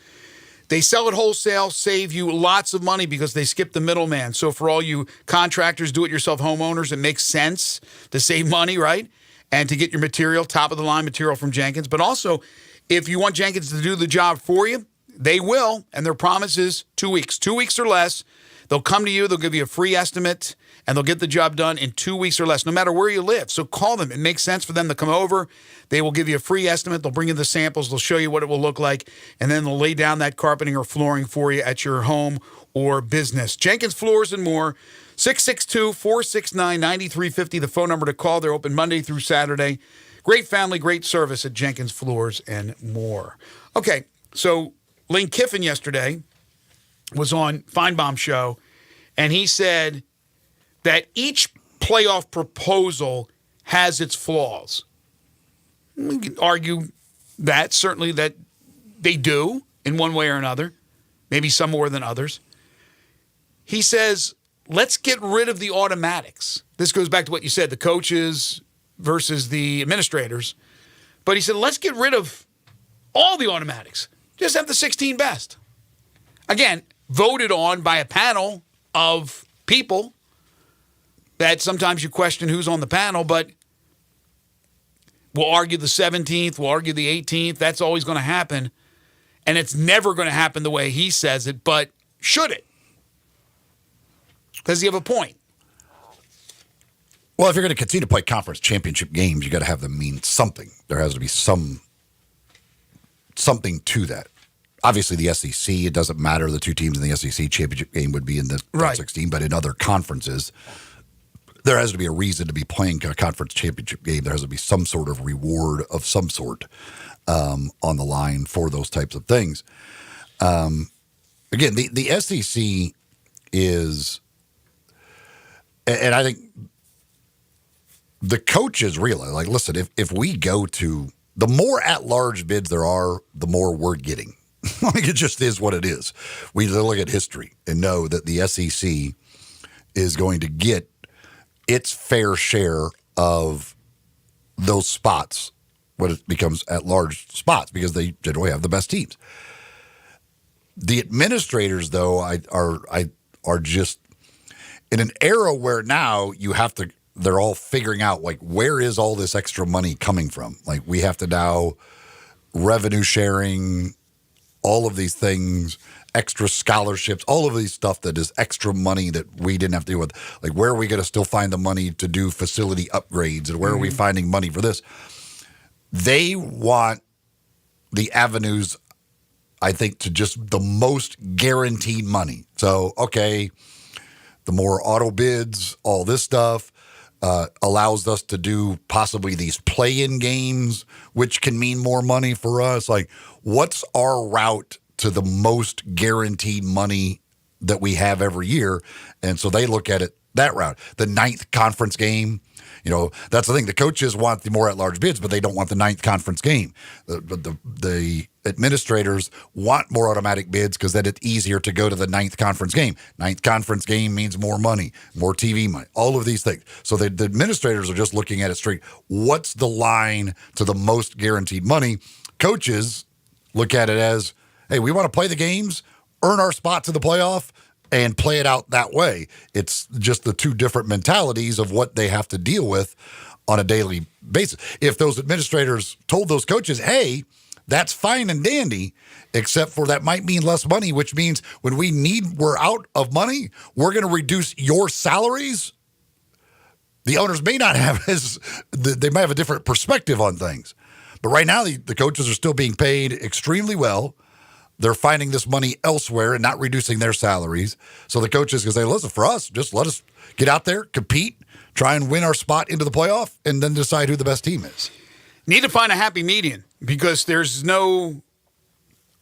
They sell at wholesale, save you lots of money because they skip the middleman. So for all you contractors, do-it-yourself homeowners, it makes sense to save money, right? And to get your material, top-of-the-line material from Jenkins. But also, if you want Jenkins to do the job for you, they will, and their promise is 2 weeks. 2 weeks or less. They'll come to you, they'll give you a free estimate, and they'll get the job done in 2 weeks or less, no matter where you live. So call them. It makes sense for them to come over. They will give you a free estimate. They'll bring you the samples. They'll show you what it will look like, and then they'll lay down that carpeting or flooring for you at your home or business. Jenkins Floors and More, 662-469-9350, the phone number to call. They're open Monday through Saturday. Great family, great service at Jenkins Floors and More. Okay, so Lane Kiffin yesterday was on Feinbaum's show, and he said that each playoff proposal has its flaws. We can argue that, certainly that they do in one way or another, maybe some more than others. He says, let's get rid of the automatics. This goes back to what you said, the coaches versus the administrators. But he said, let's get rid of all the automatics. Just have the 16 best. Again, voted on by a panel of people that sometimes you question who's on the panel, but we'll argue the 17th, we'll argue the 18th. That's always going to happen. And it's never going to happen the way he says it, but should it? Does he have a point? Well, if you're going to continue to play conference championship games, you got to have them mean something. There has to be something to that. Obviously, the SEC, it doesn't matter. The two teams in the SEC championship game would be in the top 16, but in other conferences, there has to be a reason to be playing a conference championship game. There has to be some sort of reward of some sort on the line for those types of things. Again, the SEC is, and I think the coaches realize, like, listen, if we go to, the more at-large bids there are, the more we're getting. Like, it just is what it is. We look at history and know that the SEC is going to get its fair share of those spots when it becomes at-large spots because they generally have the best teams. The administrators, though, are just in an era where now you have to, they're all figuring out, like, where is all this extra money coming from? Like, we have to now revenue sharing, all of these things, extra scholarships, all of these stuff that is extra money that we didn't have to deal with. Like, where are we going to still find the money to do facility upgrades? And where are we finding money for this? They want the avenues, I think, to just the most guaranteed money. So, okay, the more auto bids, all this stuff allows us to do possibly these play-in games, which can mean more money for us. Like, what's our route to the most guaranteed money that we have every year? And so they look at it that route. The 9th conference game, that's the thing. The coaches want the more at-large bids, but they don't want the 9th conference game. The administrators want more automatic bids because then it's easier to go to the 9th conference game. 9th conference game means more money, more TV money, all of these things. So the administrators are just looking at it straight. What's the line to the most guaranteed money? Coaches look at it as, hey, we want to play the games, earn our spot to the playoff, and play it out that way. It's just the two different mentalities of what they have to deal with on a daily basis. If those administrators told those coaches, hey, that's fine and dandy, except for that might mean less money, which means when we're out of money, we're going to reduce your salaries. The owners may not have they might have a different perspective on things. But right now, the coaches are still being paid extremely well. They're finding this money elsewhere and not reducing their salaries. So the coaches can say, listen, for us, just let us get out there, compete, try and win our spot into the playoff, and then decide who the best team is. Need to find a happy median because there's no,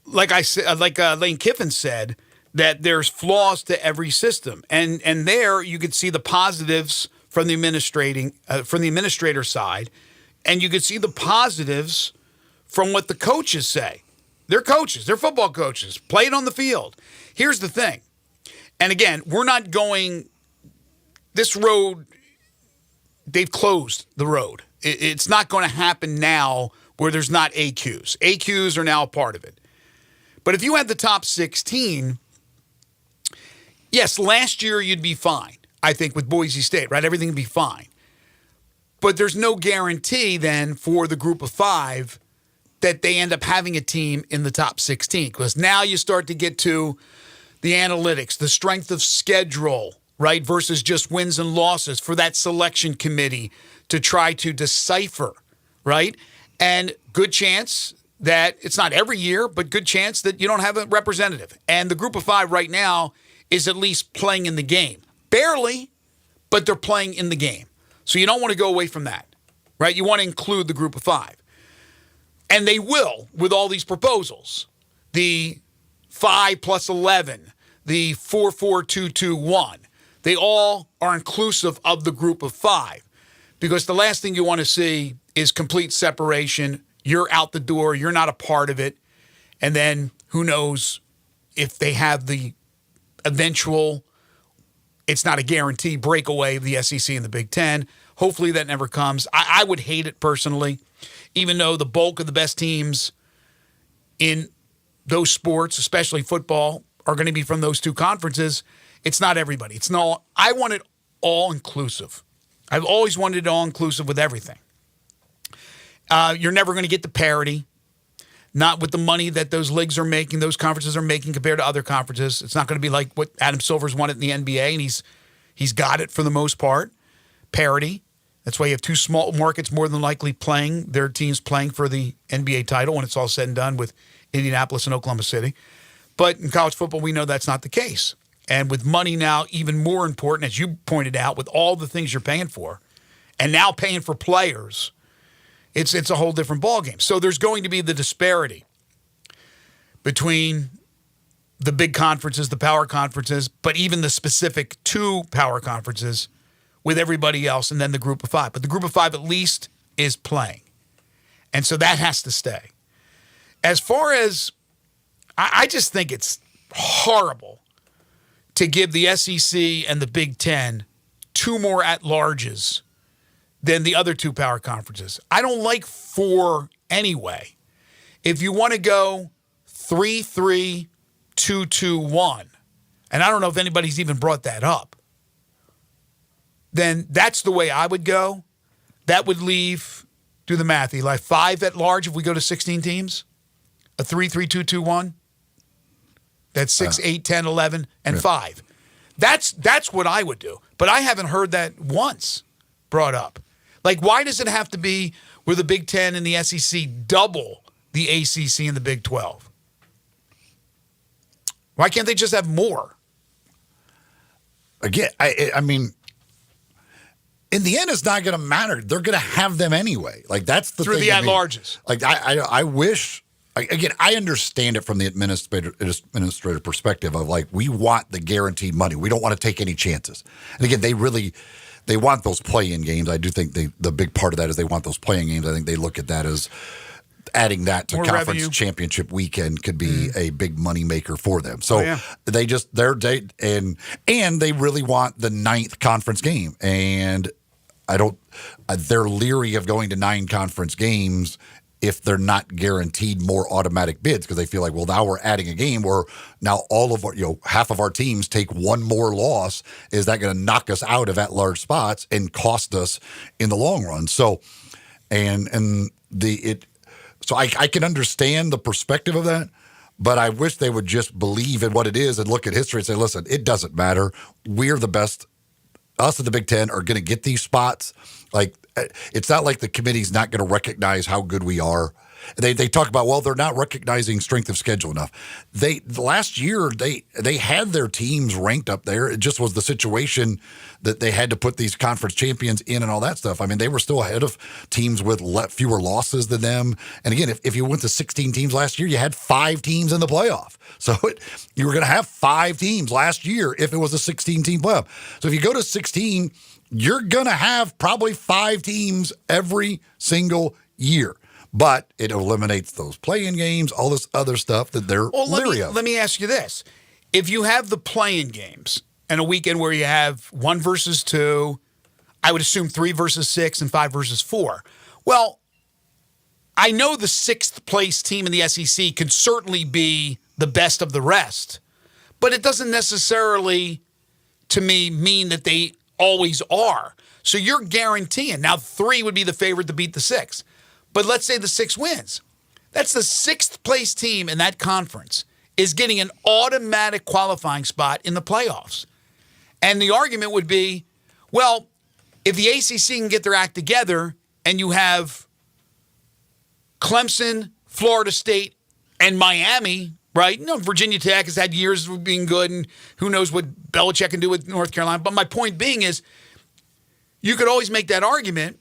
like I said, Lane Kiffin said, that there's flaws to every system. And there you could see the positives from the administrator side, and you could see the positives from what the coaches say. They're coaches. They're football coaches. Play it on the field. Here's the thing. And again, we're not going this road. they've closed the road. It's not going to happen now where there's not AQs. AQs are now a part of it. But if you had the top 16, yes, last year you'd be fine, I think, with Boise State, right? Everything would be fine. But there's no guarantee then for the group of 5 that they end up having a team in the top 16. Because now you start to get to the analytics, the strength of schedule, right, versus just wins and losses for that selection committee to try to decipher, right? And good chance that it's not every year, but good chance that you don't have a representative. And the group of 5 right now is at least playing in the game. Barely, but they're playing in the game. So you don't want to go away from that, right? You want to include the group of 5. And they will with all these proposals. The 5 plus 11, the 4-4-2-2-1. They all are inclusive of the group of 5. Because the last thing you want to see is complete separation. You're out the door. You're not a part of it. And then who knows if they have the eventual, it's not a guarantee, breakaway of the SEC and the Big Ten. Hopefully that never comes. I would hate it personally, even though the bulk of the best teams in those sports, especially football, are going to be from those 2 conferences. It's not everybody. It's not. I want it all inclusive. I've always wanted it all inclusive with everything. You're never going to get the parity, not with the money that those leagues are making, those conferences are making compared to other conferences. It's not going to be like what Adam Silver's won it in the NBA, and he's got it for the most part. Parity. That's why you have 2 small markets more than likely playing, their teams playing for the NBA title when it's all said and done with Indianapolis and Oklahoma City. But in college football, we know that's not the case. And with money now even more important, as you pointed out, with all the things you're paying for, and now paying for players, it's a whole different ballgame. So there's going to be the disparity between the big conferences, the power conferences, but even the specific 2 power conferences with everybody else, and then the group of 5. But the group of 5 at least is playing. And so that has to stay. As far as, I just think it's horrible to give the SEC and the Big Ten 2 more at-larges than the other 2 power conferences. I don't like 4 anyway. If you want to go 3-3-2-2-1, and I don't know if anybody's even brought that up, then that's the way I would go. That would leave, do the math, Eli, 5 at large if we go to 16 teams? A 3-3-2-2-1? That's 6, 8, 10, 11, and 5. That's what I would do. But I haven't heard that once brought up. Like, why does it have to be where the Big Ten and the SEC double the ACC and the Big 12? Why can't they just have more? Again, I mean, in the end, it's not going to matter. They're going to have them anyway. Like, that's the thing. Through the at-larges. Like, I wish... Again, I understand it from the administrative perspective of, like, we want the guaranteed money. We don't want to take any chances. And again, they want those play-in games. I do think the big part of that is they want those play-in games. I think they look at that as adding that to more conference revenue. Championship weekend could be a big money maker for them. So they just and they really want the 9th conference game. And they're leery of going to 9 conference games if they're not guaranteed more automatic bids, because they feel like, well, now we're adding a game where now all of our, half of our teams take 1 more loss. Is that going to knock us out of at-large spots and cost us in the long run? So, so I can understand the perspective of that, but I wish they would just believe in what it is and look at history and say, listen, it doesn't matter. We're the best. Us at the Big Ten are going to get these spots. Like, it's not like the committee's not going to recognize how good we are. They talk about, well, they're not recognizing strength of schedule enough. Last year they had their teams ranked up there. It just was the situation that they had to put these conference champions in and all that stuff. I mean, they were still ahead of teams with fewer losses than them. And again, if you went to 16 teams last year, you had 5 teams in the playoff. So you were going to have 5 teams last year if it was a 16-team playoff. So if you go to 16, you're going to have probably 5 teams every single year. But it eliminates those play-in games, all this other stuff that they're leery of. Let me ask you this. If you have the play-in games and a weekend where you have 1 versus 2, I would assume 3 versus 6 and 5 versus 4. Well, I know the 6th place team in the SEC can certainly be the best of the rest, but it doesn't necessarily, to me, mean that they always are. So you're guaranteeing. Now, 3 would be the favorite to beat the 6. But let's say the 6 wins. That's the 6th place team in that conference is getting an automatic qualifying spot in the playoffs. And the argument would be, well, if the ACC can get their act together and you have Clemson, Florida State, and Miami, right? Virginia Tech has had years of being good, and who knows what Belichick can do with North Carolina. But my point being is, you could always make that argument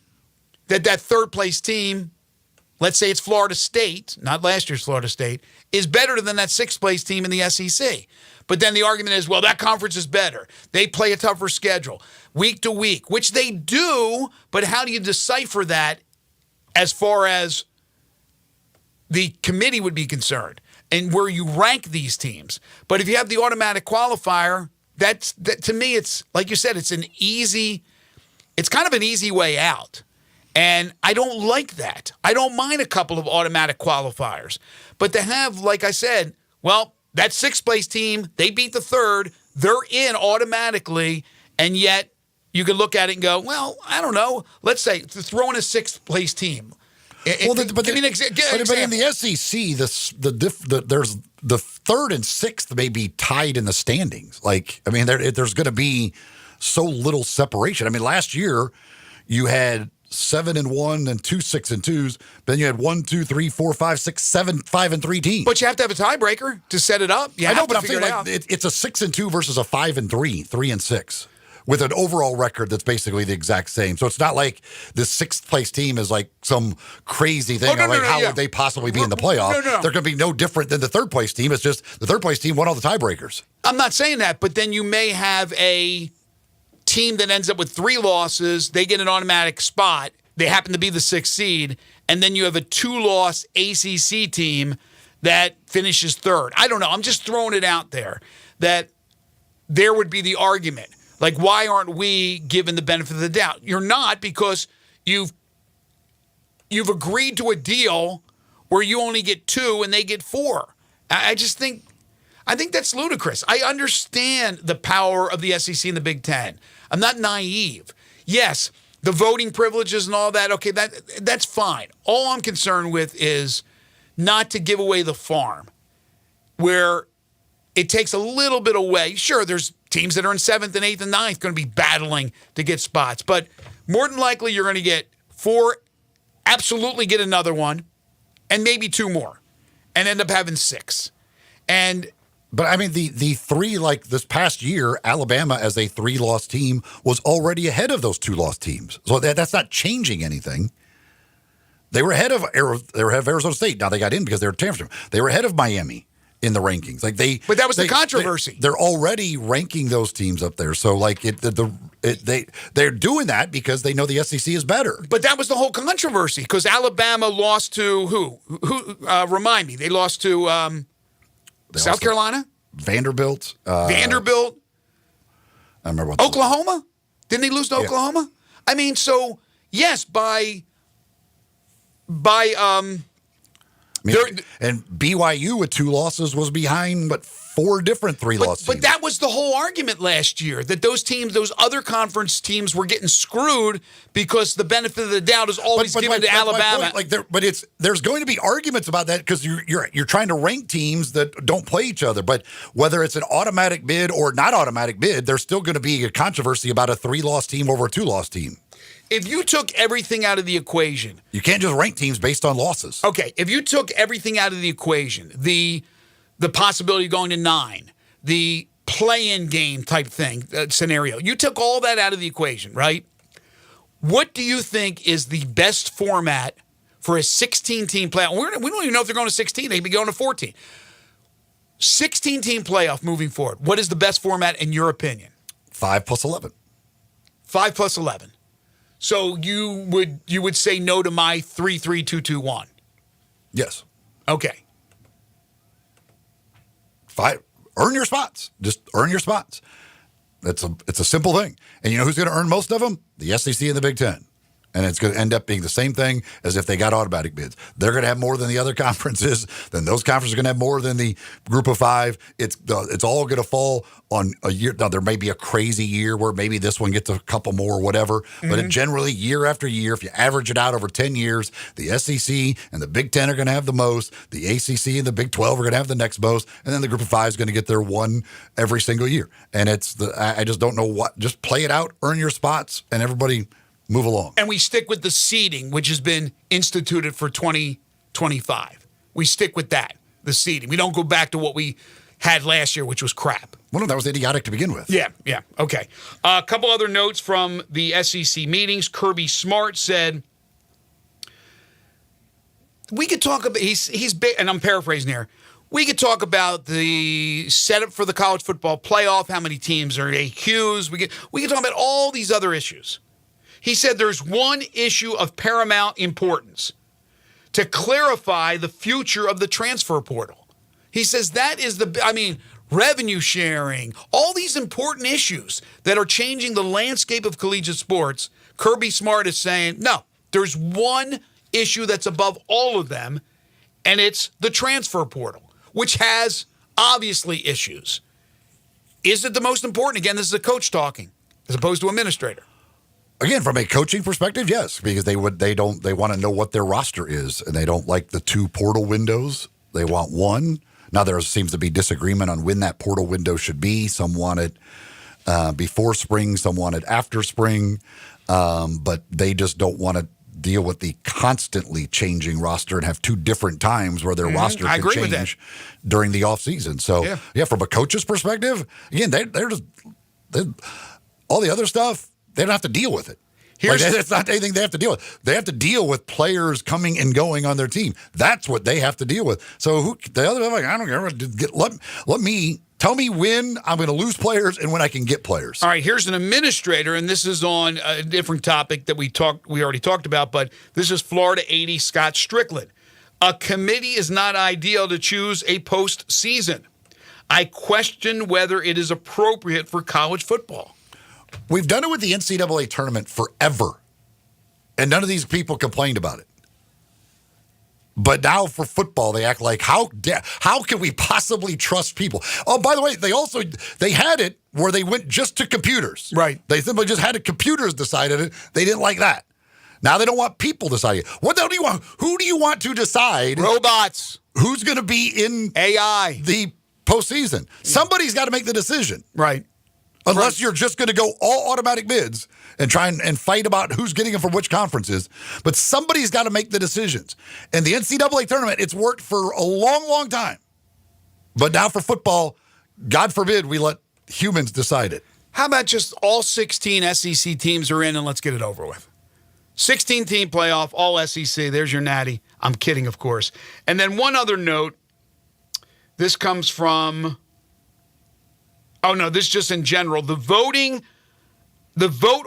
that 3rd place team, let's say it's Florida State, not last year's Florida State, is better than that 6th place team in the SEC. But then the argument is, well, that conference is better. They play a tougher schedule week to week, which they do, but how do you decipher that as far as the committee would be concerned and where you rank these teams? But if you have the automatic qualifier, that to me, it's like you said, it's kind of an easy way out. And I don't like that. I don't mind a couple of automatic qualifiers. But to have, like I said, well, that 6th place team, they beat the 3rd, they're in automatically, and yet you can look at it and go, well, I don't know. Let's say throw in a 6th place team. But in the SEC, there's the 3rd and 6th may be tied in the standings. There's going to be so little separation. I mean, last year you had 7-1 and 2 6-2s. Then you had 1, 2, 3, 4, 5, 6, 7, 5-3 teams. But you have to have a tiebreaker to set it up. I know, but I'm saying it's a 6-2 versus a 5-3, 3-6. With an overall record that's basically the exact same. So it's not like the 6th place team is like some crazy thing. How would they possibly be in the playoff? No. They're going to be no different than the 3rd place team. It's just the 3rd place team won all the tiebreakers. I'm not saying that, but then you may have a team that ends up with 3 losses. They get an automatic spot. They happen to be the 6th seed. And then you have a 2-loss ACC team that finishes 3rd. I don't know. I'm just throwing it out there that there would be the argument. Like, why aren't we given the benefit of the doubt? You're not, because you've agreed to a deal where you only get 2 and they get 4. I think that's ludicrous. I understand the power of the SEC and the Big Ten. I'm not naive. Yes, the voting privileges and all that, okay, that's fine. All I'm concerned with is not to give away the farm, where it takes a little bit away. Sure, there's teams that are in 7th and 8th and 9th going to be battling to get spots. But more than likely, you're going to get 4, absolutely get another one, and maybe 2 more, and end up having 6. But I mean, the 3, like this past year, Alabama as a 3-loss team was already ahead of those 2-loss teams. So that's not changing anything. They were ahead of Arizona State. Now they got in because they were transferring. They were ahead of Miami in the rankings. But that was the controversy. They're already ranking those teams up there. So they're doing that because they know the SEC is better. But that was the whole controversy, because Alabama lost to who? Remind me. They lost to South Carolina? Vanderbilt. Vanderbilt. I remember Oklahoma? Didn't they lose to Oklahoma? I mean, so yes, and BYU with 2 losses was behind, 4 different 3-loss teams. But that was the whole argument last year, that those teams, those other conference teams, were getting screwed because the benefit of the doubt is always given to Alabama. There's going to be arguments about that because you're trying to rank teams that don't play each other. But whether it's an automatic bid or not automatic bid, there's still going to be a controversy about a 3-loss team over a 2-loss team. If you took everything out of the equation, you can't just rank teams based on losses. Okay, if you took everything out of the equation, the possibility of going to 9, the play-in game type thing scenario, you took all that out of the equation, right? What do you think is the best format for a 16-team playoff? We don't even know if they're going to 16. They could be going to 14. 16-team playoff moving forward. What is the best format in your opinion? 5 plus 11. 5 plus 11. So you would say no to my 3-3-2-2-1? Yes. Okay. 5. Earn your spots. Just earn your spots. It's a simple thing. And you know who's going to earn most of them? The SEC and the Big Ten. And it's going to end up being the same thing as if they got automatic bids. They're going to have more than the other conferences. Then those conferences are going to have more than the group of five. It's all going to fall on a year. Now, there may be a crazy year where maybe this one gets a couple more or whatever. But it generally, year after year, if you average it out over 10 years, the SEC and the Big Ten are going to have the most. The ACC and the Big 12 are going to have the next most. And then the group of five is going to get their one every single year. And I just don't know what. Just play it out, earn your spots, and everybody move along. And we stick with the seeding, which has been instituted for 2025. We stick with that, the seeding. We don't go back to what we had last year, which was crap. Well, no, that was idiotic to begin with. Yeah. Okay. A couple other notes from the SEC meetings. Kirby Smart said, we could talk about, and I'm paraphrasing here, we could talk about the setup for the college football playoff, how many teams are AQs. We could talk about all these other issues. He said there's one issue of paramount importance: to clarify the future of the transfer portal. He says that is revenue sharing, all these important issues that are changing the landscape of collegiate sports. Kirby Smart is saying, no, there's one issue that's above all of them, and it's the transfer portal, which has obviously issues. Is it the most important? Again, this is a coach talking as opposed to administrator. Again, from a coaching perspective, yes, because they want to know what their roster is, and they don't like the two portal windows. They want one. Now there seems to be disagreement on when that portal window should be. Some want it before spring, some want it after spring, but they just don't want to deal with the constantly changing roster and have two different times where their roster can change during the offseason. So, yeah, from a coach's perspective, again, they're all the other stuff, they don't have to deal with it. It's not anything they have to deal with. They have to deal with players coming and going on their team. That's what they have to deal with. So the other, I don't care. Let me tell me when I'm going to lose players and when I can get players. All right, here's an administrator, and this is on a different topic that we already talked about, but this is Florida 80 Scott Strickland. A committee is not ideal to choose a postseason. I question whether it is appropriate for college football. We've done it with the NCAA tournament forever, and none of these people complained about it. But now for football, they act like, how can we possibly trust people? Oh, by the way, they had it where they went just to computers. Right. They simply just had computers decided it. They didn't like that. Now they don't want people deciding. What the hell do you want? Who do you want to decide? Robots. Who's going to be in AI the postseason? Somebody's got to make the decision. Right. Unless you're just going to go all automatic bids and try and fight about who's getting them from which conferences. But somebody's got to make the decisions. And the NCAA tournament, it's worked for a long, long time. But now for football, God forbid we let humans decide it. How about just all 16 SEC teams are in and let's get it over with? 16-team playoff, all SEC. There's your natty. I'm kidding, of course. And then one other note. This comes from... Oh, no, this is just in general. The vote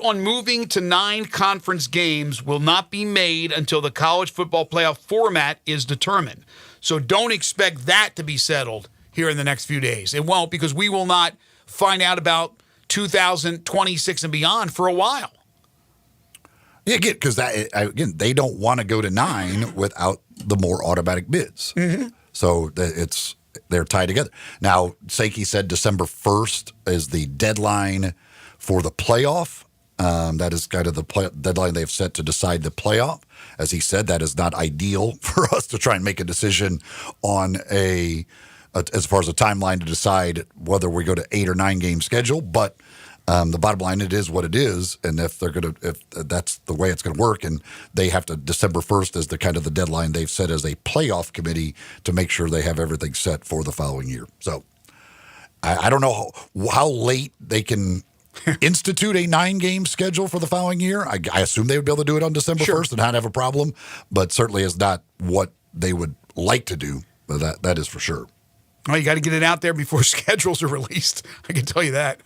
on moving to 9 conference games will not be made until the college football playoff format is determined. So don't expect that to be settled here in the next few days. It won't, because we will not find out about 2026 and beyond for a while. Yeah, because they don't want to go to 9 without the more automatic bids. Mm-hmm. So they're tied together. Now, Sankey said December 1st is the deadline for the playoff. That is kind of the deadline they've set to decide the playoff. As he said, that is not ideal for us to try and make a decision on as far as a timeline to decide whether we go to 8 or 9 game schedule. But the bottom line, it is what it is, and if that's the way it's going to work, and they have to December 1st is the kind of the deadline they've set as a playoff committee to make sure they have everything set for the following year. So I don't know how late they can institute a 9-game schedule for the following year. I assume they would be able to do it on December 1st and not have a problem, but certainly is not what they would like to do. That is for sure. Well, you got to get it out there before schedules are released. I can tell you that.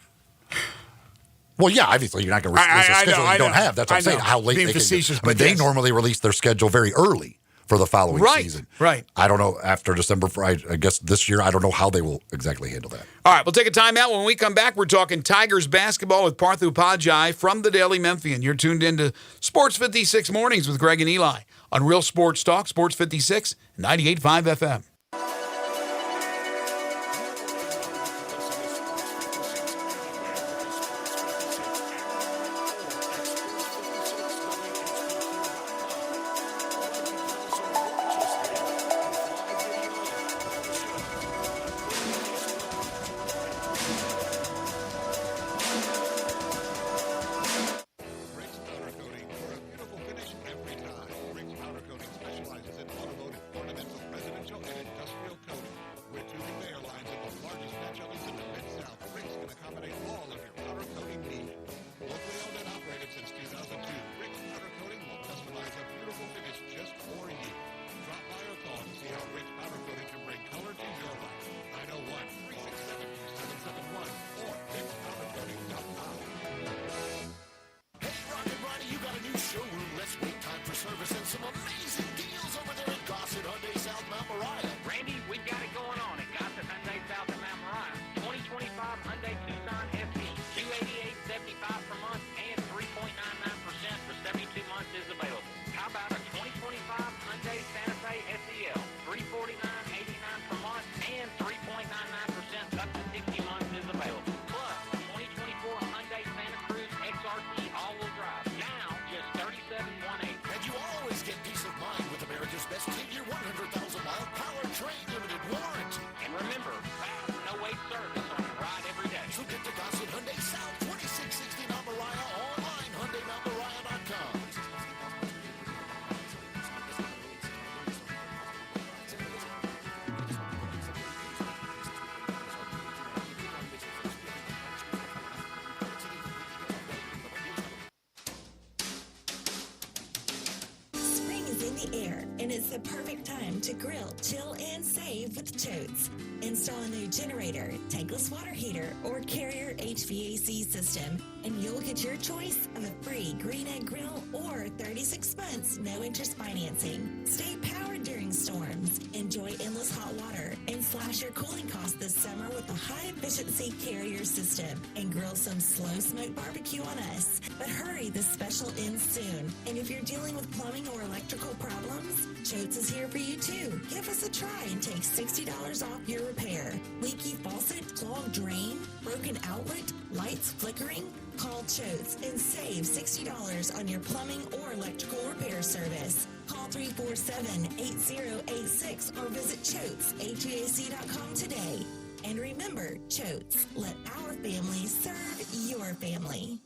Well, yeah, obviously you're not going to release a schedule you don't have. That's what I'm saying. How late they can. Facetious, they normally release their schedule very early, for the following season. Right. I don't know after December. I guess this year, I don't know how they will exactly handle that. All right, we'll take a timeout. When we come back, we're talking Tigers basketball with Parthu Pajai from the Daily Memphian. You're tuned into Sports 56 Mornings with Greg and Eli on Real Sports Talk, Sports 56, 98.5 FM. Rick's Powder Coating for a beautiful finish every time. Rick's Powder Coating specializes in automotive, ornamental, residential, and industrial coating. With two conveyor lines and the largest batch ovens in the Mid-South, Rick's can accommodate all of your powder coating needs. Locally owned and operated since 2002, Rick's Powder Coating will customize a beautiful finish just for you. Drop by or call to see how Rick's Powder Coating can bring color to your life. 901-367-2771 or rickspowdercoating.com. Hey, Ron and Ronnie, you got a new showroom. Let's wait time for service and some amazing deals over there at Gossett Hyundai South Mount Moriah. Randy, we've got it going on at Gossett Hyundai South of Mount Moriah. 2025 Hyundai Tucson SE, $288.75 per month and 3.99% for 72 months is available. How about a 2025 Hyundai Santa Fe SEL, $349.89 per month and 3.99% up to 60 months is available. Plus, 2024 Hyundai Santa Cruz XRT all-wheel drive, now just $37,180. And you always get peace of mind with America's best 10-year, 100,000-mile powertrain limited warranty. And remember, fast, no-wait service on your ride every day. So get to Gossett Hyundai South, 2660 Mount Moriah, online, HyundaiMountMoriah.com. Spring is in the air, and it's the perfect time to grill, chill, and save with Choates. Install a new generator, tankless water heater, or Carrier HVAC system, and you'll get your choice of a free green egg grill or 36 months no-interest financing. Stay powered during storms, enjoy endless hot water, and slash your cooling costs this summer with a high-efficiency Carrier system, and grill some slow-smoke barbecue on us. But hurry, this special ends soon. And if you're dealing with plumbing or electrical problems, Choates is here for you too. Give us a try and take $60 off your repair. Leaky faucet, clogged drain, broken outlet, lights flickering? Call Choates and save $60 on your plumbing or electrical repair service. Call 347-8086 or visit ChoatesHVAC.com today. And remember, Choates, let our family serve your family.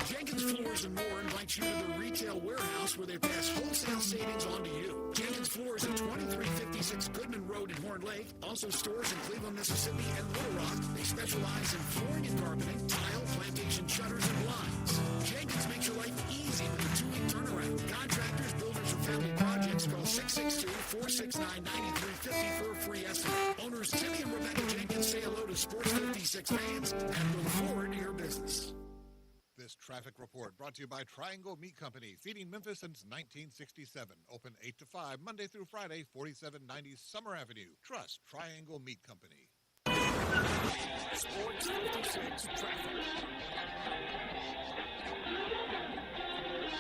Jenkins Floors and More invites you to the retail warehouse where they pass wholesale savings on to you. Jenkins Floors at 2356 Goodman Road in Horn Lake. Also stores in Cleveland, Mississippi and Little Rock. They specialize in flooring and carpeting, tile, plantation shutters, and blinds. Jenkins makes your life easy with a 2-week turnaround. Contractors, builders, or family projects call 662-469-9350 for a free estimate. Owners Timmy and Rebecca Jenkins say hello to Sports 56 fans and look forward to your business. This traffic report brought to you by Triangle Meat Company, feeding Memphis since 1967. Open 8 to 5, Monday through Friday, 4790 Summer Avenue. Trust Triangle Meat Company. Sports 56 traffic.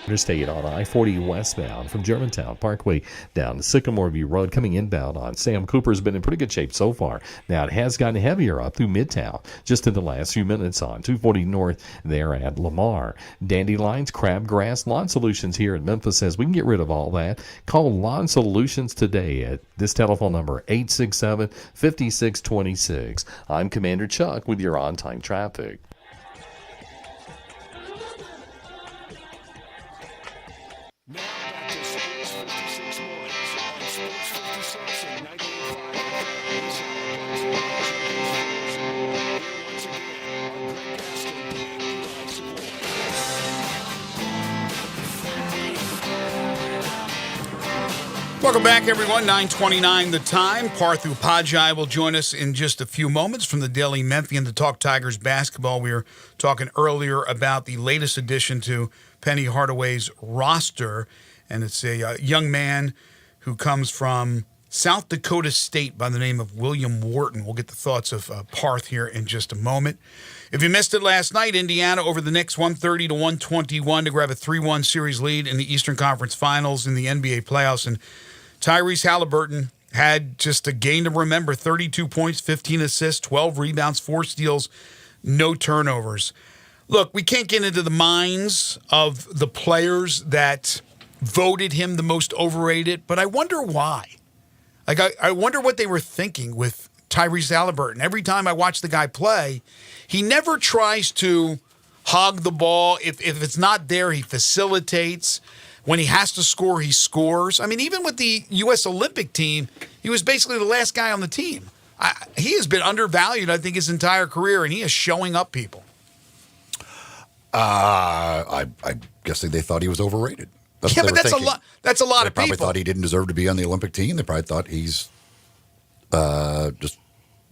Interstate on I-40 westbound from Germantown Parkway down to Sycamore View Road. Coming inbound on Sam Cooper's been in pretty good shape so far. Now it has gotten heavier up through Midtown just in the last few minutes on 240 North there at Lamar. Dandelions, crabgrass, Lawn Solutions here in Memphis says we can get rid of all that. Call Lawn Solutions today at this telephone number, 867-5626. I'm Commander Chuck with your on-time traffic. Now back to Sports 56 Mornings on Sports 56 and 98.5 This hour brought to you by Jenkins Floors. Here once again are Greg Gaston and Eli Savoy. Welcome back, everyone. 9:29 the time. Parthu Pajai will join us in just a few moments from the Daily Memphian to talk Tigers basketball. We were talking earlier about the latest addition to Penny Hardaway's roster, and it's a young man who comes from South Dakota State by the name of William Wharton. We'll get the thoughts of Parth here in just a moment. If you missed it last night, Indiana over the Knicks 130 to 121 to grab a 3-1 series lead in the Eastern Conference Finals in the NBA playoffs. And Tyrese Halliburton had just a game to remember, 32 points, 15 assists, 12 rebounds, 4 steals, no turnovers. Look, we can't get into the minds of the players that voted him the most overrated, but I wonder why. Like, I wonder what they were thinking with Tyrese Halliburton. Every time I watch the guy play, he never tries to hog the ball. If it's not there, he facilitates. When he has to score, he scores. I mean, even with the U.S. Olympic team, he was basically the last guy on the team. He has been undervalued, I think, his entire career, and he is showing up people. I'm guessing they thought he was overrated. That's Yeah, what but they that's were a thinking. lot. That's a lot They of probably people. thought he didn't deserve to be on the Olympic team. They probably thought he's just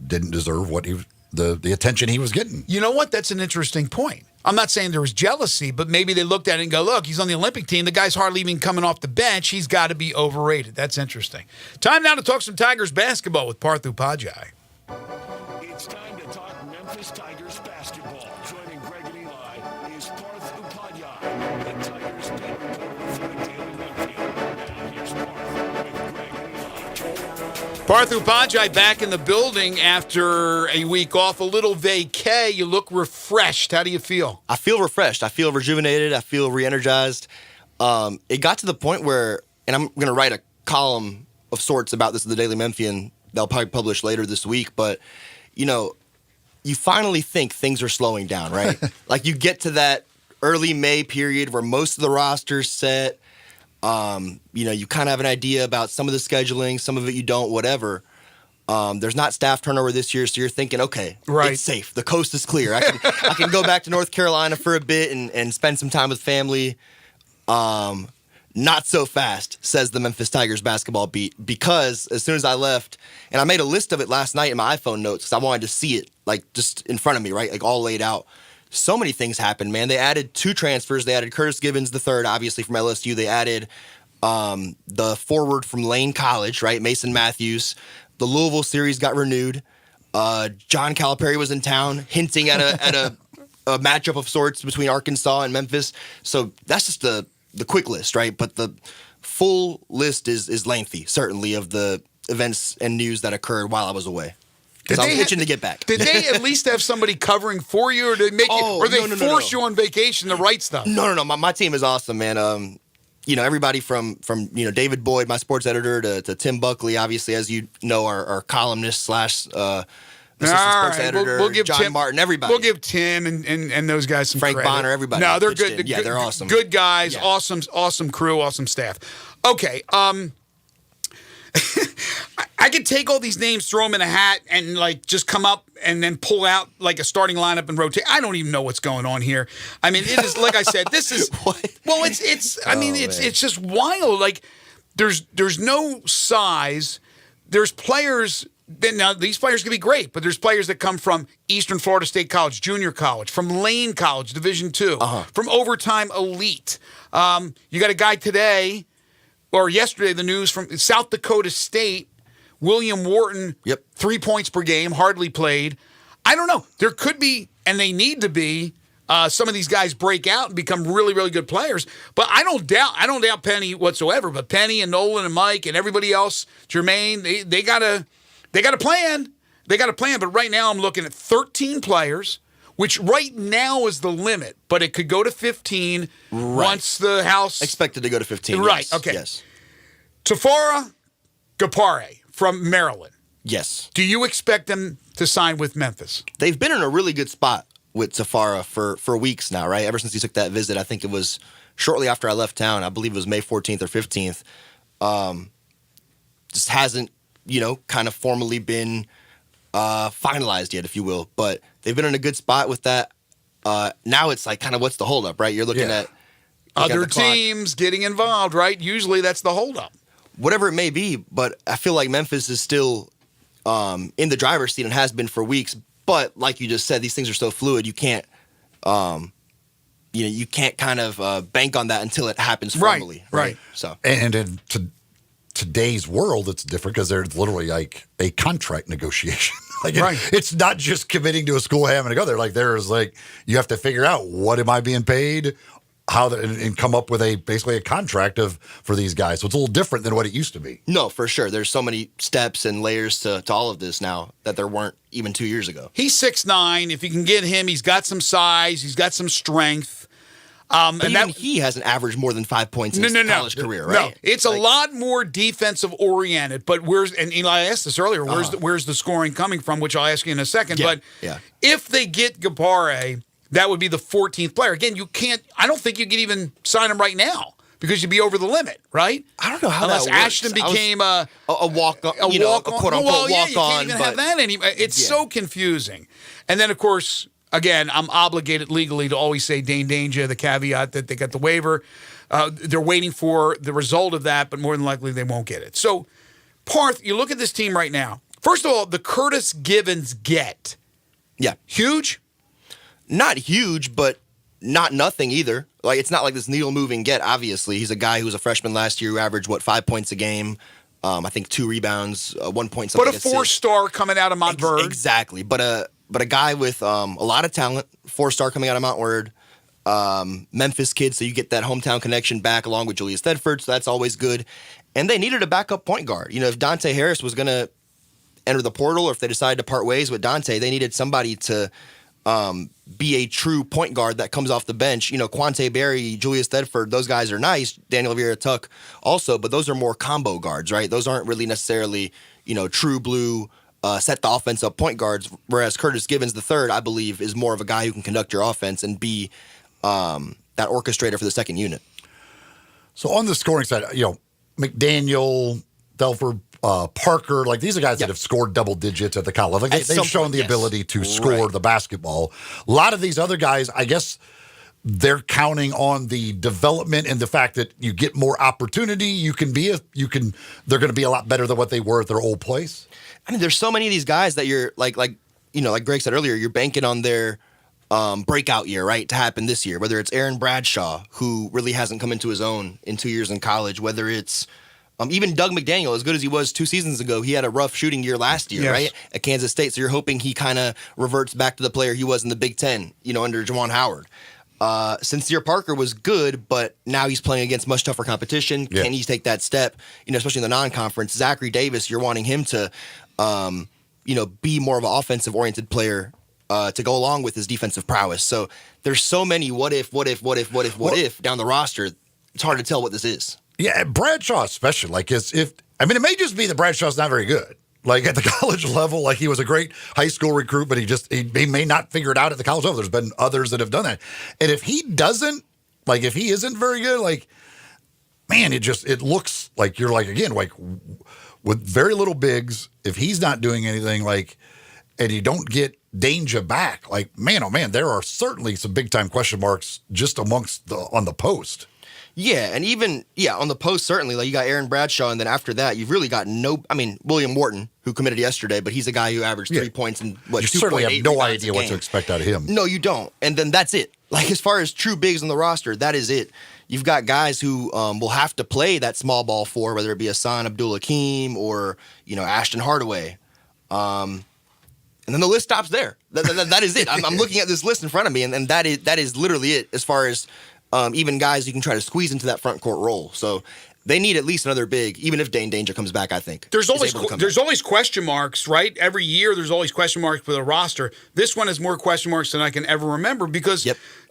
didn't deserve what the attention he was getting. You know what? That's an interesting point. I'm not saying there was jealousy, but maybe they looked at it and go, look, he's on the Olympic team. The guy's hardly even coming off the bench. He's got to be overrated. That's interesting. Time now to talk some Tigers basketball with Parth Upadhyay. It's time to talk Memphis Tigers basketball. Joining Greg and Eli is Parth Upadhyay, the Tigers beat reporter for the Daily Memphian. Now here's Parth with Greg and Eli. Parth Upadhyay back in the building after a week off, a little vacay. You look refreshed. How do you feel? I feel refreshed. I feel rejuvenated. I feel re-energized. It got to the point where, and I'm going to write a column of sorts about this in the Daily Memphian. They'll probably publish later this week, but you finally think things are slowing down, right? Like you get to that early May period where most of the roster's set. You kind of have an idea about some of the scheduling, some of it you don't, whatever. There's not staff turnover this year, so you're thinking, okay, right. It's safe. The coast is clear. I can go back to North Carolina for a bit and spend some time with family. Not so fast, says the Memphis Tigers basketball beat, because as soon as I left, and I made a list of it last night in my iPhone notes because I wanted to see it, like, just in front of me, right? Like, all laid out. So many things happened, man. They added 2 transfers. They added Curtis Gibbons III, obviously, from LSU. They added the forward from Lane College, right? Mason Matthews. The Louisville series got renewed. John Calipari was in town, hinting at a matchup of sorts between Arkansas and Memphis. So that's just the quick list, right? But the full list is lengthy, certainly, of the events and news that occurred while I was away. Because I was itching to get back. Did they at least have somebody covering for you, or did they force you on vacation to write stuff? No. My team is awesome, man. Everybody from David Boyd, my sports editor, to Tim Buckley, obviously, as you know, our columnist / assistant sports editor, we'll give John Tim, Martin, everybody. We'll give Tim and those guys some Frank credit. Bonner, everybody. No, they're pitched good. in. Yeah, they're awesome. Good guys, Yeah. awesome crew, awesome staff. Okay, I could take all these names, throw them in a hat, and just come up and then pull out like a starting lineup and rotate. I don't even know what's going on here. I mean, it is like I said. This is well, it's. I mean, it's just wild. Like there's no size. There's players. Now these players can be great, but there's players that come from Eastern Florida State College, junior college, from Lane College, Division II, from Overtime Elite. You got a guy today. Or yesterday, the news from South Dakota State, William Wharton, 3 points per game, hardly played. I don't know. There could be, and they need to be, some of these guys break out and become really, really good players. But I don't doubt Penny whatsoever. But Penny and Nolan and Mike and everybody else, Jermaine, they got a plan. They got a plan. But right now, I'm looking at 13 players, which right now is the limit, but it could go to 15 once the House... Expected to go to 15, Right, yes. okay. Yes. Tafara Gapare from Maryland. Yes. Do you expect them to sign with Memphis? They've been in a really good spot with Tafara for weeks now, right? Ever since he took that visit, I think it was shortly after I left town. I believe it was May 14th or 15th. Just hasn't, kind of formally been finalized yet, if you will. But they've been in a good spot with that. Now it's like kind of what's the holdup, right? You're looking at other teams getting involved, right? Usually that's the holdup. Whatever it may be, but I feel like Memphis is still in the driver's seat and has been for weeks. But like you just said, these things are so fluid. You can't you can't kind of bank on that until it happens formally. Right. So And in today's world, it's different because there's literally like a contract negotiation. It's not just committing to a school having to go there. Like there's like you have to figure out what am I being paid, and come up with basically a contract for these guys. So it's a little different than what it used to be. No, for sure. There's so many steps and layers to all of this now that there weren't even 2 years ago. He's 6'9". If you can get him, he's got some size. He's got some strength. But even he hasn't averaged more than 5 points in his college career, right? No, it's a lot more defensive oriented. But and Eli asked this earlier, where's the scoring coming from, which I'll ask you in a second. But if they get Gabare, that would be the 14th player. Again, I don't think you could even sign him right now because you'd be over the limit, right? I don't know how unless that works. Ashton became a walk-on, a quote-unquote walk-on. You can't even have that anymore. It's so confusing. And then, of course, again, I'm obligated legally to always say Dane Danger, the caveat that they got the waiver. They're waiting for the result of that, but more than likely they won't get it. So, Parth, you look at this team right now. First of all, the Curtis Givens get. Yeah. Huge? Not huge, but not nothing either. Like, it's not like this needle-moving get, obviously. He's a guy who was a freshman last year who averaged, 5 points a game? I think 2 rebounds, 1 point something. But a 4-star coming out of Montverde. Exactly. But a guy with a lot of talent, 4-star coming out of Montverde, Memphis kid, so you get that hometown connection back along with Julius Thedford, so that's always good. And they needed a backup point guard. If Dante Harris was going to enter the portal or if they decided to part ways with Dante, they needed somebody to be a true point guard that comes off the bench. Quante Berry, Julius Thedford, those guys are nice. Daniel Vera-Tuck also, but those are more combo guards, right? Those aren't really necessarily, true blue, set the offense up point guards, whereas Curtis Givens III, I believe, is more of a guy who can conduct your offense and be that orchestrator for the second unit. So on the scoring side, McDaniel, Thedford, Parker, like these are guys that have scored double digits at the college level. Like they've shown the ability to score the basketball. A lot of these other guys, I guess they're counting on the development and the fact that you get more opportunity. They're going to be a lot better than what they were at their old place. I mean, there's so many of these guys that you're like Greg said earlier, you're banking on their breakout year, right, to happen this year. Whether it's Aaron Bradshaw, who really hasn't come into his own in 2 years in college, whether it's even Doug McDaniel, as good as he was 2 seasons ago, he had a rough shooting year last year, right, at Kansas State. So you're hoping he kind of reverts back to the player he was in the Big Ten, under Juwan Howard. Sincere Parker was good, but now he's playing against much tougher competition. Yeah. Can he take that step, especially in the non-conference? Zachary Davis, you're wanting him to, be more of an offensive-oriented player to go along with his defensive prowess. So there's so many what if down the roster. It's hard to tell what this is. Yeah, Bradshaw especially. It may just be that Bradshaw's not very good. Like at the college level, like he was a great high school recruit, but he may not figure it out at the college level. There's been others that have done that. And if he isn't very good, it looks like you're again, with very little bigs, if he's not doing anything, and you don't get Danger back, man, oh man, there are certainly some big time question marks just on the post. Yeah, and even, on the post, certainly, you got Aaron Bradshaw, and then after that, you've really got William Wharton, who committed yesterday, but he's a guy who averaged 3 points and, you certainly have no idea what to expect out of him. No, you don't. And then that's it. As far as true bigs on the roster, that is it. You've got guys who will have to play that small ball for, whether it be Hassan Abdul-Hakim or, Ashton Hardaway. And then the list stops there. That is it. I'm looking at this list in front of me, and that is literally it as far as even guys you can try to squeeze into that front court role. So they need at least another big, even if Dane Danger comes back, I think. There's always question marks, right? Every year there's always question marks for the roster. This one has more question marks than I can ever remember because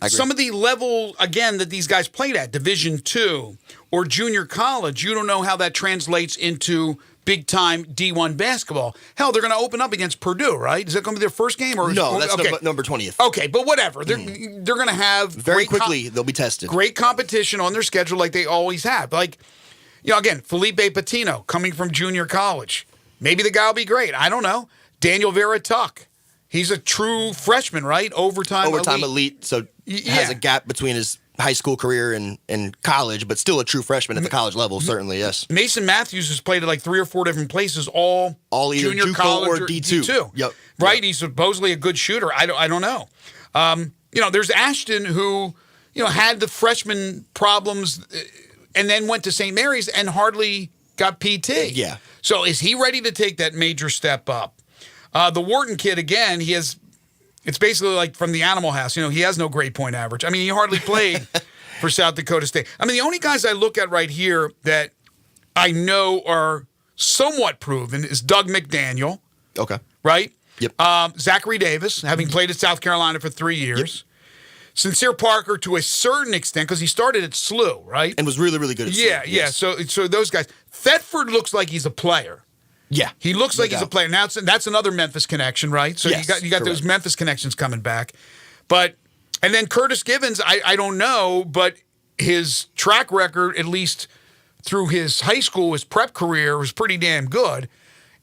some of the level, again, that these guys played at, Division II or junior college, you don't know how that translates into big-time D1 basketball. Hell, they're going to open up against Purdue, right? Is that going to be their first game? No, that's number 20th. Okay, but whatever. They're going to have very quickly. They'll be tested. Great competition on their schedule, like they always have. Again, Felipe Patino coming from junior college. Maybe the guy will be great. I don't know. Daniel Vera-Tuck. He's a true freshman, right? Overtime elite. So has a gap between his high school career and college, but still a true freshman at the college level, certainly, yes. Mason Matthews has played at 3 or 4 different places, all either junior JUCO college or D2. Yep. Right? He's supposedly a good shooter. I don't know. There's Ashton who, had the freshman problems and then went to St. Mary's and hardly got PT. Yeah. So is he ready to take that major step up? The Wharton kid, again, it's basically like from the Animal House. He has no grade point average. I mean, he hardly played for South Dakota State. I mean, the only guys I look at right here that I know are somewhat proven is Doug McDaniel. Okay. Right? Yep. Zachary Davis, having played at South Carolina for 3 years. Yep. Sincere Parker to a certain extent, because he started at SLU, right? And was really, really good at SLU. Yeah. Yes. So those guys. Thetford looks like he's a player. Yeah. He looks like he's a player. Now, that's another Memphis connection, right? So Yes, you got those Memphis connections coming back. And then Curtis Givens, I don't know, but his track record, at least through his high school, his prep career, was pretty damn good.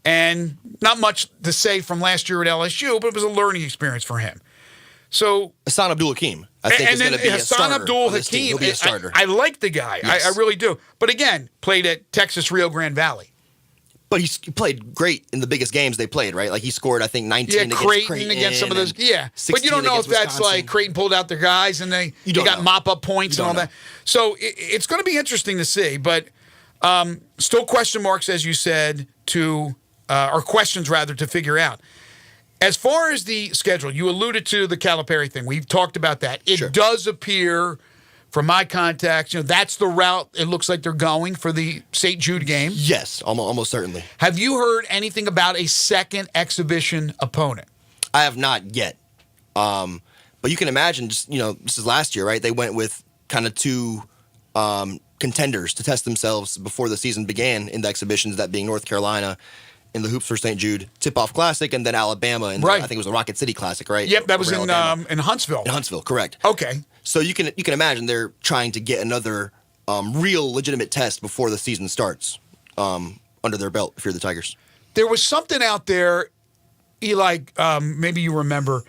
And not much to say from last year at LSU, but it was a learning experience for him. So Hassan Abdul Hakim, I think, is going to be a starter. Hassan Abdul on this team. Hakim, He'll be a starter. I like the guy. Yes. I really do. But again, played at Texas Rio Grande Valley. But he played great in the biggest games they played, right? Like he scored, I think, 19 against Creighton against some of those. Yeah, but you don't know if that's like Creighton pulled out their guys and they got mop-up points and all that. So it's going to be interesting to see. But still question marks, as you said, or questions rather, to figure out. As far as the schedule, you alluded to the Calipari thing. We've talked about that. It does appear, from my contacts, that's the route it looks like they're going for the St. Jude game. Yes, almost certainly. Have you heard anything about a second exhibition opponent? I have not yet. But you can imagine, just this is last year, right? They went with kind of two contenders to test themselves before the season began in the exhibitions, that being North Carolina in the Hoops for St. Jude Tip-Off Classic, and then Alabama in I think it was the Rocket City Classic, right? Yep, that was in Huntsville. In Huntsville, correct. Okay. So you can imagine they're trying to get another real legitimate test before the season starts under their belt if you're the Tigers. There was something out there, Eli, maybe you remember,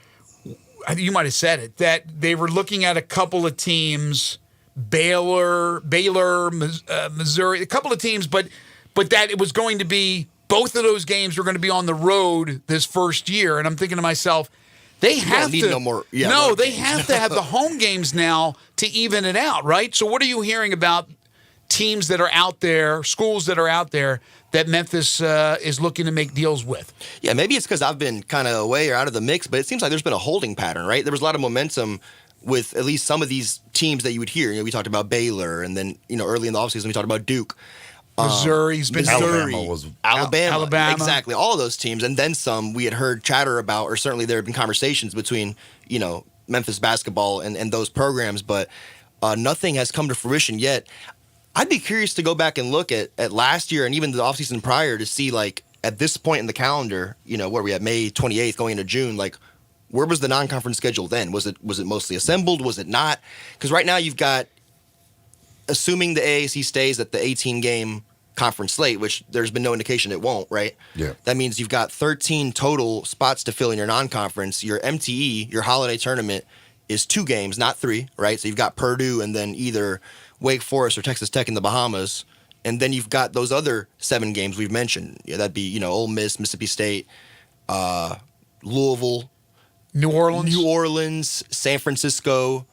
you might have said it, that they were looking at a couple of teams, Baylor, Missouri, a couple of teams, but that it was going to be, both of those games were going to be on the road this first year. And I'm thinking to myself, they have to. They have to have the home games now to even it out, right? So what are you hearing about teams that are out there, schools that are out there that Memphis is looking to make deals with? Yeah, maybe it's because I've been kind of away or out of the mix, but it seems like there's been a holding pattern, right? There was a lot of momentum with at least some of these teams that you would hear. We talked about Baylor, and then early in the offseason we talked about Duke. Missouri's been Alabama. Exactly. All of those teams. And then some we had heard chatter about, or certainly there have been conversations between, Memphis basketball and those programs, but nothing has come to fruition yet. I'd be curious to go back and look at last year and even the offseason prior to see, like, at this point in the calendar, where we at May 28th going into June, like, where was the non-conference schedule then? Was it mostly assembled? Was it not? Because right now you've got, assuming the AAC stays at the 18-game conference slate, which there's been no indication it won't, right? Yeah. That means you've got 13 total spots to fill in your non-conference. Your MTE, your holiday tournament, is 2 games, not 3, right? So you've got Purdue and then either Wake Forest or Texas Tech in the Bahamas. And then you've got those other 7 games we've mentioned. Yeah, that'd be, Ole Miss, Mississippi State, Louisville, New Orleans, San Francisco.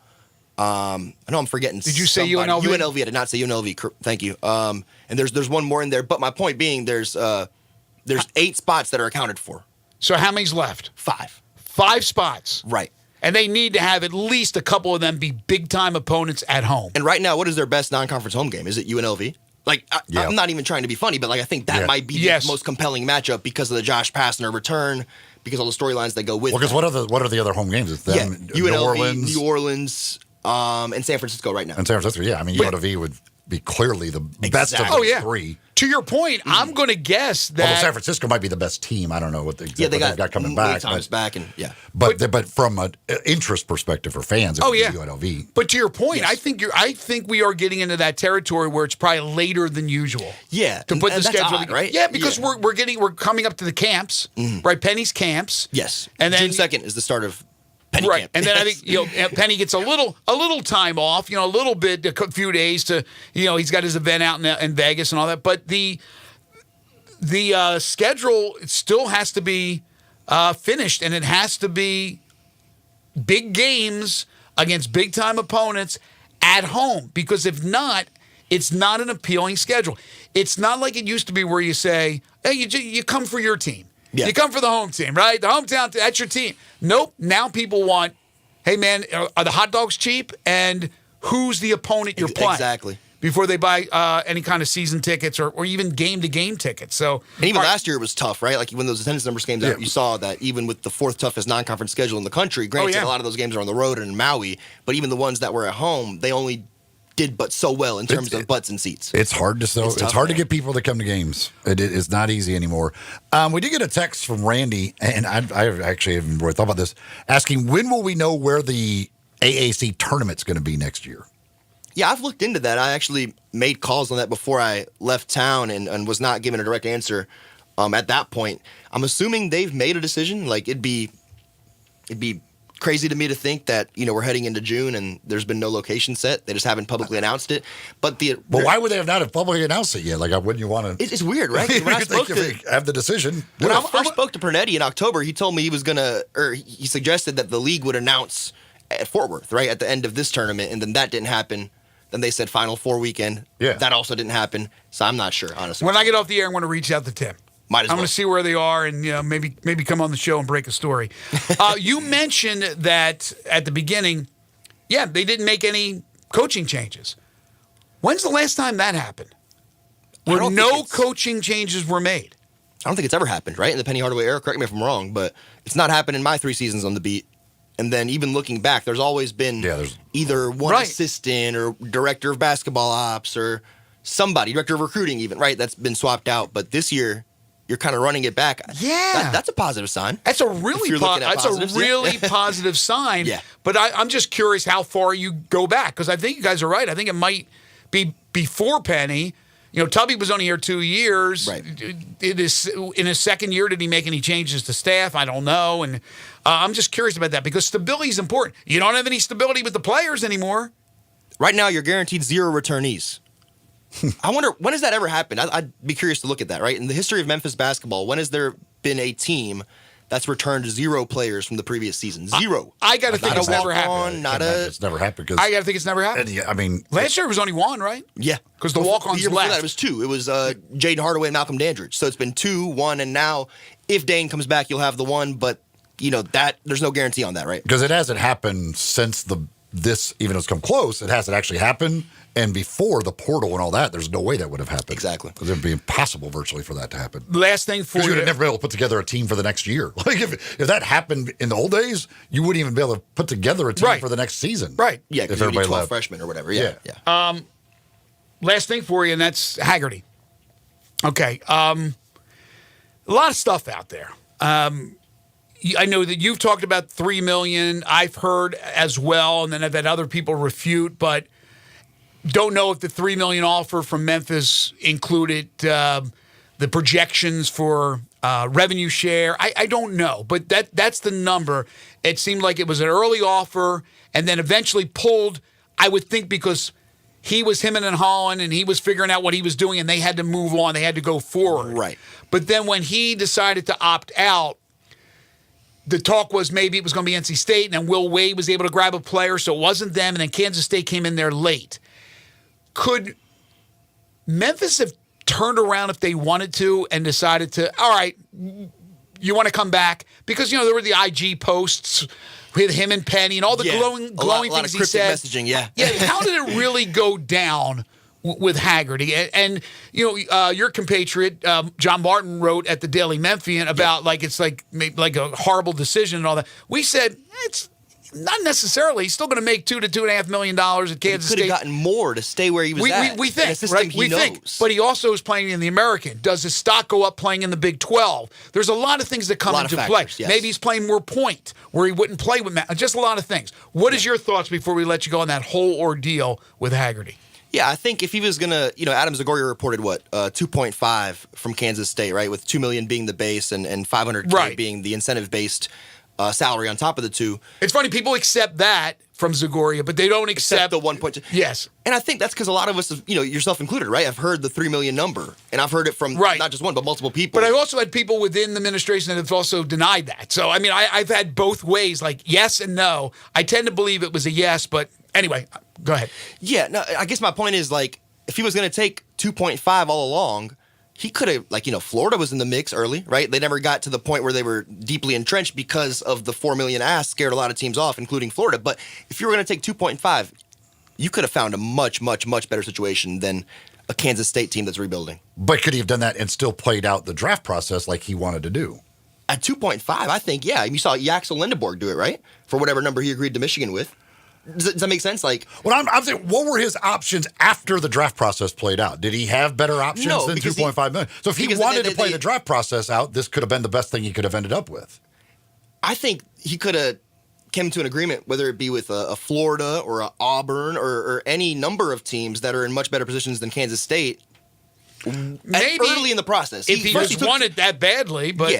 I know I'm forgetting. Did you say UNLV? UNLV. I did not say UNLV. Thank you. And there's one more in there. But my point being, there's 8 spots that are accounted for. So how many's left? 5. 5 spots. Right. And they need to have at least a couple of them be big-time opponents at home. And right now, what is their best non-conference home game? Is it UNLV? Like, I'm not even trying to be funny, but like I think that might be the most compelling matchup because of the Josh Pastner return, because all the storylines that go with it. Well, because what are the other home games? It's them, UNLV, New Orleans, and San Francisco right now. And San Francisco, yeah. I mean, UNLV would be clearly the best of the 3. To your point, I'm going to guess that Although San Francisco might be the best team. I don't know what they've got coming back. Thomas back, and But from an interest perspective for fans, it would be UNLV. But to your point, I think we are getting into that territory where it's probably later than usual. Yeah, to put the that's schedule odd, right? Yeah, because we're coming up to the camps, right? Penny's camps. Yes, and then June 2nd is the start of Penny right, camp. and then I think Penny gets a little time off, a little bit, a few days to, he's got his event out in Vegas and all that. But the schedule still has to be finished, and it has to be big games against big-time opponents at home, because if not, it's not an appealing schedule. It's not like it used to be where you say, hey, you come for your team. Yeah. You come for the home team, right? The hometown, that's your team. Nope. Now people want, hey, man, are the hot dogs cheap? And who's the opponent you're playing? Exactly. Before they buy any kind of season tickets or even game-to-game tickets. So, and even last year it was tough, right? Like when those attendance numbers came out, you saw that even with the fourth toughest non-conference schedule in the country, granted a lot of those games are on the road and in Maui, but even the ones that were at home, they only did but so well in terms of butts and seats. It's hard to It's hard to get people to come to games. It is not easy anymore. We did get a text from Randy, and I actually haven't really thought about this, asking when will we know where the AAC tournament's going to be next year? Yeah, I've looked into that. I actually made calls on that before I left town and was not given a direct answer at that point. I'm assuming they've made a decision. Like, it'd be crazy to me to think that, we're heading into June and there's been no location set. They just haven't publicly announced it. But why would they have not publicly announced it yet? Like, wouldn't you want to? It's weird, right? When I spoke to have the decision. When I first spoke to Pernetti in October, he told me he suggested that the league would announce at Fort Worth, right, at the end of this tournament, and then that didn't happen. Then they said Final Four weekend. Yeah. That also didn't happen. So I'm not sure, honestly. When I get off the air, I'm going to reach out to Tim. Might as well. I'm going to see where they are and maybe come on the show and break a story. You mentioned that at the beginning, they didn't make any coaching changes. When's the last time that happened? Where no coaching changes were made? I don't think it's ever happened, right? In the Penny Hardaway era, correct me if I'm wrong, but it's not happened in my 3 seasons on the beat. And then even looking back, there's always been either one assistant or director of basketball ops or somebody, director of recruiting even, right? That's been swapped out. But this year, you're kind of running it back. Yeah. That's a positive sign. That's a really, positive sign. Yeah. But I'm just curious how far you go back, because I think you guys are right. I think it might be before Penny. Tubby was only here 2 years. Right. In his second year, did he make any changes to staff? I don't know. And I'm just curious about that, because stability is important. You don't have any stability with the players anymore. Right now, you're guaranteed 0 returnees. I wonder, when has that ever happened? I'd be curious to look at that, right? In the history of Memphis basketball, when has there been a team that's returned 0 players from the previous season? 0. I got to think it's never happened. It's never happened. I got to think it's never happened. Last year it was only 1, right? Yeah. Because the walk-ons the year before left. that, it was 2. It was Jaden Hardaway and Malcolm Dandridge. So it's been 2, 1, and now if Dane comes back, you'll have the 1, but that there's no guarantee on that, right? Because it hasn't happened since this, even though it's come close, it hasn't actually happened. And before the portal and all that, there's no way that would have happened. Exactly. Because it would be impossible virtually for that to happen. Last thing for you. Because you would have never been able to put together a team for the next year. Like if that happened in the old days, you wouldn't even be able to put together a team for the next season. Right. Yeah, because everybody 12 freshmen or whatever. Yeah. Last thing for you, and that's Haggerty. Okay. A lot of stuff out there. I know that you've talked about $3 million. I've heard as well, and then I've had other people refute, but don't know if the $3 million offer from Memphis included the projections for revenue share. I don't know, but that's the number. It seemed like it was an early offer and then eventually pulled, I would think, because him and Holland, and he was figuring out what he was doing, and they had to move on. They had to go forward. Right. But then when he decided to opt out, the talk was maybe it was going to be NC State, and then Will Wade was able to grab a player, so it wasn't them, and then Kansas State came in there late. Could Memphis have turned around if they wanted to and decided to, all right, you want to come back? Because, there were the IG posts with him and Penny and all the glowing lot things of he said. Messaging, yeah. How did it really go down with Haggerty? And your compatriot, John Martin, wrote at the Daily Memphian about it's like a horrible decision and all that. We said, it's not necessarily. He's still going to make $2 to $2.5 million at Kansas State. He could have gotten more to stay where he was at. We think, right? We think. But he also is playing in the American. Does his stock go up playing in the Big 12? There's a lot of things that come into play. Yes. Maybe he's playing more point where he wouldn't play with Matt. Just a lot of things. What is your thoughts before we let you go on that whole ordeal with Haggerty? Yeah, I think if he was going to, Adam Zagoria reported 2.5 from Kansas State, right? With $2 million being the base and $500K being the incentive-based salary on top of the 2. It's funny, people accept that from Zagoria, but they don't accept the 1.2. Yes. And I think that's because a lot of us, yourself included, right? I've heard the $3 million number, and I've heard it from not just one, but multiple people. But I've also had people within the administration that have also denied that. So, I mean, I've had both ways, like yes and no. I tend to believe it was a yes, but anyway, go ahead. Yeah, no, I guess my point is, like, if he was going to take 2.5 all along, he could have, Florida was in the mix early, right? They never got to the point where they were deeply entrenched because of the $4 million ask scared a lot of teams off, including Florida. But if you were going to take 2.5, you could have found a much, much, much better situation than a Kansas State team that's rebuilding. But could he have done that and still played out the draft process like he wanted to do? At 2.5, I think, yeah. You saw Yaxel Lindeborg do it, right? For whatever number he agreed to Michigan with. Does that make sense? Like, well, I'm saying, what were his options after the draft process played out? Did he have better options than $2.5 million? So if he wanted to play the draft process out, this could have been the best thing he could have ended up with. I think he could have came to an agreement, whether it be with a Florida or a Auburn or any number of teams that are in much better positions than Kansas State. Maybe early in the process, if he just wanted that badly, but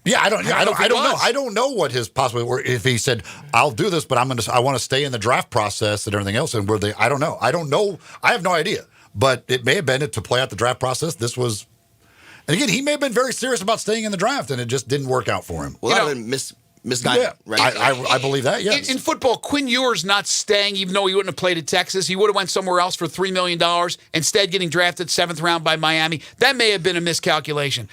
Yeah, I don't know. I don't know what his possibility were. If he said, "I'll do this, but I want to stay in the draft process and everything else," and were they? I don't know. I have no idea. But it may have been to play out the draft process. This was, and again, he may have been very serious about staying in the draft, and it just didn't work out for him. Well, that would have been misguided, right? I believe that. Yes. In football, Quinn Ewers not staying, even though he wouldn't have played at Texas, he would have went somewhere else for $3 million. Instead, getting drafted 7th round by Miami. That may have been a miscalculation.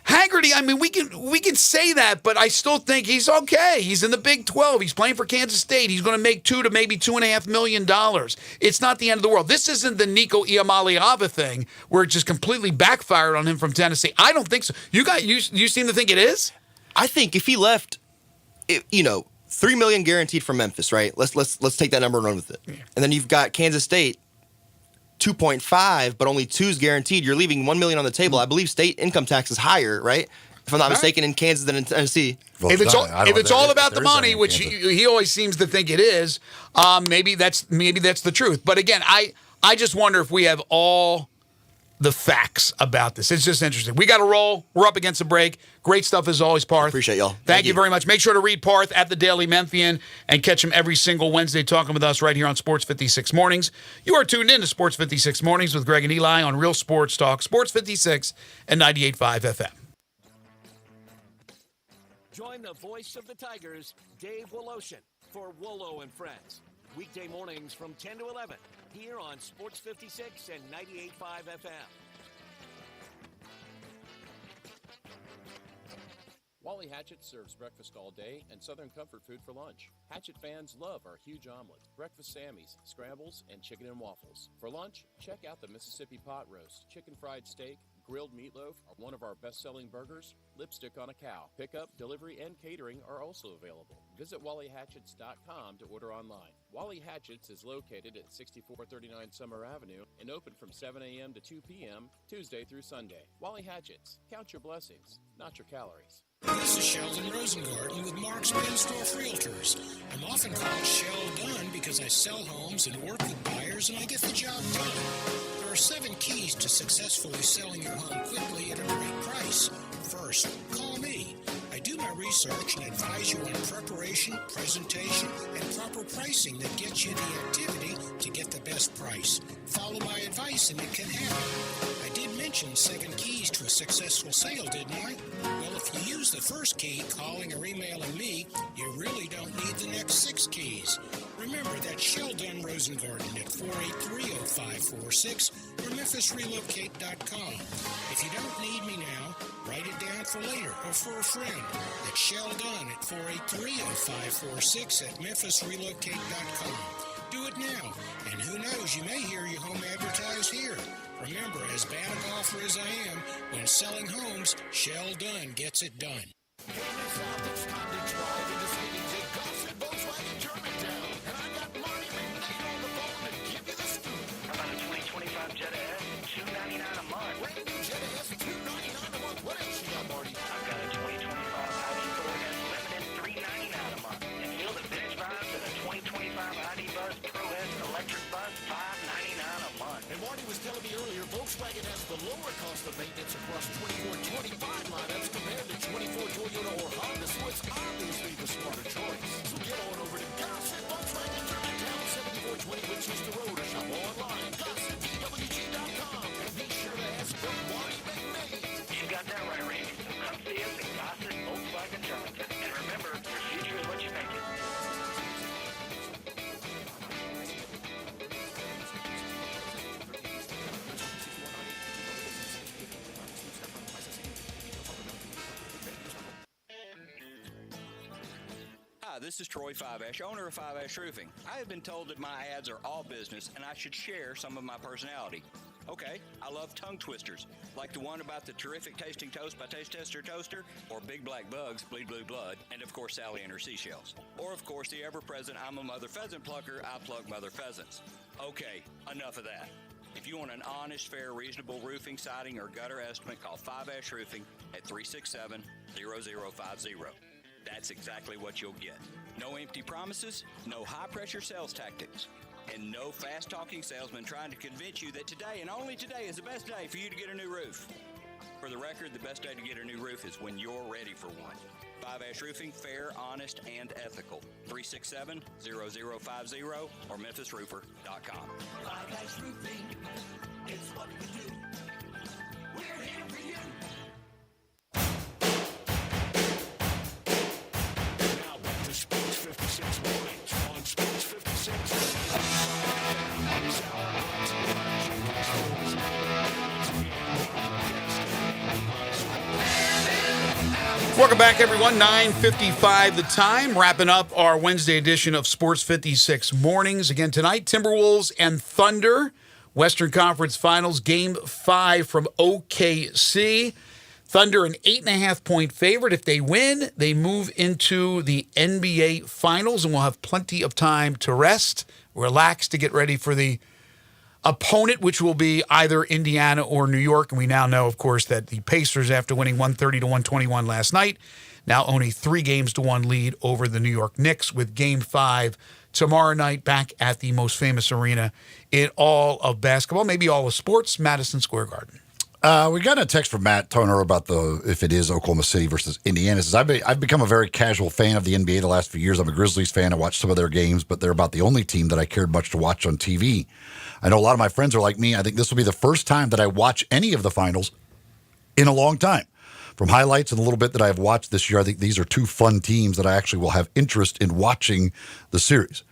Haggerty, I mean, we can say that, but I still think he's okay. He's in the Big 12. He's playing for Kansas State. He's going to make $2 to maybe $2.5 million. It's not the end of the world. This isn't the Nico Iamaleava thing where it just completely backfired on him from Tennessee. I don't think so. You seem to think it is? I think if he left, $3 million guaranteed from Memphis, right? Let's take that number and run with it. Yeah. And then you've got Kansas State. 2.5, but only 2 is guaranteed. You're leaving $1 million on the table. I believe state income tax is higher, right? If I'm not mistaken, in Kansas than in Tennessee. Well, if it's all about the money, which he always seems to think it is, maybe that's the truth. But again, I just wonder if we have all the facts about this. It's just interesting. We got to roll. We're up against a break. Great stuff as always, Parth. Appreciate y'all. Thank you very much. Make sure to read Parth at the Daily Memphian and catch him every single Wednesday talking with us right here on Sports 56 Mornings. You are tuned in to Sports 56 Mornings with Greg and Eli on Real Sports Talk, Sports 56 and 98.5 FM. Join the voice of the Tigers, Dave Woloshin, for Wolo and Friends. Weekday mornings from 10 to 11 here on Sports 56 and 98.5 FM. Wally Hatchet serves breakfast all day and Southern comfort food for lunch. Hatchet fans love our huge omelet, breakfast Sammys, scrambles, and chicken and waffles. For lunch, check out the Mississippi pot roast, chicken fried steak, grilled meatloaf are one of our best-selling burgers, lipstick on a cow. Pickup, delivery, and catering are also available. Visit WallyHatchets.com to order online. Wally Hatchets is located at 6439 Summer Avenue and open from 7 a.m. to 2 p.m. Tuesday through Sunday. Wally Hatchets, count your blessings, not your calories. This is Sheldon Rosengarten with Mark's Binsdorf Realtors. I'm often called Shell Done because I sell homes and work with buyers and I get the job done. There are 7 keys to successfully selling your home quickly at a great price. First, call me. I do my research and advise you on preparation, presentation, and proper pricing that gets you the activity to get the best price. Follow my advice and it can happen. I did mention 7 keys to a successful sale, didn't I? Well, if you use the first key, calling or emailing me, you really don't need the next 6 keys. Remember, that's Sheldon Rosengarten at 483-0546 or MemphisRelocate.com. If you don't need me now, write it down for later or for a friend. That's Sheldon at 483-0546 at MemphisRelocate.com. Do it now, and who knows, you may hear your home advertised here. Remember, as bad a golfer as I am, when selling homes, Shell Done gets it done. Telling me earlier, Volkswagen has the lower cost of maintenance across 24 25 lineups compared to 24 Toyota or Honda, so it's obviously the smarter choice. So get on over to Gossett Volkswagen. 2020 with Chester Road or shop online. GossipBWG.com. And be sure to ask for Marty McMahon. You got that right, Randy. So come see us at Gossett Volkswagen Charleston. And remember, your future is what you make it. Hi, this is Troy Fiveash, owner of Fiveash Roofing. I have been told that my ads are all business and I should share some of my personality. Okay, I love tongue twisters, like the one about the terrific tasting toast by Taste Tester Toaster, or Big Black Bugs, Bleed Blue Blood, and of course Sally and her seashells. Or of course the ever-present I'm a mother pheasant plucker, I pluck mother pheasants. Okay, enough of that. If you want an honest, fair, reasonable roofing, siding, or gutter estimate, call Fiveash Roofing at 367-0050. That's exactly what you'll get. No empty promises, no high-pressure sales tactics, and no fast-talking salesman trying to convince you that today and only today is the best day for you to get a new roof. For the record, the best day to get a new roof is when you're ready for one. Fiveash Roofing, fair, honest, and ethical. 367-0050 or memphisroofer.com. Fiveash Roofing, it's what we do. We're here for you. Now back to Sports 56 mornings on Sports 56. Welcome back, everyone. 9:55 the time. Wrapping up our Wednesday edition of Sports 56 mornings. Again tonight, Timberwolves and Thunder. Western Conference Finals, Game 5 from OKC. Thunder an 8.5-point favorite. If they win, they move into the NBA Finals, and we'll have plenty of time to rest, relax, to get ready for the opponent, which will be either Indiana or New York. And we now know, of course, that the Pacers, after winning 130-121 last night, now own a 3-1 lead over the New York Knicks, with Game 5 tomorrow night back at the most famous arena in all of basketball, maybe all of sports, Madison Square Garden. We got a text from Matt Toner about if it is Oklahoma City versus Indiana. He says, I've become a very casual fan of the NBA the last few years. I'm a Grizzlies fan. I watched some of their games, but they're about the only team that I cared much to watch on TV. I know a lot of my friends are like me. I think this will be the first time that I watch any of the finals in a long time. From highlights and a little bit that I've watched this year, I think these are two fun teams that I actually will have interest in watching the series.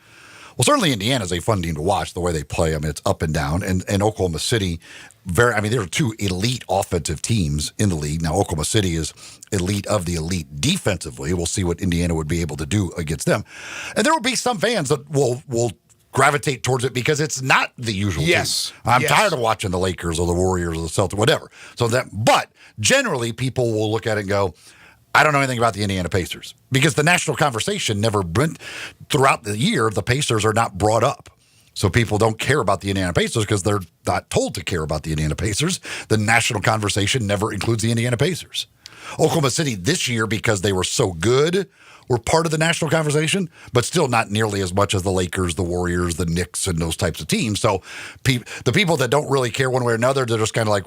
Well, certainly Indiana's a fun team to watch, the way they play. I mean, it's up and down. And Oklahoma City, there are two elite offensive teams in the league. Now, Oklahoma City is elite of the elite defensively. We'll see what Indiana would be able to do against them. And there will be some fans that will gravitate towards it because it's not the usual team. I'm tired of watching the Lakers or the Warriors or the Celtics, whatever. But generally, people will look at it and go, I don't know anything about the Indiana Pacers, because the national conversation never went throughout the year. The Pacers are not brought up. So people don't care about the Indiana Pacers because they're not told to care about the Indiana Pacers. The national conversation never includes the Indiana Pacers. Oklahoma City this year, because they were so good, were part of the national conversation, but still not nearly as much as the Lakers, the Warriors, the Knicks, and those types of teams. So the people that don't really care one way or another, they're just kind of like,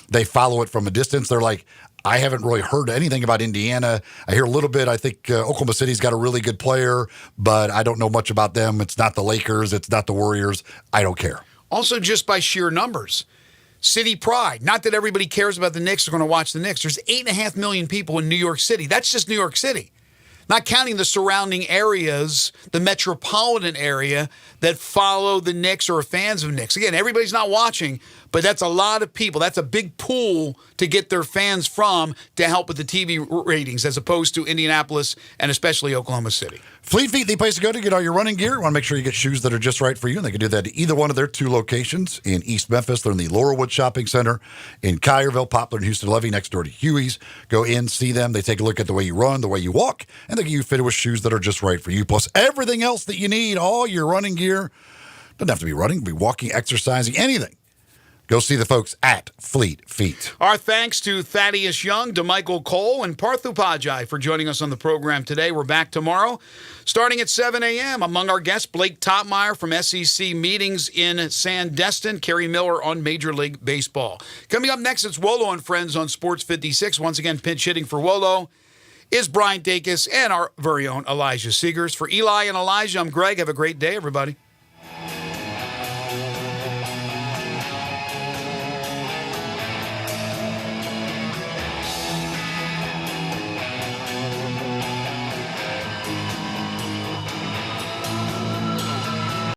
they follow it from a distance. They're like, I haven't really heard anything about Indiana. I hear a little bit. I think Oklahoma City's got a really good player, but I don't know much about them. It's not the Lakers. It's not the Warriors. I don't care. Also, just by sheer numbers. City pride. Not that everybody cares about the Knicks or going to watch the Knicks. There's 8.5 million people in New York City. That's just New York City. Not counting the surrounding areas, the metropolitan area that follow the Knicks or are fans of Knicks. Again, everybody's not watching, but that's a lot of people. That's a big pool to get their fans from to help with the TV ratings, as opposed to Indianapolis and especially Oklahoma City. Fleet Feet, the place to go to get all your running gear. Want to make sure you get shoes that are just right for you, and they can do that at either one of their two locations in East Memphis. They're in the Laurelwood Shopping Center in Collierville, Poplar, and Houston Levy, next door to Huey's. Go in, see them. They take a look at the way you run, the way you walk, and they get you fitted with shoes that are just right for you. Plus everything else that you need, all your running gear. Doesn't have to be running, it can be walking, exercising, anything. Go see the folks at Fleet Feet. Our thanks to Thaddeus Young, to Michael Cole, and Parthu Pajai for joining us on the program today. We're back tomorrow, starting at 7 a.m. Among our guests, Blake Topmeyer from SEC Meetings in Sandestin, Kerry Miller on Major League Baseball. Coming up next, it's Wolo and Friends on Sports 56. Once again, pinch hitting for Wolo is Brian Dacus and our very own Elijah Seegers. For Eli and Elijah, I'm Greg. Have a great day, everybody.